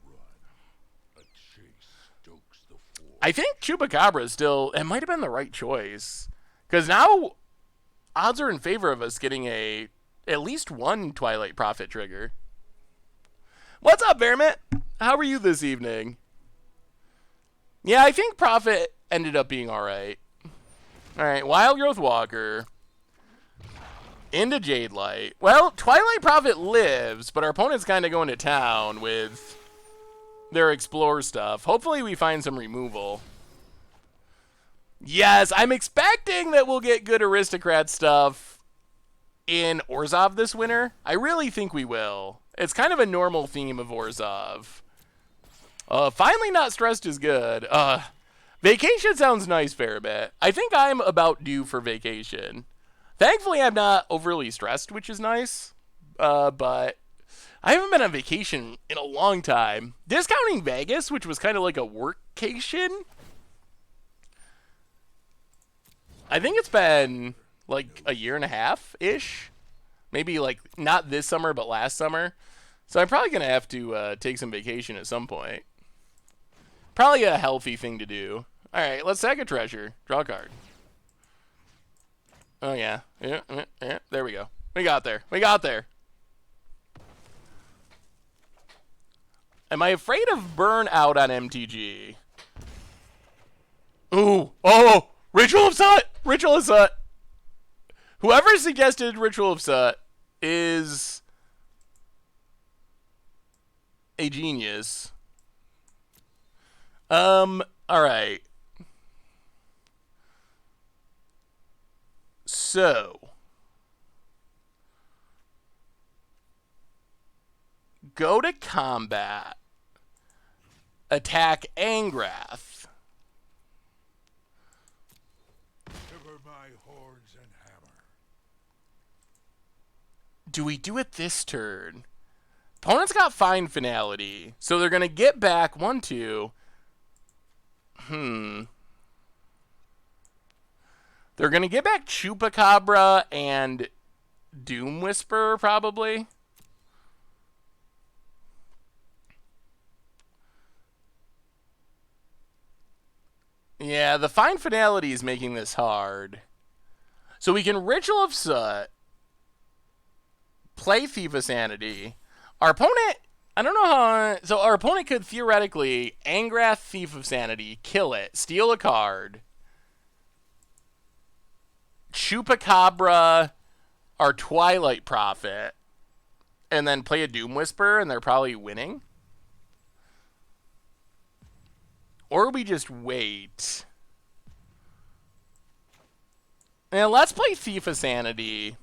I think Chupacabra is still... It might have been the right choice. Because now odds are in favor of us getting at least one Twilight Prophet trigger. What's up, Vermit? How are you this evening? Yeah, I think Prophet ended up being alright. Alright, Wild Growth Walker. Into Jade Light. Well, Twilight Prophet lives, but our opponent's kind of going to town with their Explore stuff. Hopefully we find some removal. Yes, I'm expecting that we'll get good Aristocrat stuff in Orzhov this winter. I really think we will. It's kind of a normal theme of Orzhov. Finally not stressed is good. Vacation sounds nice, Fairbat. I think I'm about due for vacation. Thankfully, I'm not overly stressed, which is nice. But I haven't been on vacation in a long time. Discounting Vegas, which was kind of like a workcation. I think it's been like a year and a half-ish. Maybe like not this summer, but last summer. So I'm probably going to have to take some vacation at some point. Probably a healthy thing to do. All right, let's sack a treasure. Draw a card. Oh, yeah. Yeah. There we go. We got there. We got there. Am I afraid of burnout on MTG? Ooh. Oh! Ritual of Sut! Ritual of Sut! Whoever suggested Ritual of Sut is a genius. Alright. So. Go to combat. Attack Angrath. Shiver my horns and hammer. Do we do it this turn? Opponent's got fine finality. So they're going to get back 1-2. They're going to get back Chupacabra and Doom Whisperer, probably. Yeah, the fine finality is making this hard. So we can Ritual of Sut, play Thief of Sanity. Our opponent, I don't know how... So our opponent could theoretically Angrath Thief of Sanity, kill it, steal a card, Chupacabra our Twilight Prophet, and then play a Doom Whisperer, and they're probably winning. Or we just wait. Now let's play Thief of Sanity.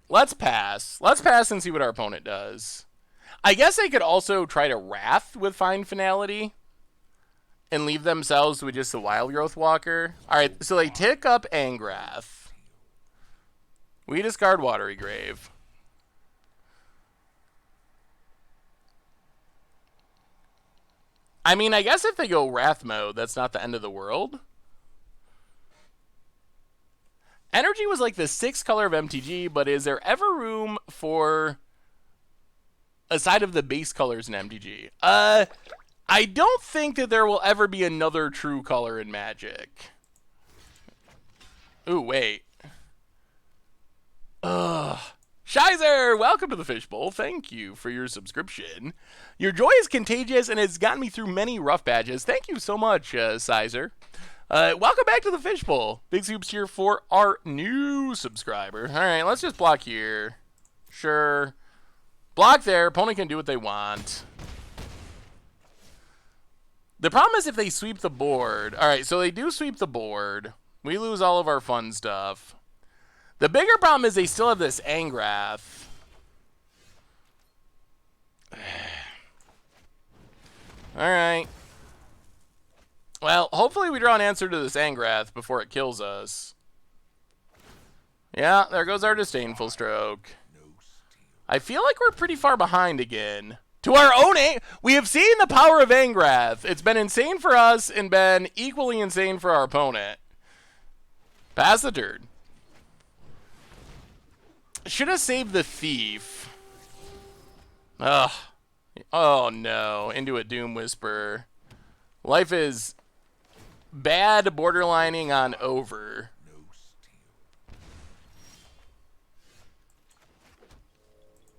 Let's pass. Let's pass and see what our opponent does. I guess they could also try to Wrath with Fine Finality and leave themselves with just a Wild Growth Walker. Alright, so they tick up Angrath. We discard Watery Grave. I mean, I guess if they go Wrath mode, that's not the end of the world. Energy was like the 6th color of MTG, but is there ever room for a side of the base colors in MTG? I don't think that there will ever be another true color in Magic. Ooh, wait. Ugh. Shizer, welcome to the Fishbowl. Thank you for your subscription. Your joy is contagious and has gotten me through many rough patches. Thank you so much, Sizer. Welcome back to the Fishbowl. Big soups here for our new subscriber. All right, let's just block here. Sure. Block there. Opponent can do what they want. The problem is if they sweep the board. Alright, so they do sweep the board. We lose all of our fun stuff. The bigger problem is they still have this Angrath. Alright. Well, hopefully we draw an answer to this Angrath before it kills us. Yeah, there goes our Disdainful Stroke. I feel like we're pretty far behind again. To our own we have seen the power of Angrath. It's been insane for us and been equally insane for our opponent. Pass the turn. Should have saved the Thief. Ugh. Oh no. Into a Doom Whisper. Life is bad, borderlining on over.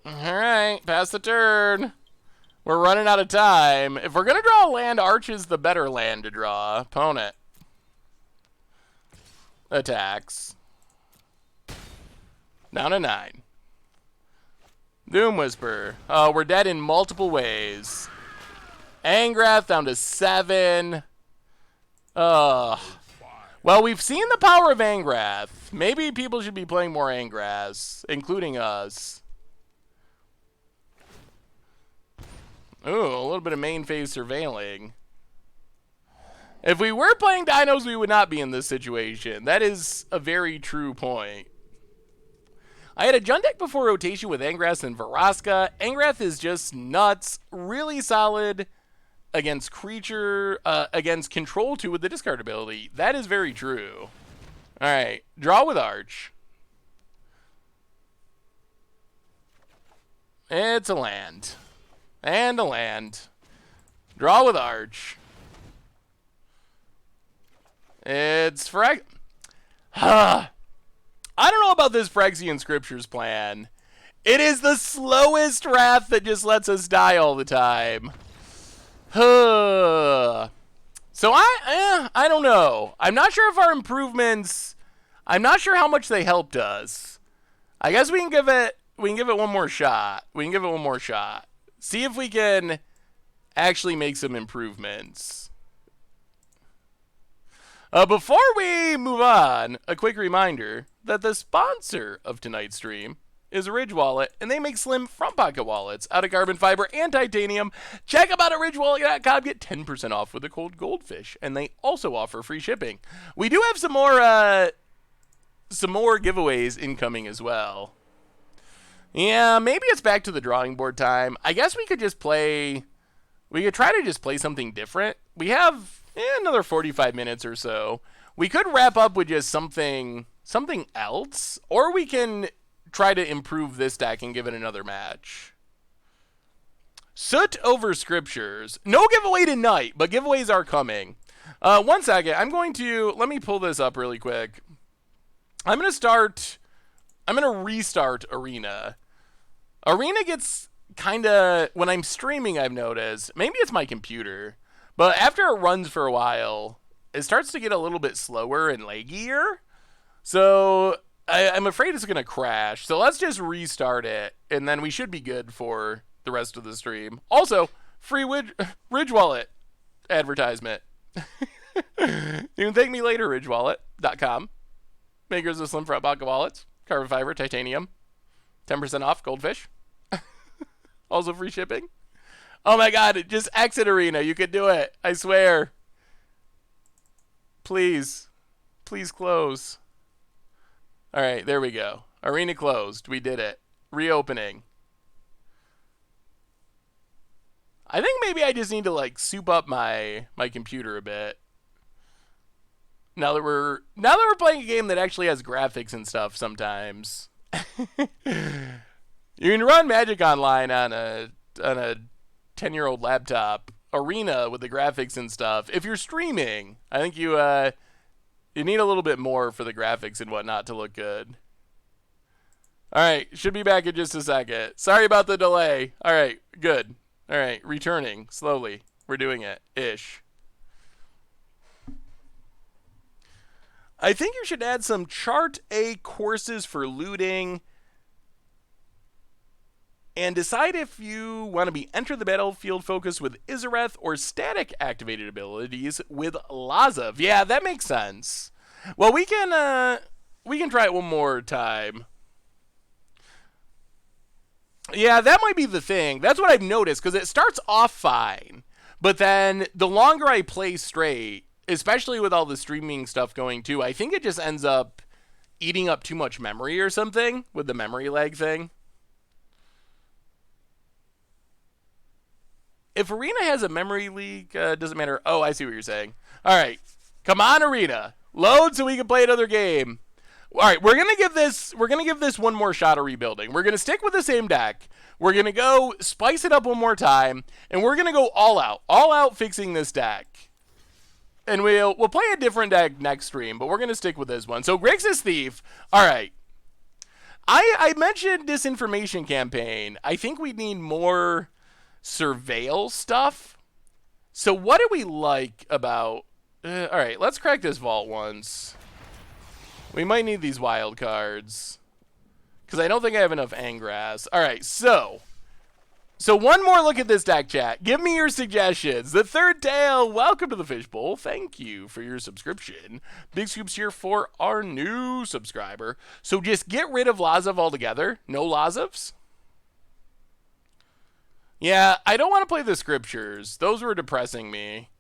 Alright, pass the turn. We're running out of time. If we're going to draw a land, Arch is the better land to draw. Opponent. Attacks. Down to 9. Doom Whisper. Oh, we're dead in multiple ways. Angrath down to 7. Well, we've seen the power of Angrath. Maybe people should be playing more Angraths, including us. Ooh, a little bit of main phase surveilling. If we were playing dinos, we would not be in this situation. That is a very true point. I had a Jund deck before rotation with Angrath and Varaska. Angrath is just nuts. Really solid against creature, against control 2 with the discard ability. That is very true. Alright, draw with Arch. It's a land. And a land. Draw with Arch. It's Frag... I don't know about this Phyrexian Scriptures plan. It is the slowest Wrath that just lets us die all the time. So I don't know. I'm not sure if our improvements... I'm not sure how much they helped us. I guess we can give it one more shot. See if we can actually make some improvements. Before we move on, a quick reminder that the sponsor of tonight's stream is Ridge Wallet, and they make slim front pocket wallets out of carbon fiber and titanium. Check them out at ridgewallet.com. Get 10% off with the code Goldfish, and they also offer free shipping. We do have some more giveaways incoming as well. Yeah, maybe it's back to the drawing board time. I guess we could just play... We could try to just play something different. We have another 45 minutes or so. We could wrap up with just something else. Or we can try to improve this deck and give it another match. Soot over Scriptures. No giveaway tonight, but giveaways are coming. 1 second. I'm going to... Let me pull this up really quick. I'm going to restart Arena. Arena gets kind of... When I'm streaming, I've noticed... Maybe it's my computer. But after it runs for a while, it starts to get a little bit slower and laggier. So I'm afraid it's going to crash. So let's just restart it. And then we should be good for the rest of the stream. Also, free Ridge Wallet advertisement. You can thank me later, ridgewallet.com. Makers of slim front pocket wallets. Carbon fiber, titanium. 10% off, Goldfish. Also free shipping. Oh my god, just exit Arena. You could do it. I swear. Please. Please close. Alright, there we go. Arena closed. We did it. Reopening. I think maybe I just need to like soup up my computer a bit. Now that we're playing a game that actually has graphics and stuff sometimes. You can run Magic Online on a 10-year-old laptop. Arena with the graphics and stuff. If you're streaming, I think you need a little bit more for the graphics and whatnot to look good. Alright, should be back in just a second. Sorry about the delay. Alright, good. Alright, returning slowly. We're doing it. Ish. I think you should add some Chart A courses for looting and decide if you want to be enter the battlefield focused with Izareth or static activated abilities with Lazav. Yeah, that makes sense. Well, we can try it one more time. Yeah, that might be the thing. That's what I've noticed, because it starts off fine, but then the longer I play straight, especially with all the streaming stuff going too, I think it just ends up eating up too much memory or something with the memory lag thing. If Arena has a memory leak, doesn't matter. Oh, I see what you're saying. All right, come on, Arena, load so we can play another game. All right, we're gonna give this one more shot of rebuilding. We're gonna stick with the same deck. We're gonna go spice it up one more time, and we're gonna go all out fixing this deck. And we'll play a different deck next stream, but we're gonna stick with this one. So Grixis Thief. All right. I mentioned disinformation campaign. I think we need more surveil stuff. So what do we like about? All right, let's crack this vault once. We might need these wild cards, because I don't think I have enough Angras. All right, so one more look at this deck, chat. Give me your suggestions. The Third Tail, welcome to the Fishbowl. Thank you for your subscription. Big scoops here for our new subscriber. So just get rid of Lazav altogether. No Lazavs. Yeah, I don't want to play the scriptures. Those were depressing me.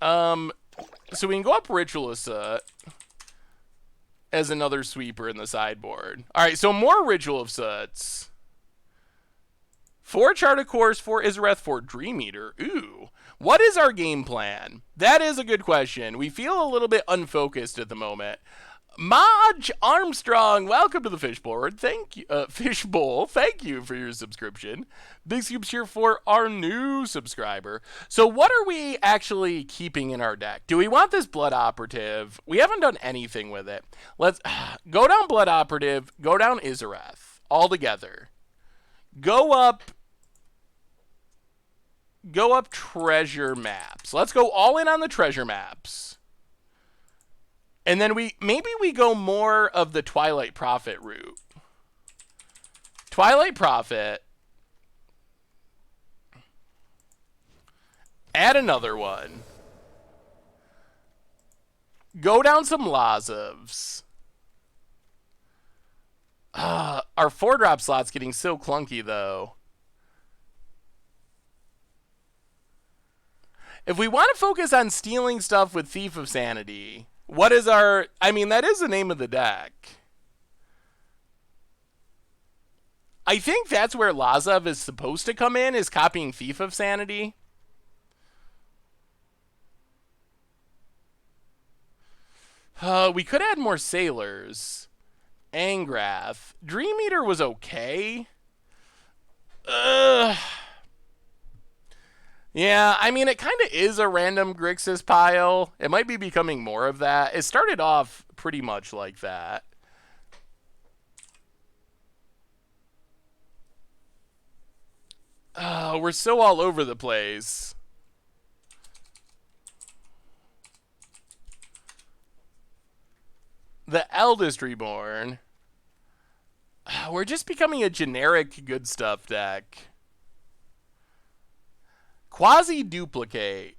So we can go up Ritualist as another sweeper in the sideboard. All right, so more Ritual of Soots. 4 Chart of Course, 4 Izareth, 4 Dream Eater. Ooh. What is our game plan? That is a good question. We feel a little bit unfocused at the moment. Maj Armstrong, welcome to the Fishbowl. Thank you, Fishbowl. Thank you for your subscription. Big scoops here for our new subscriber. So what are we actually keeping in our deck? Do we want this Blood Operative? We haven't done anything with it. Let's go down Blood Operative, go down Izareth, all together. Go up treasure maps. Let's go all in on the treasure maps. And then maybe we go more of the Twilight Prophet route. Twilight Prophet. Add another one. Go down some Lazavs. Our 4-drop slot's getting so clunky, though. If we want to focus on stealing stuff with Thief of Sanity, what is our... I mean, that is the name of the deck. I think that's where Lazav is supposed to come in, is copying Thief of Sanity. We could add more Sailors. Angrath. Dream Eater was okay. Yeah, I mean, it kind of is a random Grixis pile. It might be becoming more of that. It started off pretty much like that. We're so all over the place. The Eldest Reborn. We're just becoming a generic good stuff deck. Quasi-duplicate.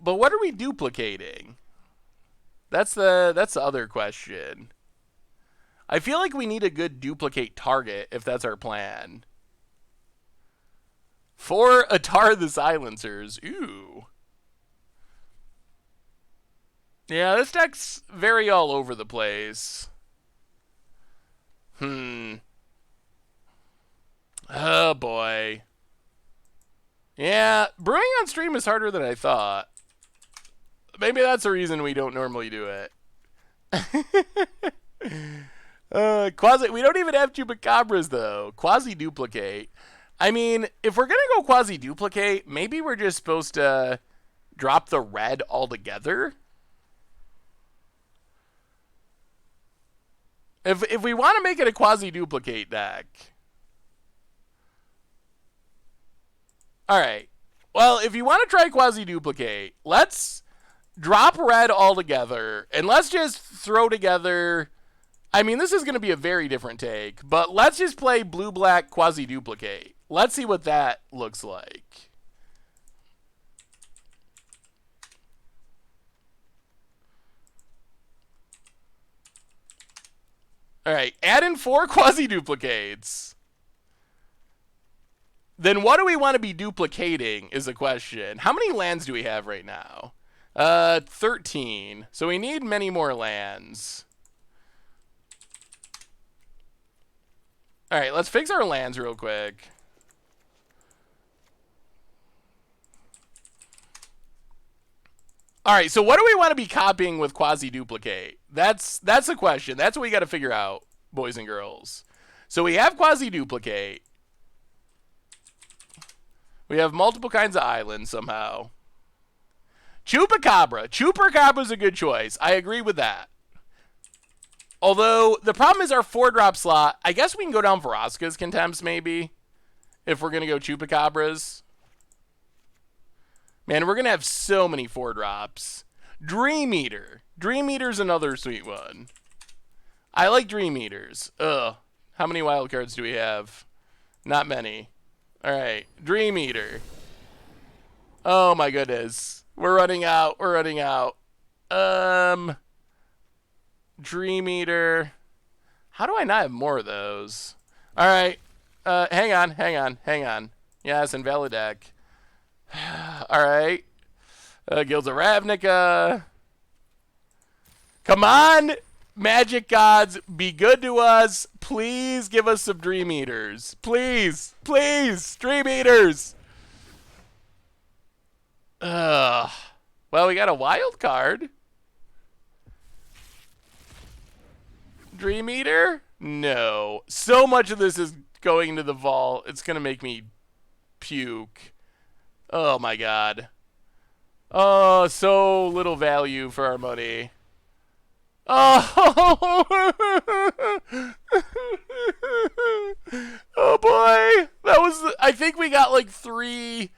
But what are we duplicating? That's the other question. I feel like we need a good duplicate target if that's our plan. 4 Atar the Silencers. Ooh. Yeah, this deck's very all over the place. Oh, boy. Yeah, brewing on stream is harder than I thought. Maybe that's the reason we don't normally do it. We don't even have Chupacabras, though. Quasi-duplicate. I mean, if we're going to go quasi-duplicate, maybe we're just supposed to drop the red altogether. If we want to make it a quasi-duplicate deck. Alright. Well, if you want to try quasi-duplicate, let's drop red altogether, and let's just throw together I mean, this is going to be a very different take, but let's just play blue-black quasi-duplicate. Let's see what that looks like. All right, add in 4 quasi-duplicates. Then what do we want to be duplicating is a question. How many lands do we have right now? 13. So we need many more lands. All right, let's fix our lands real quick. All right, so what do we want to be copying with quasi-duplicate? That's the question. That's what we got to figure out, boys and girls. So we have quasi-duplicate. We have multiple kinds of islands somehow. Chupacabra. Chupacabra's a good choice. I agree with that. Although, the problem is our 4-drop slot. I guess we can go down Vraska's Contempts, maybe. If we're going to go Chupacabras. Man, we're going to have so many 4-drops. Dream Eater. Dream Eater's another sweet one. I like Dream Eaters. Ugh. How many wildcards do we have? Not many. Alright. Dream Eater. Oh my goodness. We're running out. We're running out. Dream Eater. How do I not have more of those? Alright. Hang on. Yes, invalid deck. Alright. Guilds of Ravnica. Come on, Magic Gods, be good to us. Please give us some Dream Eaters. Please, Dream Eaters. Well, we got a wild card. Dream Eater? No. So much of this is going into the vault. It's going to make me puke. Oh, my God. Oh, so little value for our money. Oh, oh boy. That was, I think we got like 3.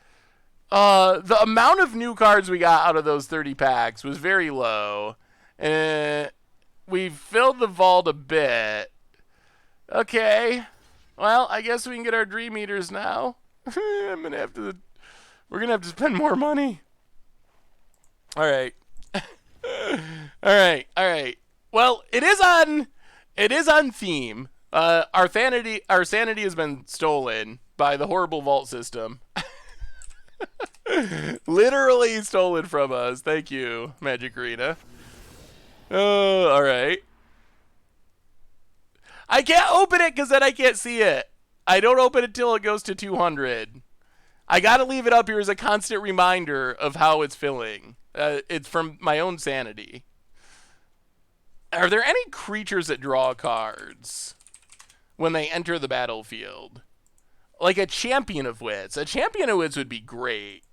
The amount of new cards we got out of those 30 packs was very low. And we filled the vault a bit. Okay. Well, I guess we can get our Dream Eaters now. We're going to have to spend more money. All right. All right. Well, it is on theme. Our sanity has been stolen by the horrible vault system. Literally stolen from us. Thank you, Magic Arena. All right. I can't open it because then I can't see it. I don't open it till it goes to 200. I got to leave it up here as a constant reminder of how it's filling. It's from my own sanity. Are there any creatures that draw cards when they enter the battlefield? Like a Champion of Wits. A Champion of Wits would be great.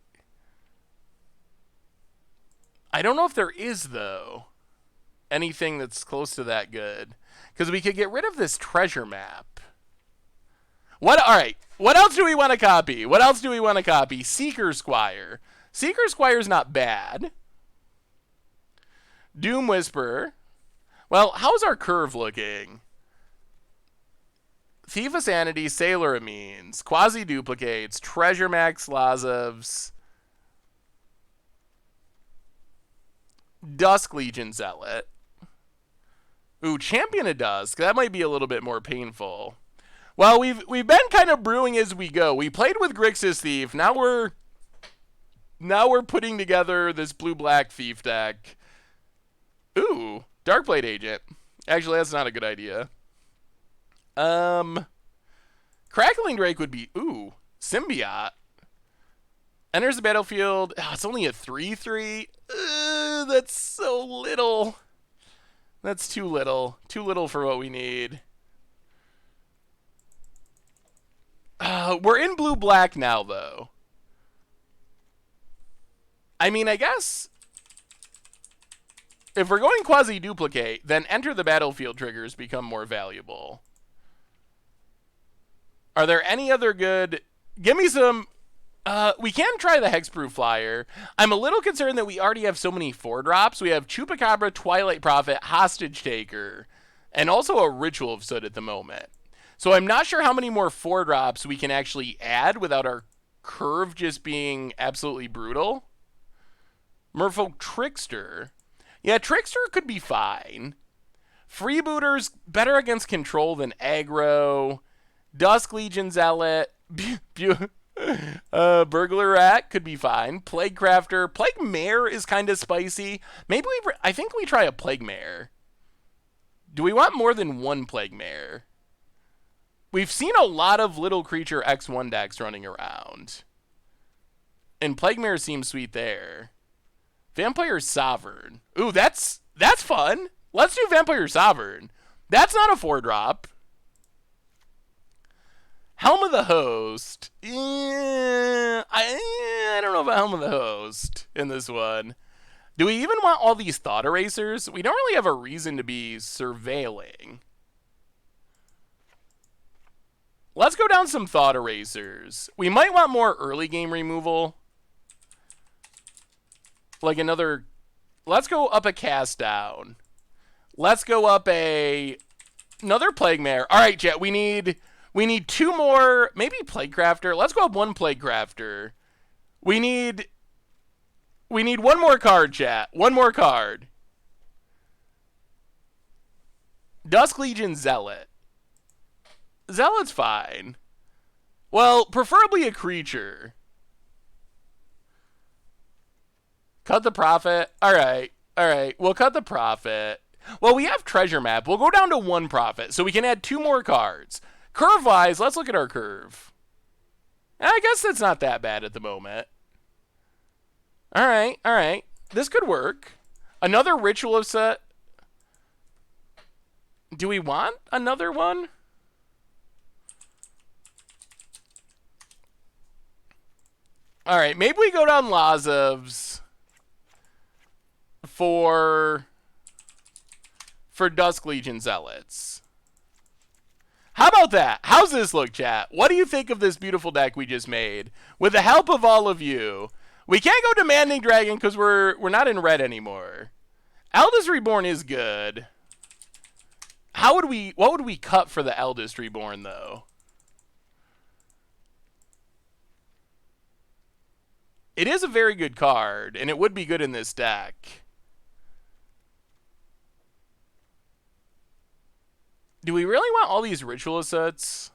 I don't know if there is, though, anything that's close to that good. Because we could get rid of this treasure map. All right. What else do we want to copy? Seeker Squire. Seeker Squire's not bad. Doom Whisperer. Well, how's our curve looking? Thief of Sanity, Sailor Amines, Quasi-Duplicates, Treasure Max Lazovs, Dusk Legion Zealot. Ooh, Champion of Dusk. That might be a little bit more painful. Well, we've been kind of brewing as we go. We played with Grixis Thief. Now we're putting together this blue-black Thief deck. Ooh, Darkblade Agent. Actually, that's not a good idea. Crackling Drake would be, ooh, Symbiote. Enters the battlefield. Oh, it's only a 3/3. That's so little. That's too little. Too little for what we need. We're in blue-black now, though. I mean, I guess if we're going quasi-duplicate, then enter the battlefield triggers become more valuable. Are there any other good... Give me some... we can try the Hexproof Flyer. I'm a little concerned that we already have so many 4-drops. We have Chupacabra, Twilight Prophet, Hostage Taker. and also a Ritual of Soot at the moment. So I'm not sure how many more 4-drops we can actually add without our curve just being absolutely brutal. Merfolk Trickster. Yeah, Trickster could be fine. Freebooter's better against control than aggro. Dusk Legion Zealot. Burglar Rat could be fine. Plague Crafter. Plague Mare is kind of spicy. Maybe I think we try a Plague Mare. Do we want more than one Plague Mare? We've seen a lot of little creature X1 decks running around. And Plague Mare seems sweet there. Vampire Sovereign. Ooh, that's fun. Let's do Vampire Sovereign. That's not a 4-drop. Helm of the Host. I don't know about Helm of the Host in this one. Do we even want all these Thought Erasers? We don't really have a reason to be surveilling. Let's go down some Thought Erasers. We might want more early game removal. Like another... Let's go up a Cast Down. Let's go up another Plague Mare. All right, chat. We need 2 more, maybe Plague Crafter. Let's go up 1 Plague Crafter. We need 1 more card, chat. 1 more card. Dusk Legion Zealot. Zealot's fine. Well, preferably a creature. Cut the profit. All right. We'll cut the profit. Well, we have Treasure Map. We'll go down to 1 profit, so we can add 2 more cards. Curve-wise, let's look at our curve. I guess that's not that bad at the moment. All right. This could work. Another Ritual of Soot. Do we want another one? All right, maybe we go down Lazov's for Dusk Legion Zealots. How about that? How's this look, chat? What do you think of this beautiful deck we just made? With the help of all of you. We can't go Demanding Dragon because we're not in red anymore. Eldest Reborn is good. What would we cut for the Eldest Reborn, though? It is a very good card, and it would be good in this deck. Do we really want all these Ritual Soots?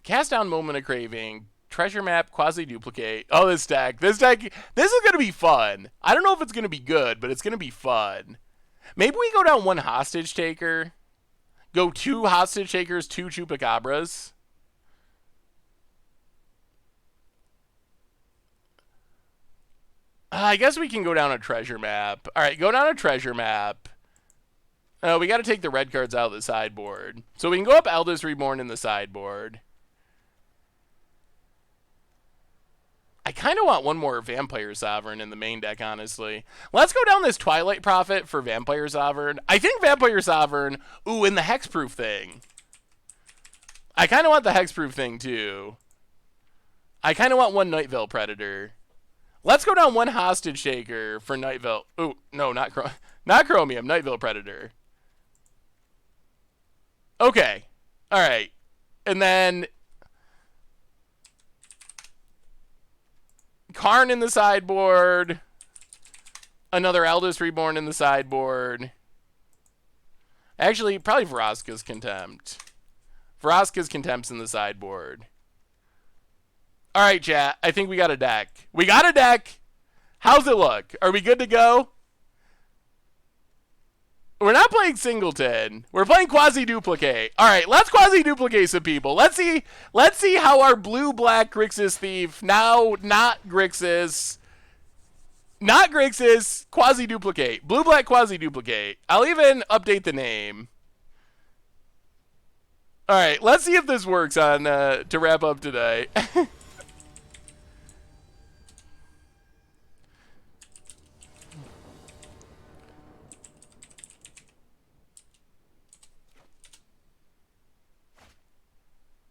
Cast Down, Moment of Craving, Treasure Map, Quasi-Duplicate. Oh, this deck. This is going to be fun. I don't know if it's going to be good, but it's going to be fun. Maybe we go down 1 Hostage Taker. Go 2 Hostage Takers, 2 Chupacabras. I guess we can go down a Treasure Map. All right, go down a Treasure Map. We got to take the red cards out of the sideboard. So we can go up Eldest Reborn in the sideboard. I kind of want 1 more Vampire Sovereign in the main deck, honestly. Let's go down this Twilight Prophet for Vampire Sovereign. I think Vampire Sovereign... Ooh, and the Hexproof thing. I kind of want the Hexproof thing, too. I kind of want 1 Night Veil Predator. Let's go down 1 Hostage Shaker for Night Veil. Ooh, no, not Chromium. Night Veil Predator. Okay. All right. And then Karn in the sideboard. Another Eldest Reborn in the sideboard. Actually, probably Vraska's Contempt. Vraska's Contempt's in the sideboard. All right, chat. I think we got a deck. We got a deck. How's it look? Are we good to go? We're not playing Singleton. We're playing Quasi-Duplicate. All right, let's Quasi-Duplicate some people. Let's see how our blue-black Grixis thief, now not Grixis, Quasi-Duplicate. Blue-black Quasi-Duplicate. I'll even update the name. All right, let's see if this works on to wrap up today.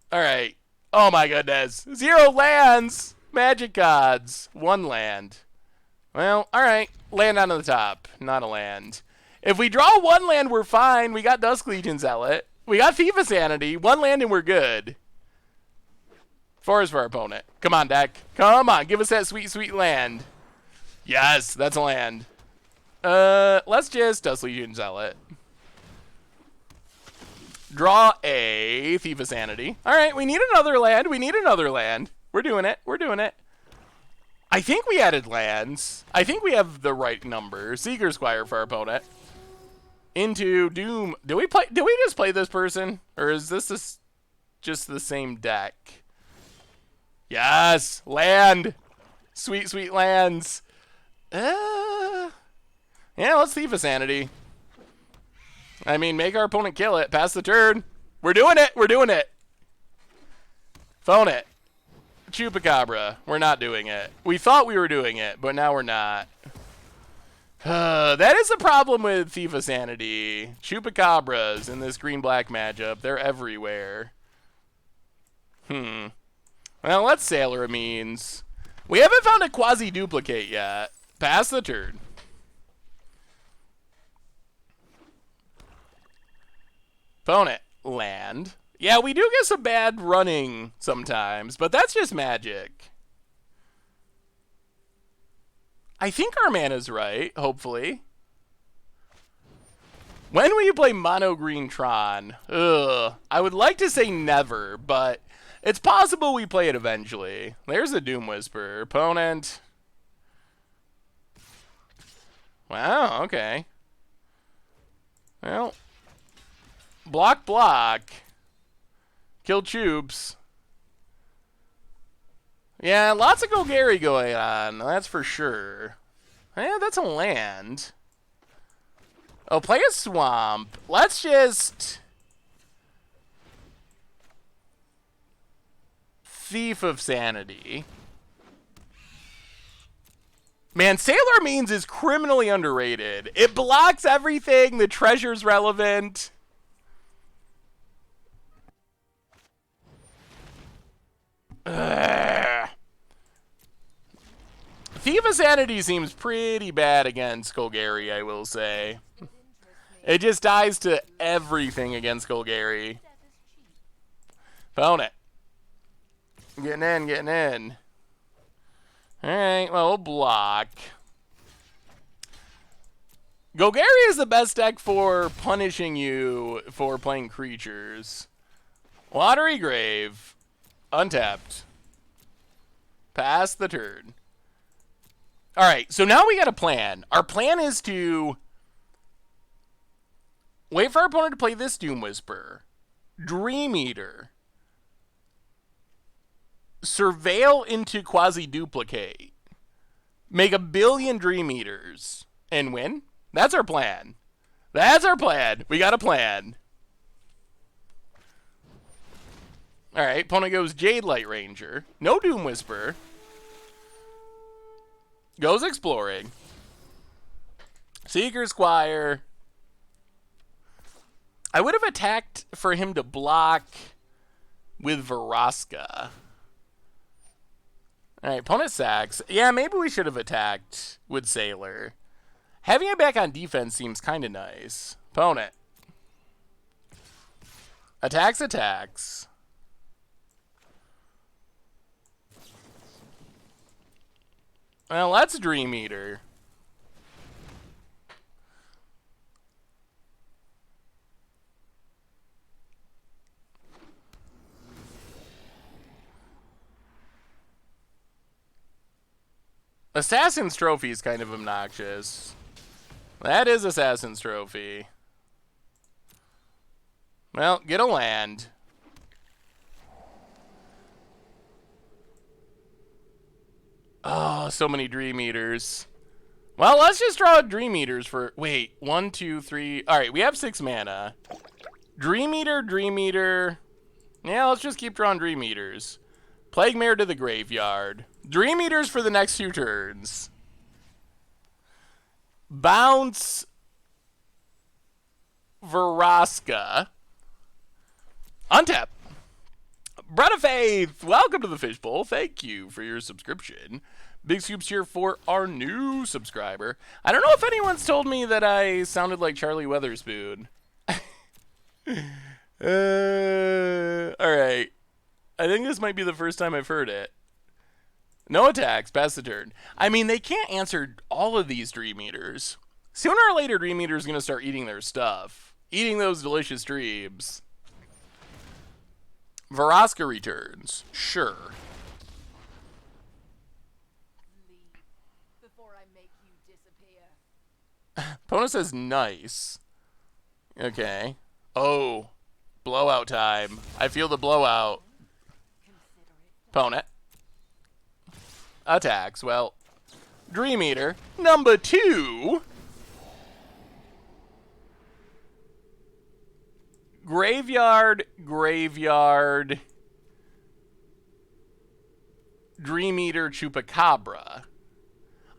All right. Oh my goodness. 0 lands. Magic gods. 1 land. Well, all right. Land on the top. Not a land. If we draw one land, we're fine. We got Dusk Legion Zealot. We got Thief of Sanity. One land and we're good. 4 is for our opponent. Come on, deck. Come on. Give us that sweet, sweet land. Yes, that's a land. Let's just Dusk Legion Zealot. Draw a Thief of Sanity. All right, we need another land. We need another land. We're doing it. We're doing it. I think we added lands. I think we have the right number. Seeker Squire for our opponent. Into Doom. Did we just play this person? Or is this just the same deck? Yes! Land! Sweet, sweet lands. Yeah, let's Thief of Sanity. I mean, make our opponent kill it. Pass the turn. We're doing it. We're doing it. Phone it. Chupacabra. We're not doing it. We thought we were doing it, but now we're not. That is the problem with Thief of Sanity. Chupacabras in this green-black matchup. They're everywhere. Well, let's Sailor Amines. We haven't found a quasi-duplicate yet. Pass the turn. Opponent. Land. Yeah, we do get some bad running sometimes, but that's just Magic. I think our mana's right, hopefully. When will you play Mono Green Tron? Ugh. I would like to say never, but it's possible we play it eventually. There's a Doom Whisperer. Opponent. Wow, okay. Well. Block, block. Kill Tubes. Yeah, lots of Golgari going on. That's for sure. Yeah, that's a land. Oh, play a swamp. Let's just Thief of Sanity. Man, Sailor Means is criminally underrated. It blocks everything. The treasure's relevant. Ugh. Thief of Sanity seems pretty bad against Golgari, I will say. It just dies to everything against Golgari. Phone it. Getting in, getting in. Alright, well, we'll block. Golgari is the best deck for punishing you for playing creatures. Watery Grave. Untapped. Pass the turn. Alright, so now we got a plan. Our plan is to wait for our opponent to play this Doom Whisperer. Dream Eater. Surveil into quasi-duplicate. Make 1 billion Dream Eaters. And win? That's our plan. That's our plan. We got a plan. Alright, opponent goes Jade Light Ranger. No Doom Whisperer. Goes exploring. Seeker Squire. I would have attacked for him to block with Vraska. Alright, opponent sacks. Yeah, maybe we should have attacked with Sailor. Having it back on defense seems kind of nice. Opponent. Attacks, attacks. Well, let's Dream Eater. Assassin's Trophy is kind of obnoxious. That is Assassin's Trophy. Well, get a land. Oh, so many Dream Eaters. Well, let's just draw Dream Eaters for... Wait, 1, 2, 3... Alright, we have 6 mana. Dream Eater, Dream Eater... Yeah, let's just keep drawing Dream Eaters. Plague Mare to the graveyard. Dream Eaters for the next 2 turns. Bounce... Vraska. Untap. Bread of Faith, welcome to the Fishbowl. Thank you for your subscription. Big scoops here for our new subscriber. I don't know if anyone's told me that I sounded like Charlie Weatherspoon. Alright. I think this might be the first time I've heard it. No attacks, pass the turn. I mean, they can't answer all of these Dream Eaters. Sooner or later, Dream Eater's going to start eating their stuff. Eating those delicious dreams. Vraska returns. Sure. Leave before I make you disappear. Pona says nice. Okay. Oh. Blowout time. I feel the blowout. Consider it. Pona. Attacks. Well, Dream Eater. Number 2. Graveyard. Dream Eater Chupacabra.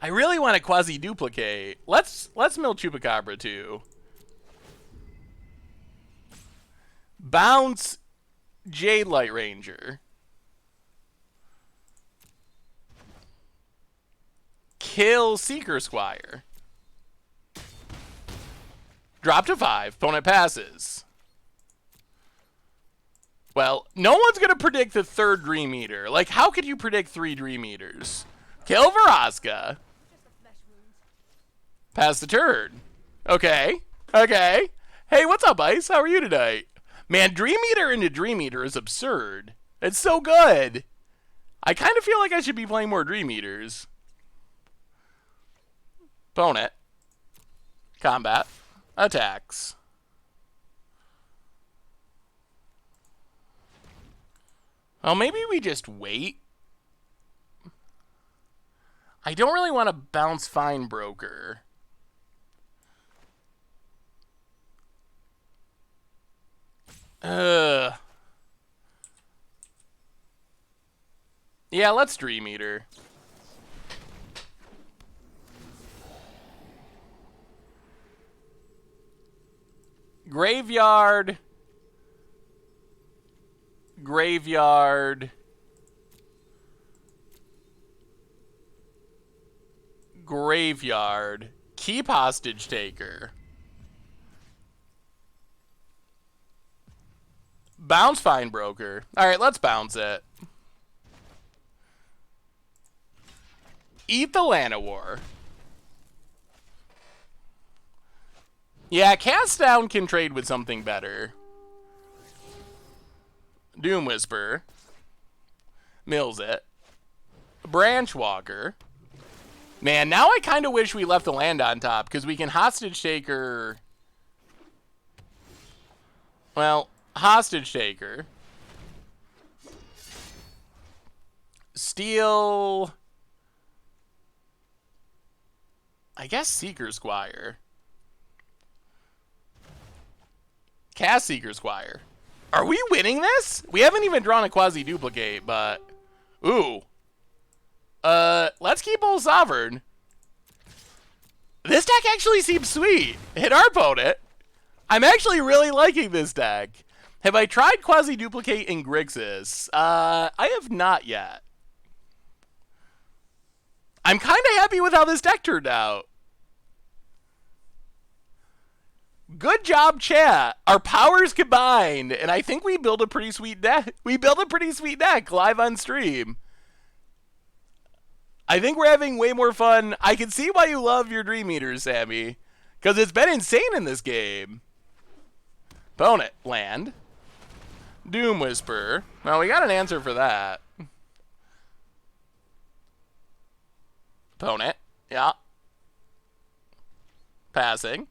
I really want to quasi-duplicate. Let's mill Chupacabra too. Bounce Jade Light Ranger. Kill Seeker Squire. Drop to 5. Opponent passes. Well, no one's going to predict the third Dream Eater. Like, how could you predict 3 Dream Eaters? Kill Vraska. Just a flesh wound. Pass the turn. Okay. Okay. Hey, what's up, Ice? How are you tonight? Man, Dream Eater into Dream Eater is absurd. It's so good. I kind of feel like I should be playing more Dream Eaters. Opponent. Combat. Attacks. Oh, maybe we just wait. I don't really want to bounce Fine Broker. Yeah, let's Dream Eater. Graveyard. Keep Hostage Taker. Bounce Fine Broker. Alright, let's bounce it. Eat the Llanowar. Yeah, Cast Down can trade with something better. Doom Whisper. Mills it. Branch Walker. Man, now I kind of wish we left the land on top, because we can Hostage Taker. Well, Hostage Taker. Steal. I guess Seeker Squire. Cast Seeker Squire. Are we winning this? We haven't even drawn a quasi-duplicate, but... Ooh. Let's keep Old Sovereign. This deck actually seems sweet. Hit our opponent. I'm actually really liking this deck. Have I tried quasi-duplicate in Grixis? I have not yet. I'm kind of happy with how this deck turned out. Good job, chat. Our powers combined, and I think we built a pretty sweet deck. We built a pretty sweet deck live on stream. I think we're having way more fun. I can see why you love your Dream Eaters, Sammy, because it's been insane in this game. Opponent, land. Doom Whisper. Well, we got an answer for that. Opponent, yeah. Passing.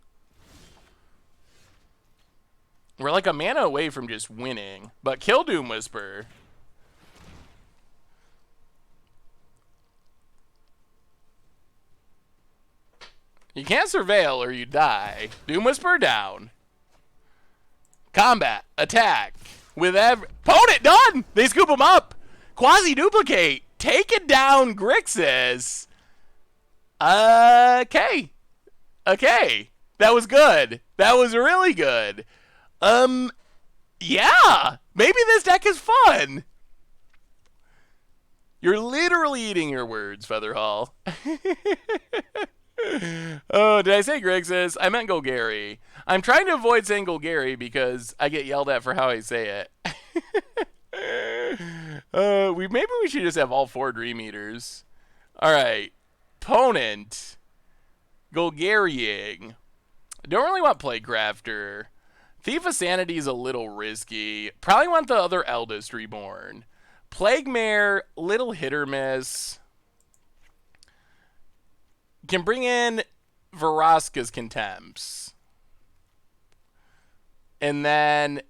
We're like a mana away from just winning. But kill Doom Whisper. You can't Surveil or you die. Doom Whisper down. Combat. Attack. With every... Opponent done! They scoop him up. Quasi-duplicate. Take it down, Grixis. Okay. Okay. That was good. That was really good. Yeah, maybe this deck is fun. You're literally eating your words, Featherhall. Oh, did I say Grixis? I meant Golgari. I'm trying to avoid saying Golgari because I get yelled at for how I say it. Maybe we should just have all 4 Dream Eaters. All right. Opponent. Golgarying. Don't really want Plaguecrafter. Thief of Sanity is a little risky. Probably want the other Eldest Reborn. Plague Mare, little hit or miss. Can bring in Vraska's Contempts. And then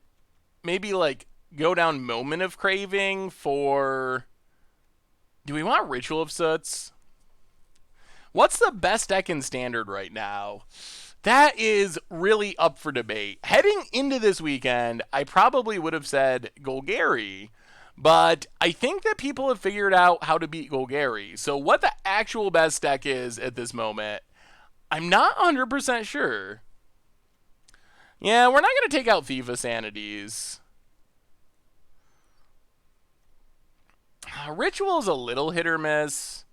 maybe like go down Moment of Craving for... Do we want Ritual of Soots? What's the best deck in Standard right now? That is really up for debate. Heading into this weekend, I probably would have said Golgari. But I think that people have figured out how to beat Golgari. So what the actual best deck is at this moment, I'm not 100% sure. Yeah, we're not going to take out Thief of Sanities. Ritual is a little hit or miss.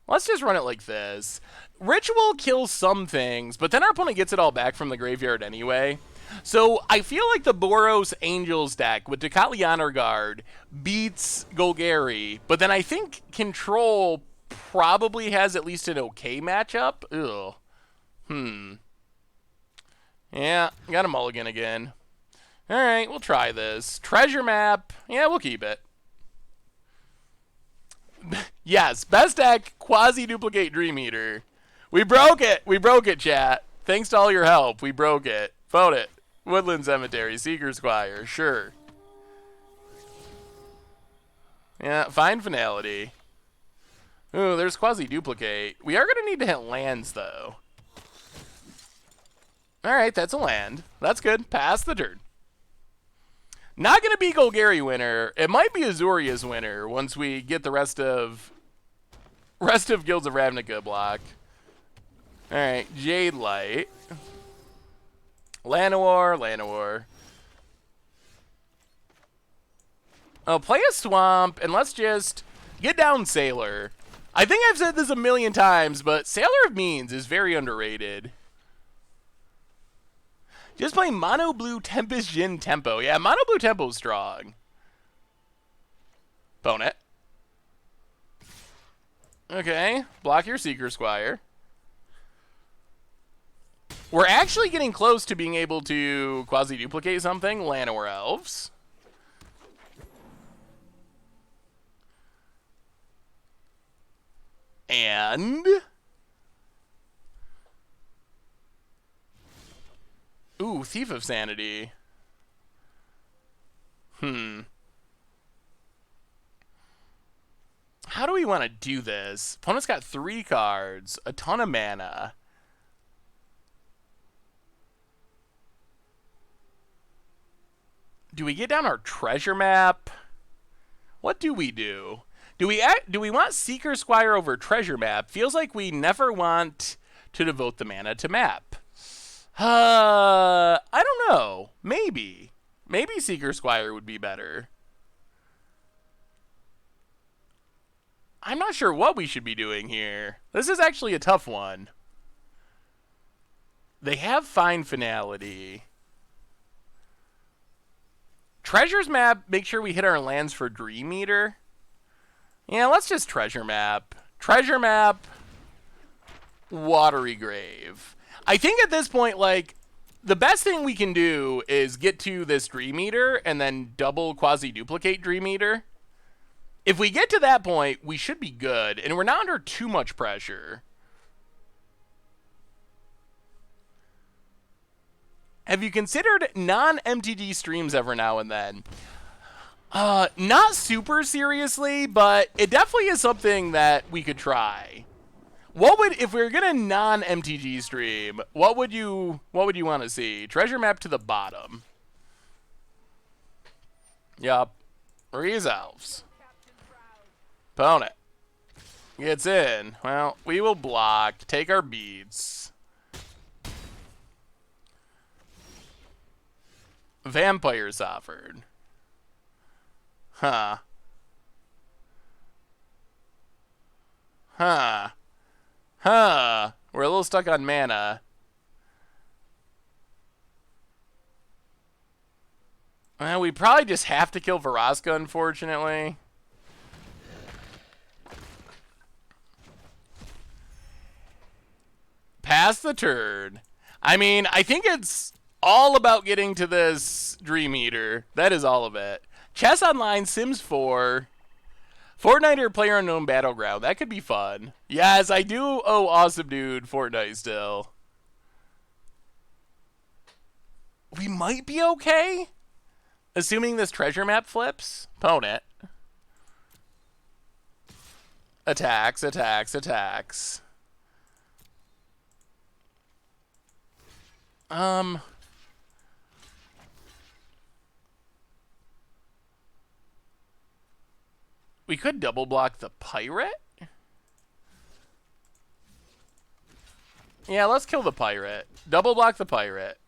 Let's just run it like this. Ritual kills some things, but then our opponent gets it all back from the graveyard anyway. So I feel like the Boros Angels deck with Decathlon Honor Guard beats Golgari, but then I think Control probably has at least an okay matchup. Ugh. Yeah, got a mulligan again. Alright, we'll try this. Treasure map. Yeah, we'll keep it. Yes, best deck, quasi-duplicate Dream Eater. We broke it! We broke it, chat. Thanks to all your help, we broke it. Vote it. Woodland Cemetery, Seeker Squire, sure. Yeah, fine finality. Ooh, there's quasi-duplicate. We are going to need to hit lands, though. Alright, that's a land. That's good. Pass the turn. Not going to be Golgari winner. It might be Azoria's winner once we get the rest of Guilds of Ravnica block. Alright, Jade Light. Llanowar. Oh, play a Swamp, and let's just get down Sailor. I think I've said this a million times, but Sailor of Means is very underrated. Just play Mono Blue Tempest Jin Tempo. Yeah, Mono Blue Tempo's strong. Bone it. Okay, block your Seeker Squire. We're actually getting close to being able to quasi-duplicate something. Llanowar Elves. And... Ooh, Thief of Sanity. How do we want to do this? Opponent's got 3 cards, a ton of mana. Do we get down our treasure map? What do we do? Do we want Seeker Squire over treasure map? Feels like we never want to devote the mana to map. I don't know. Maybe Seeker Squire would be better. I'm not sure what we should be doing here. This is actually a tough one. They have fine finality. Treasures map, make sure we hit our lands for Dream Eater. Yeah, let's just treasure map. Treasure map, Watery Grave. I think at this point, like, the best thing we can do is get to this Dream Eater and then double quasi-duplicate Dream Eater. If we get to that point, we should be good, and we're not under too much pressure. Have you considered non-MTG streams ever now and then? Not super seriously, but it definitely is something that we could try. What would, if we were gonna non-MTG stream, what would you want to see? Treasure map to the bottom. Yup. Reese Elves. Opponent gets in. Well, we will block. Take our beads. Vampires offered. Huh. Huh. Huh. We're a little stuck on mana. Well, we probably just have to kill Vraska, unfortunately. Pass the turn. I mean, I think it's all about getting to this Dream Eater. That is all of it. Chess Online, Sims 4, Fortnite or PlayerUnknown Battleground. That could be fun. Yes, I do owe Awesome Dude Fortnite still. We might be okay, assuming this treasure map flips. Opponent. Attacks, attacks, attacks. We could double block the pirate? Yeah, let's kill the pirate. Double block the pirate.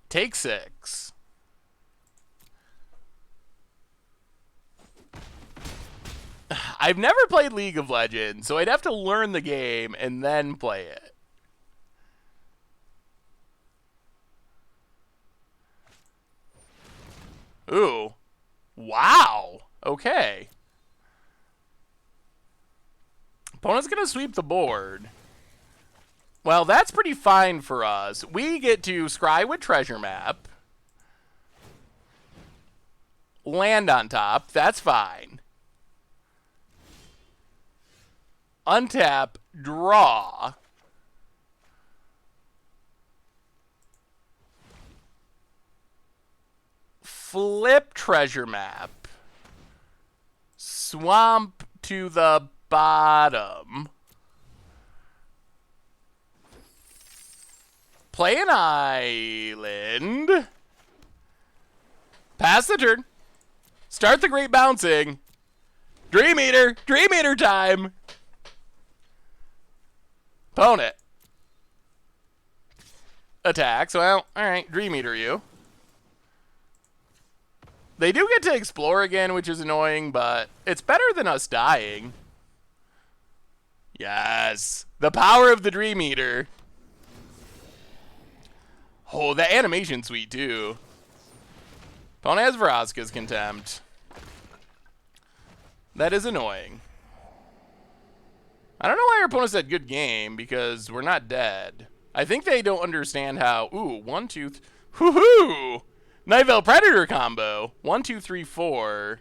Take 6. I've never played League of Legends, so I'd have to learn the game and then play it. Ooh. Wow. Okay. Opponent's going to sweep the board. Well, that's pretty fine for us. We get to scry with treasure map. Land on top. That's fine. Untap. Draw. Flip treasure map. Swamp to the bottom. Play an island. Pass the turn. Start the great bouncing. Dream Eater. Dream Eater time. Opponent. Attacks. Well, alright. Dream Eater you. They do get to explore again, which is annoying, but it's better than us dying. Yes. The power of the Dream Eater. Oh, that animation's sweet, too. Opponent has Vraska's Contempt. That is annoying. I don't know why our opponent said good game, because we're not dead. I think they don't understand how... Ooh, 1, 2... Woohoo! Night Vale Predator combo. 1, 2, 3, 4.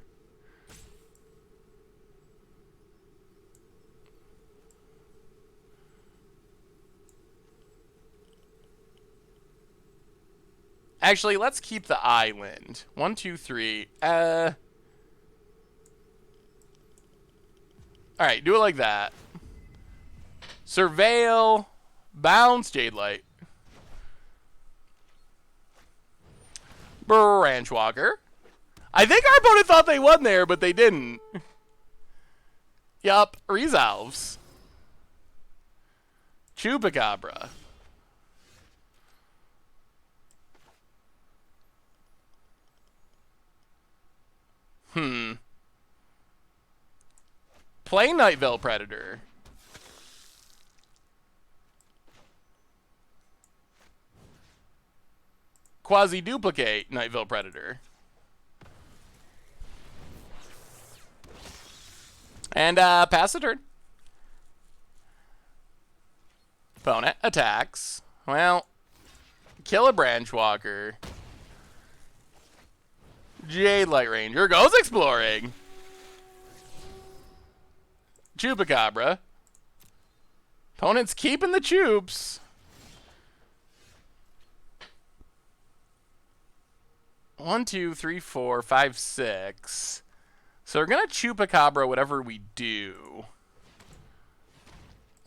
Actually, let's keep the island. 1, 2, 3. Alright, do it like that. Surveil. Bounce Jade Light. Branch Walker. I think our opponent thought they won there, but they didn't. Yup, resolves. Chupacabra. Play Night Vale Predator. Quasi-duplicate Night Vale Predator. And pass the turn. Opponent attacks. Well, kill a Branch Walker. Jade Light Ranger goes exploring. Chupacabra. Opponent's keeping the Chups. 1, 2, 3, 4, 5, 6. So we're going to Chupacabra whatever we do.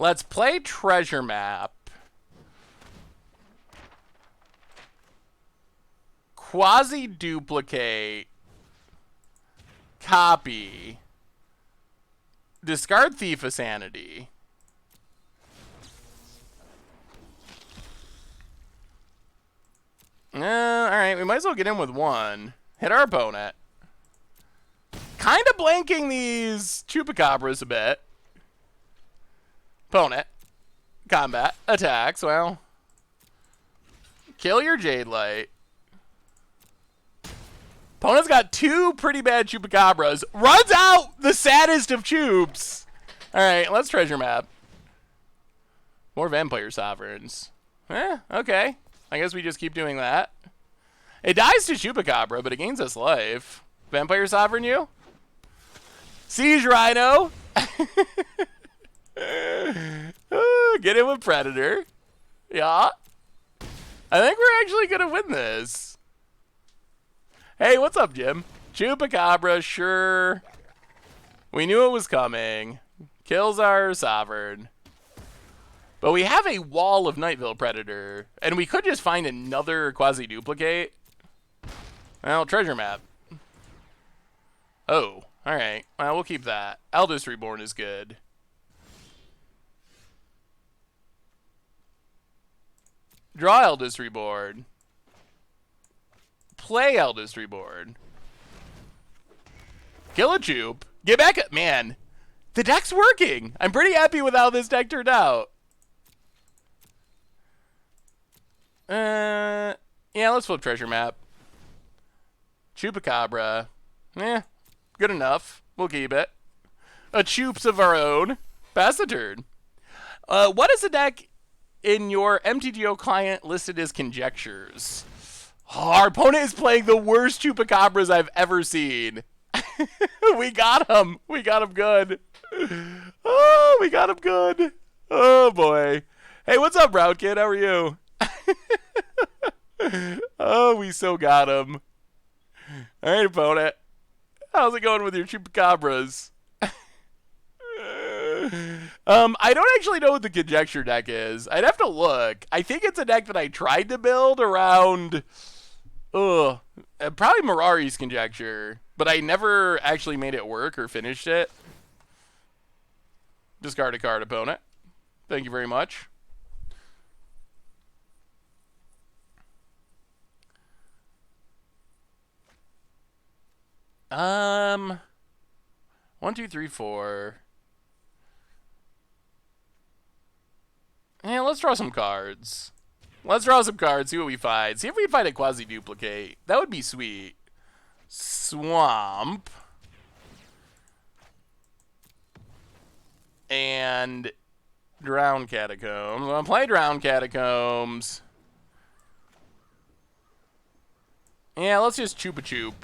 Let's play Treasure Map. Quasi-duplicate. Copy. Discard Thief of Sanity. Alright, we might as well get in with one. Hit our opponent. kind of blanking these chupacabras a bit. Opponent. Combat. Attacks. Well. Kill your Jade Light. Opponent's got 2 pretty bad chupacabras. Runs out the saddest of chups. Alright, let's treasure map. More Vampire Sovereigns. Okay. I guess we just keep doing that. It dies to chupacabra, but it gains us life. Vampire Sovereign you? Siege Rhino. Get him with Predator. Yeah. I think we're actually going to win this. Hey, what's up, Jim? Chupacabra, sure. We knew it was coming. Kills our Sovereign. But we have a wall of Nightville Predator. And we could just find another quasi-duplicate. Well, treasure map. Oh, alright. Well, we'll keep that. Eldest Reborn is good. Draw Eldest Reborn. Play Eldest Reborn. Kill a Jupe. Get back up. Man, the deck's working. I'm pretty happy with how this deck turned out. Yeah, let's flip treasure map. Chupacabra. Good enough. We'll keep it. A Chups of our own. Pass the turn. What is the deck in your MTGO client listed as conjectures? Oh, our opponent is playing the worst Chupacabras I've ever seen. We got him. We got him good. Oh, we got him good. Oh, boy. Hey, what's up, Brown Kid? How are you? Oh, we so got him. All right, opponent. How's it going with your Chupacabras? I don't actually know what the conjecture deck is. I'd have to look. I think it's a deck that I tried to build around... probably Mirari's conjecture. But I never actually made it work or finished it. Discard a card, opponent. Thank you very much. One, two, three, four. Yeah, let's draw some cards. Let's draw some cards, see what we find. See if we can find a quasi-duplicate. That would be sweet. Swamp. And Drown Catacombs. I'm gonna play Drown Catacombs. Yeah, let's just Chupa-Chup.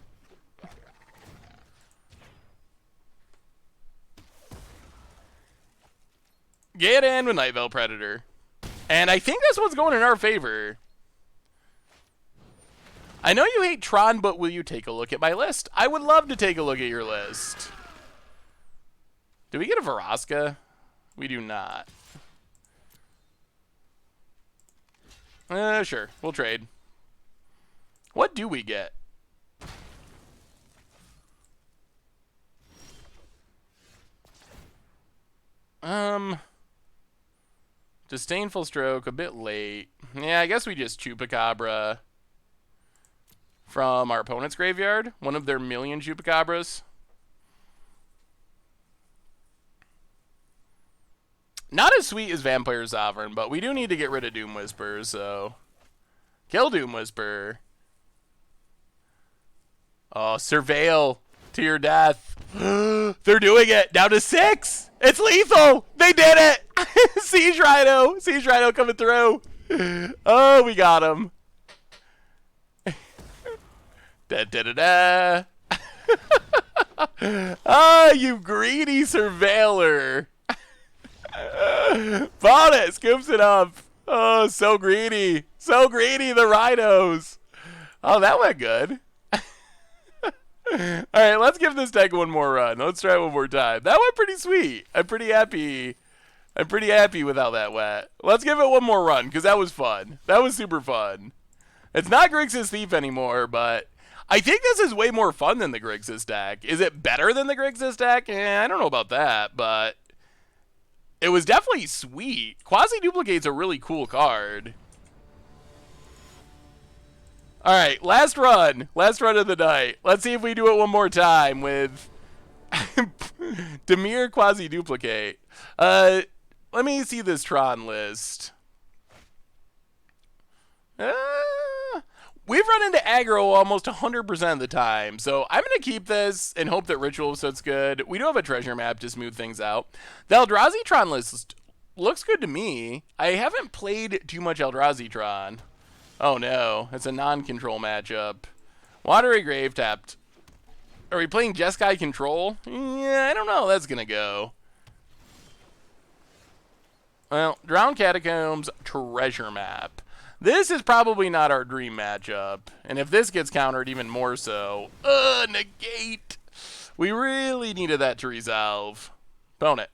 Get in with Nightville Predator. And I think this one's going in our favor. I know you hate Tron, but will you take a look at my list? I would love to take a look at your list. Do we get a Varaska? We do not. Sure. We'll trade. What do we get? Disdainful Stroke, a bit late. Yeah, I guess we just Chupacabra from our opponent's graveyard. One of their million Chupacabras. Not as sweet as Vampire Sovereign, but we do need to get rid of Doom Whisper, so... Kill Doom Whisper. Oh, Surveil to your death. They're doing it. Down to 6. It's lethal. They did it. Siege Rhino. Siege Rhino coming through. Oh, we got him. Da da da da. Ah, you greedy surveiler. Bonnet scoops it up. Oh, so greedy. So greedy, the rhinos. Oh, that went good. Alright, let's give this deck one more run. Let's try it one more time. That went pretty sweet. I'm pretty happy. I'm pretty happy with how that went. Let's give it one more run, because that was fun. That was super fun. It's not Grixis Thief anymore, but I think this is way more fun than the Grixis deck. Is it better than the Grixis deck? I don't know about that, but it was definitely sweet. Quasi-Duplicate's a really cool card. Alright, last run. Last run of the night. Let's see if we do it one more time with Demir quasi-duplicate. Let me see this Tron list. We've run into aggro almost 100% of the time, so I'm going to keep this and hope that Ritual of Soot's good. We do have a treasure map to smooth things out. The Eldrazi Tron list looks good to me. I haven't played too much Eldrazi Tron. Oh no, it's a non-control matchup. Watery Grave tapped. Are we playing Jeskai control? Yeah, I don't know how that's going to go. Well, Drowned Catacombs, treasure map. This is probably not our dream matchup. And if this gets countered, even more so. Negate. We really needed that to resolve. Bone it.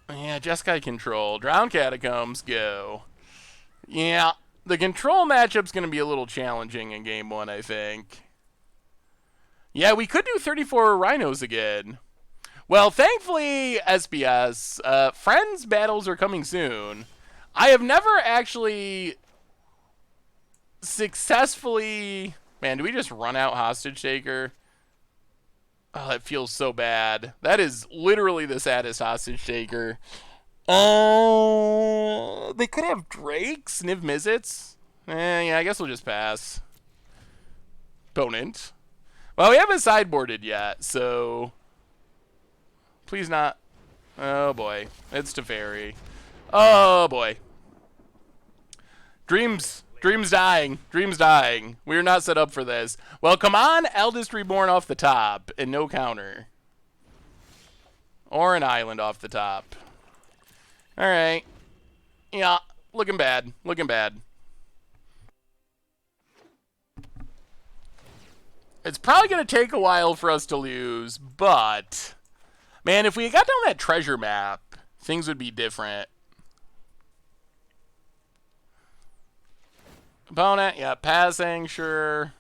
Yeah, Jeskai control. Drowned Catacombs, go. Yeah, the control matchup's going to be a little challenging in game 1, I think. Yeah, we could do 34 Rhinos again. Well, thankfully, SBS, Friends battles are coming soon. I have never actually successfully... Man, do we just run out Hostage Taker? Oh, that feels so bad. That is literally the saddest Hostage Taker. They could have Drakes, Niv Mizzets. Yeah, I guess we'll just pass. Opponent. Well, we haven't sideboarded yet, so... Please not. Oh, boy. It's Teferi. Oh, boy. Dreams dying. Dreams dying. We're not set up for this. Well, come on, Eldest Reborn off the top, and no counter. Or an island off the top. Alright. Yeah, looking bad. Looking bad. It's probably going to take a while for us to lose, but... Man, if we got down that treasure map, things would be different. Opponent, yeah, passing, sure.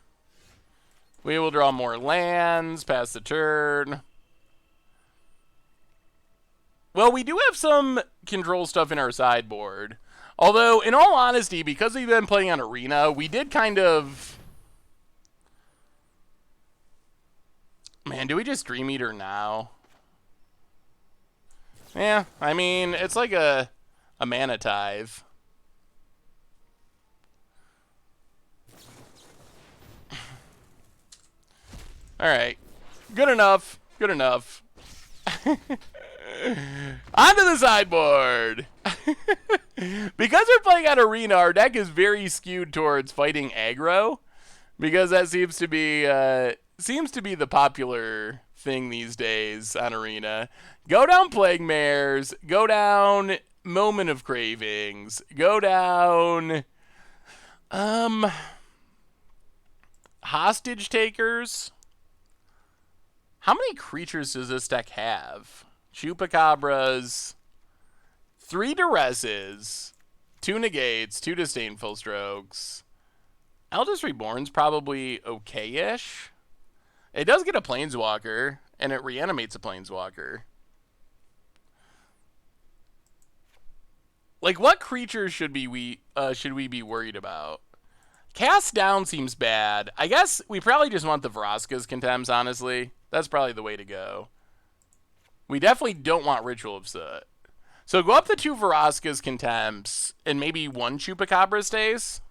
We will draw more lands, pass the turn. Well, we do have some control stuff in our sideboard. Although, in all honesty, because we've been playing on Arena, we did kind of... Man, do we just Dream Eater now? Yeah, I mean, it's like a mana tithe. Alright. Good enough. Good enough. Onto the sideboard! Because we're playing on Arena, our deck is very skewed towards fighting aggro. Because that seems to be the popular thing these days on Arena. Go down Plague Mares. Go down Moment of Cravings. Go down... Hostage Takers. How many creatures does this deck have? Chupacabras, 3 Duresses, 2 Negates, 2 Disdainful Strokes. Eldest Reborn's probably okay-ish. It does get a Planeswalker, and it reanimates a Planeswalker. Like, what creatures should we be worried about? Cast Down seems bad. I guess we probably just want the Vraska's Contempts, honestly. That's probably the way to go. We definitely don't want Ritual of Soot. So go up the 2 Vraska's Contempts and maybe 1 Chupacabra Stays.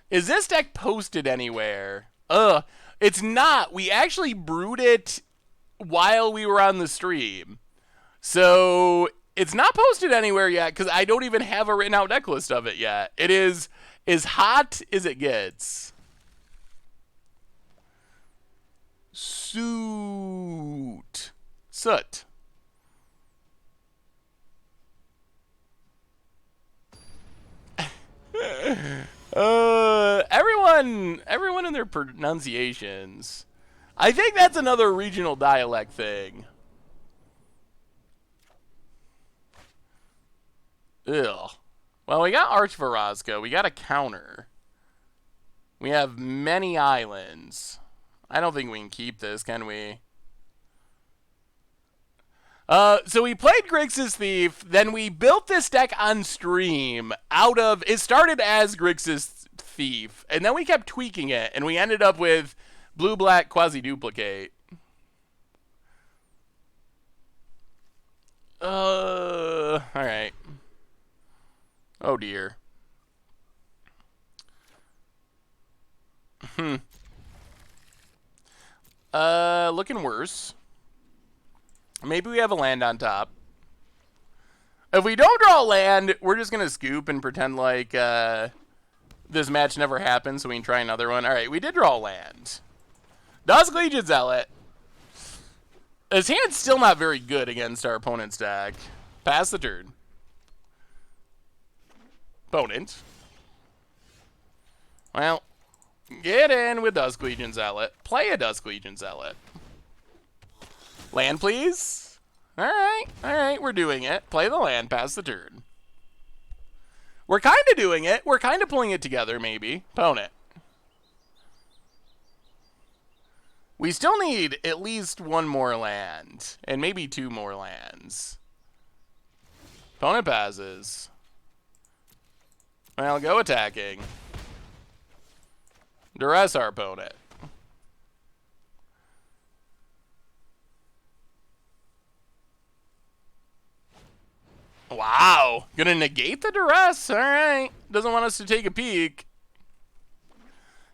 Is this deck posted anywhere? It's not. We actually brewed it while we were on the stream. So it's not posted anywhere yet because I don't even have a written out deck list of it yet. It is as hot as it gets. Soot. Everyone in their pronunciations. I think that's another regional dialect thing. Ugh. Well, we got Arch Varaska. We got a counter. We have many islands. I don't think we can keep this, can we? So we played Grixis Thief, then we built this deck on stream out of... It started as Grixis Thief, and then we kept tweaking it, and we ended up with blue-black quasi-duplicate. Alright. Oh, dear. Looking worse. Maybe we have a land on top. If we don't draw a land, we're just going to scoop and pretend like this match never happened so we can try another one. Alright, we did draw a land. Dusk Legion Zealot. His hand's still not very good against our opponent's deck. Pass the turn. Opponent. Well, get in with Dusk Legion Zealot. Play a Dusk Legion Zealot. Land, please. Alright, we're doing it. Play the land, pass the turn. We're kind of doing it. We're kind of pulling it together, maybe. Opponent. We still need at least one more land, and maybe two more lands. Opponent passes. Well, go attacking. Duress our opponent. Wow. Gonna negate the duress. Alright. Doesn't want us to take a peek.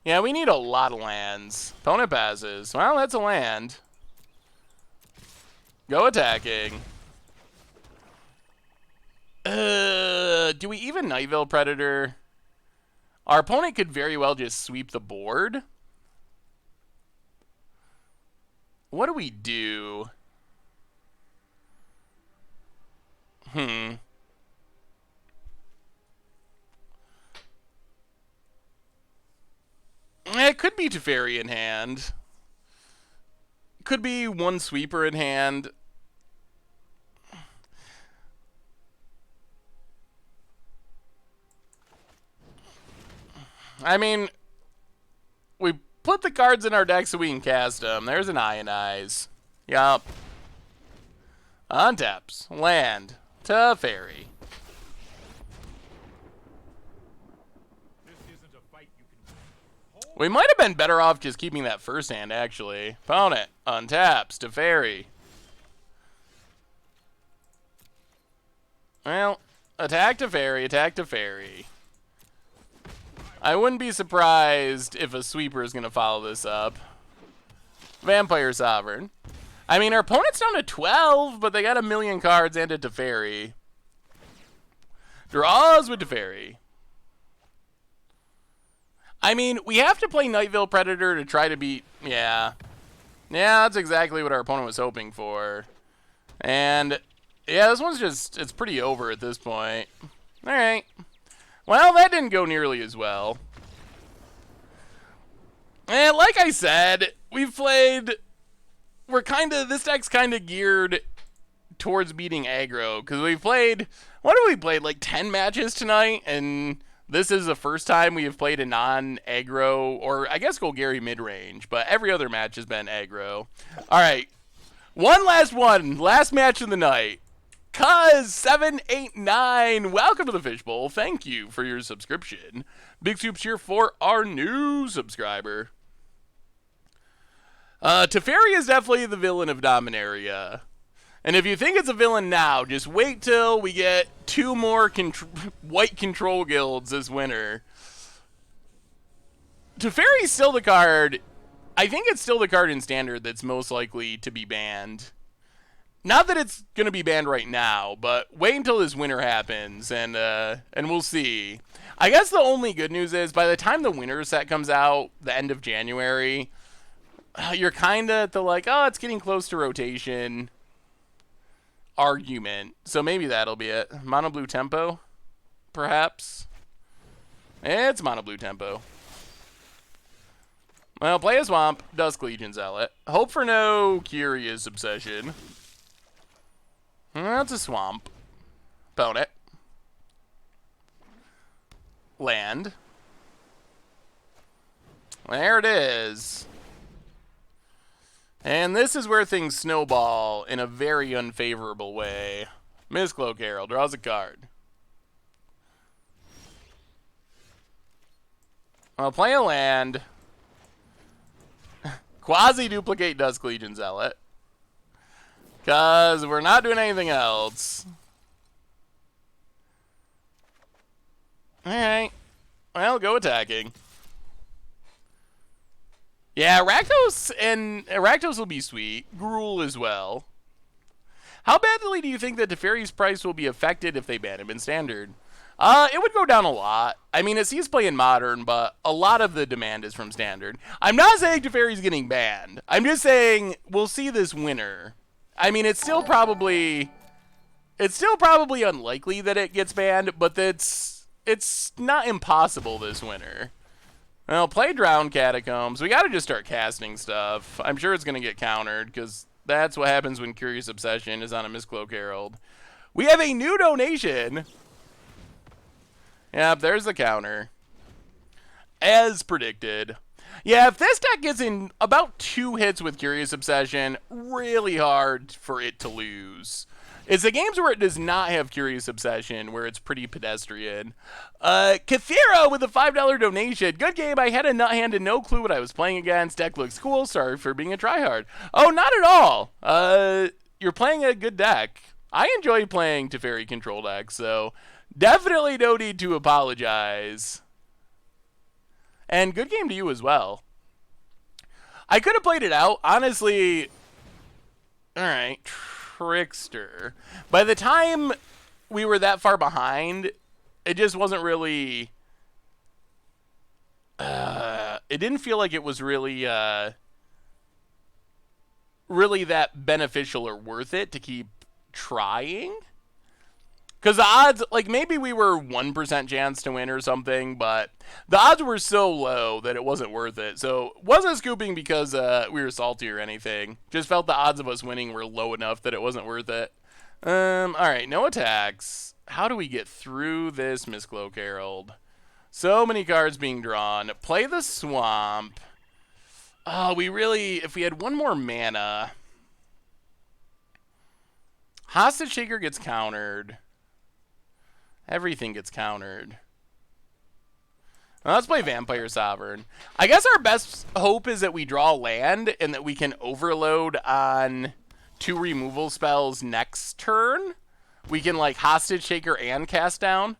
Yeah, we need a lot of lands. Opponent passes. Well, that's a land. Go attacking. Do we even Nightville Predator? Our opponent could very well just sweep the board. What do we do? It could be Teferi in hand. Could be one sweeper in hand. I mean, we put the cards in our deck so we can cast them. There's an Ionize. Yup. Untaps. Land. Teferi. We might have been better off just keeping that first hand, actually. Opponent. Untaps. Teferi. Well, attack Teferi. Attack Teferi. I wouldn't be surprised if a sweeper is going to follow this up. Vampire Sovereign. I mean, our opponent's down to 12, but they got a million cards and a Teferi. Draws with Teferi. I mean, we have to play Nightville Predator to try to beat... Yeah. Yeah, that's exactly what our opponent was hoping for. And, yeah, this one's just... It's pretty over at this point. Alright. Well, that didn't go nearly as well. And like I said, we've played... This deck's kind of geared towards beating aggro. Because we've played... What have we played? Like 10 matches tonight? And this is the first time we have played a non-aggro... Or I guess Golgari mid-range. But every other match has been aggro. Alright. One. Last match of the night. Cuz789, welcome to the Fishbowl. Thank you for your subscription. Big soups here for our new subscriber. Teferi is definitely the villain of Dominaria. And if you think it's a villain now, just wait till we get 2 more white control guilds this winter. Teferi's still the card. I think it's still the card in Standard that's most likely to be banned. Not that it's going to be banned right now, but wait until this winter happens, and we'll see. I guess the only good news is, by the time the winter set comes out, the end of January, you're kind of at the like, oh, it's getting close to rotation argument. So maybe that'll be it. Mono blue tempo, perhaps? It's mono blue tempo. Well, play a swamp, Dusk Legion Zealot. Hope for no Curious Obsession. That's a swamp. Opponent. Land. There it is. And this is where things snowball in a very unfavorable way. Mistcloak Herald draws a card. I'll play a land. Quasi-duplicate Dusk Legion Zealot. Because we're not doing anything else. Alright. Well, go attacking. Yeah, Rakdos will be sweet. Gruul as well. How badly do you think that Teferi's price will be affected if they ban him in Standard? It would go down a lot. I mean, it sees play in Modern, but a lot of the demand is from Standard. I'm not saying Teferi's getting banned. I'm just saying we'll see this winter. I mean, it's still probably unlikely that it gets banned, but it's not impossible this winter. Well, play Drowned Catacombs. We gotta just start casting stuff. I'm sure it's gonna get countered, because that's what happens when Curious Obsession is on a Mistcloak Herald. We have a new donation. Yep, there's the counter. As predicted. Yeah, if this deck gets in about 2 hits with Curious Obsession, really hard for it to lose. It's the games where it does not have Curious Obsession, where it's pretty pedestrian. Kathira with a $5 donation. Good game. I had a nut hand and no clue what I was playing against. Deck looks cool. Sorry for being a tryhard. Oh, not at all. You're playing a good deck. I enjoy playing Teferi control decks, so definitely no need to apologize. And good game to you as well. I could have played it out. Honestly, alright. Trickster. By the time we were that far behind, it just wasn't really... it didn't feel like it was really that beneficial or worth it to keep trying. Because the odds, like, maybe we were 1% chance to win or something, but the odds were so low that it wasn't worth it. So, wasn't scooping because we were salty or anything. Just felt the odds of us winning were low enough that it wasn't worth it. Alright, no attacks. How do we get through this Mistcloak Herald? So many cards being drawn. Play the Swamp. Oh, if we had one more mana. Hostage Shaker gets countered. Everything gets countered. Well, let's play Vampire Sovereign. I guess our best hope is that we draw land and that we can overload on 2 removal spells next turn. We can, like, Hostage Shaker and cast down.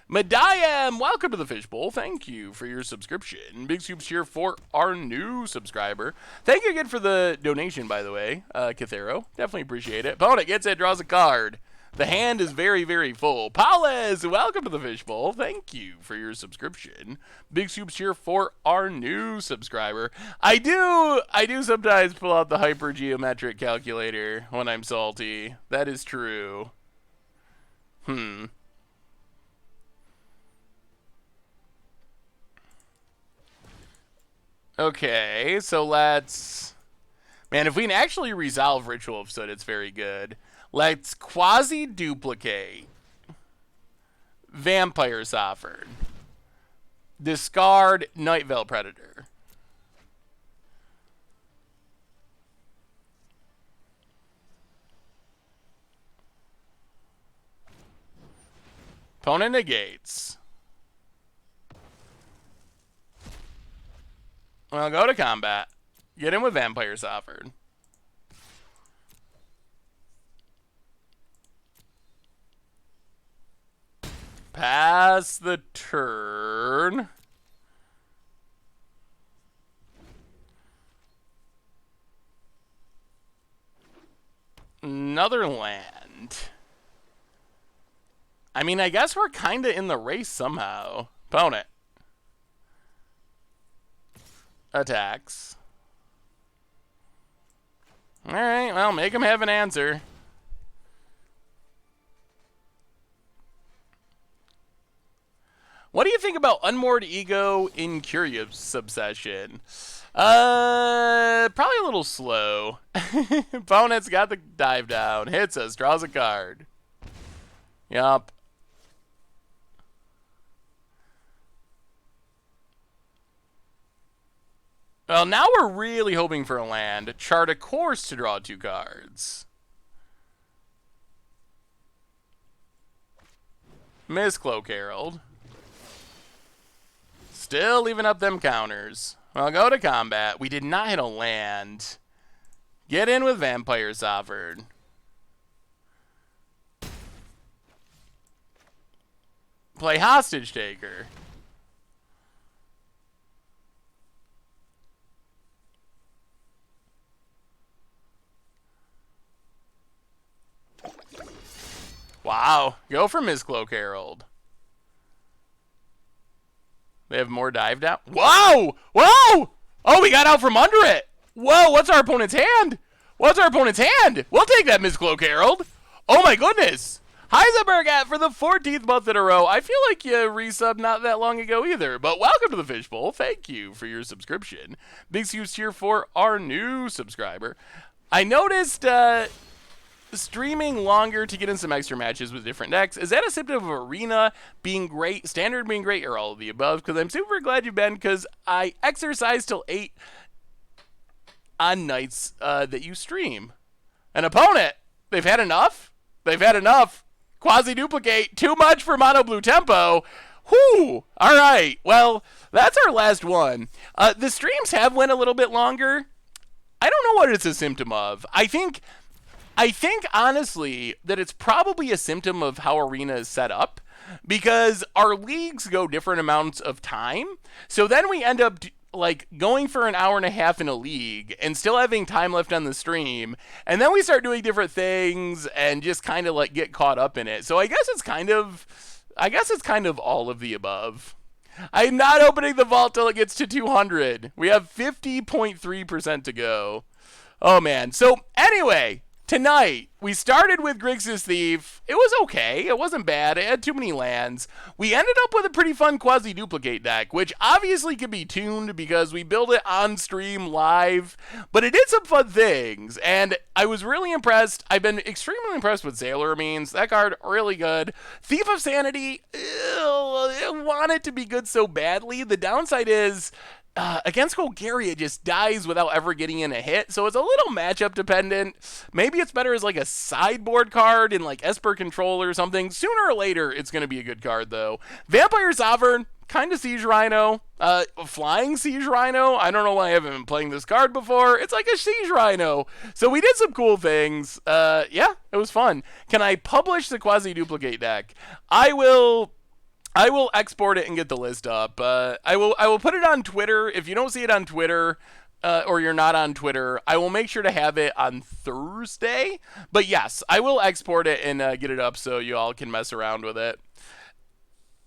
Medayam, welcome to the Fishbowl. Thank you for your subscription. Big soups here for our new subscriber. Thank you again for the donation, by the way, Cathero. Definitely appreciate it. Opponent gets it, draws a card. The hand is very, very full. Paulez, welcome to the Fishbowl. Thank you for your subscription. Big soups here for our new subscriber. I do sometimes pull out the hypergeometric calculator when I'm salty. That is true. Okay, so let's... Man, if we can actually resolve Ritual of Soot, it's very good. Let's quasi-duplicate Vampire Sovereign. Discard Night Veil Predator. Opponent negates. Well, go to combat. Get in with Vampire Sovereign. Pass the turn. Another land. I mean, I guess we're kind of in the race somehow. Opponent. Attacks. Alright, well, make him have an answer. What do you think about Unmoored Ego in Curious Obsession? Probably a little slow. Opponent's got the dive down. Hits us, draws a card. Yup. Well, now we're really hoping for a land. Chart a course to draw 2 cards. Mistcloak Herald. Still leaving up them counters. Well, go to combat. We did not hit a land. Get in with Vampire Sovereign. Play Hostage Taker. Wow. Go for Miss Cloak Herald. They have more dive down. Whoa! Whoa! Oh, we got out from under it. Whoa, what's our opponent's hand? What's our opponent's hand? We'll take that, Miss Cloak Herald. Oh, my goodness. Heisenberg at for the 14th month in a row. I feel like you resubbed not that long ago either, but welcome to the Fishbowl. Thank you for your subscription. Big excuse here for our new subscriber. I noticed streaming longer to get in some extra matches with different decks. Is that a symptom of Arena being great, Standard being great, or all of the above? Because I'm super glad you've been, because I exercise till 8 on nights that you stream. An opponent, they've had enough? They've had enough. Quasi-duplicate, too much for mono blue tempo. Whew! All right, well, that's our last one. The streams have went a little bit longer. I don't know what it's a symptom of. I think honestly that it's probably a symptom of how Arena is set up, because our leagues go different amounts of time. So then we end up like going for an hour and a half in a league and still having time left on the stream, and then we start doing different things and just kind of like get caught up in it. So I guess it's kind of all of the above. I'm not opening the vault till it gets to 200. We have 50.3% to go. Oh man. So anyway, tonight, we started with Grixis Thief. It was okay. It wasn't bad. It had too many lands. We ended up with a pretty fun quasi-duplicate deck, which obviously could be tuned because we built it on stream live, but it did some fun things, and I was really impressed. I've been extremely impressed with Sailor Means. That card, really good. Thief of Sanity, I want it to be good so badly. The downside is, against Golgari, it just dies without ever getting in a hit, so it's a little matchup dependent. Maybe it's better as like a sideboard card in like Esper Control or something. Sooner or later, it's going to be a good card though. Vampire Sovereign, kind of Siege Rhino. Flying Siege Rhino, I don't know why I haven't been playing this card before. It's like a Siege Rhino. So we did some cool things. Yeah, it was fun. Can I publish the quasi-duplicate deck? I will export it and get the list up. I will put it on Twitter. If you don't see it on Twitter, or you're not on Twitter, I will make sure to have it on Thursday. But yes, I will export it and get it up so you all can mess around with it.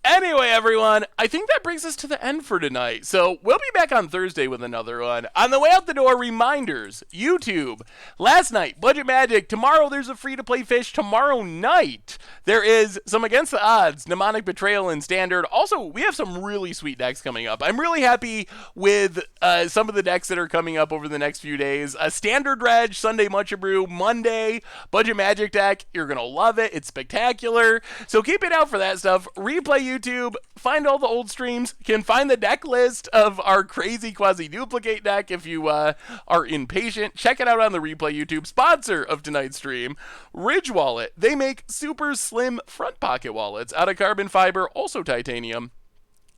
Anyway, everyone, I think that brings us to the end for tonight. So we'll be back on Thursday with another one. On the way out the door, reminders, YouTube. Last night, Budget Magic. Tomorrow, there's a free-to-play fish. Tomorrow night, there is some Against the Odds, Mnemonic Betrayal, and Standard. Also, we have some really sweet decks coming up. I'm really happy with some of the decks that are coming up over the next few days. Standard Reg, Sunday Mucha Brew, Monday, Budget Magic deck. You're going to love it. It's spectacular. So keep it out for that stuff. Replay YouTube, find all the old streams, can find the deck list of our crazy quasi-duplicate deck if you are impatient. Check it out on the Replay YouTube. Sponsor of tonight's stream, Ridge Wallet. They make super slim front pocket wallets out of carbon fiber, also titanium.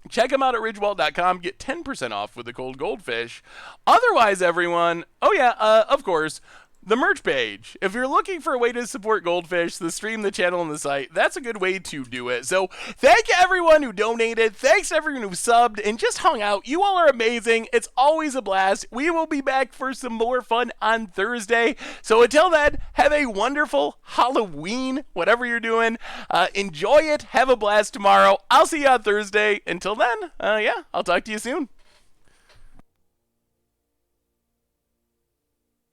Check them out at ridgewallet.com. Get 10% off with the cold goldfish. Otherwise, everyone, oh yeah, of course, the merch page. If you're looking for a way to support Goldfish, the stream, the channel, and the site, that's a good way to do it. So thank you everyone who donated. Thanks to everyone who subbed and just hung out. You all are amazing. It's always a blast. We will be back for some more fun on Thursday. So until then, have a wonderful Halloween, whatever you're doing. Enjoy it. Have a blast tomorrow. I'll see you on Thursday. Until then, yeah, I'll talk to you soon.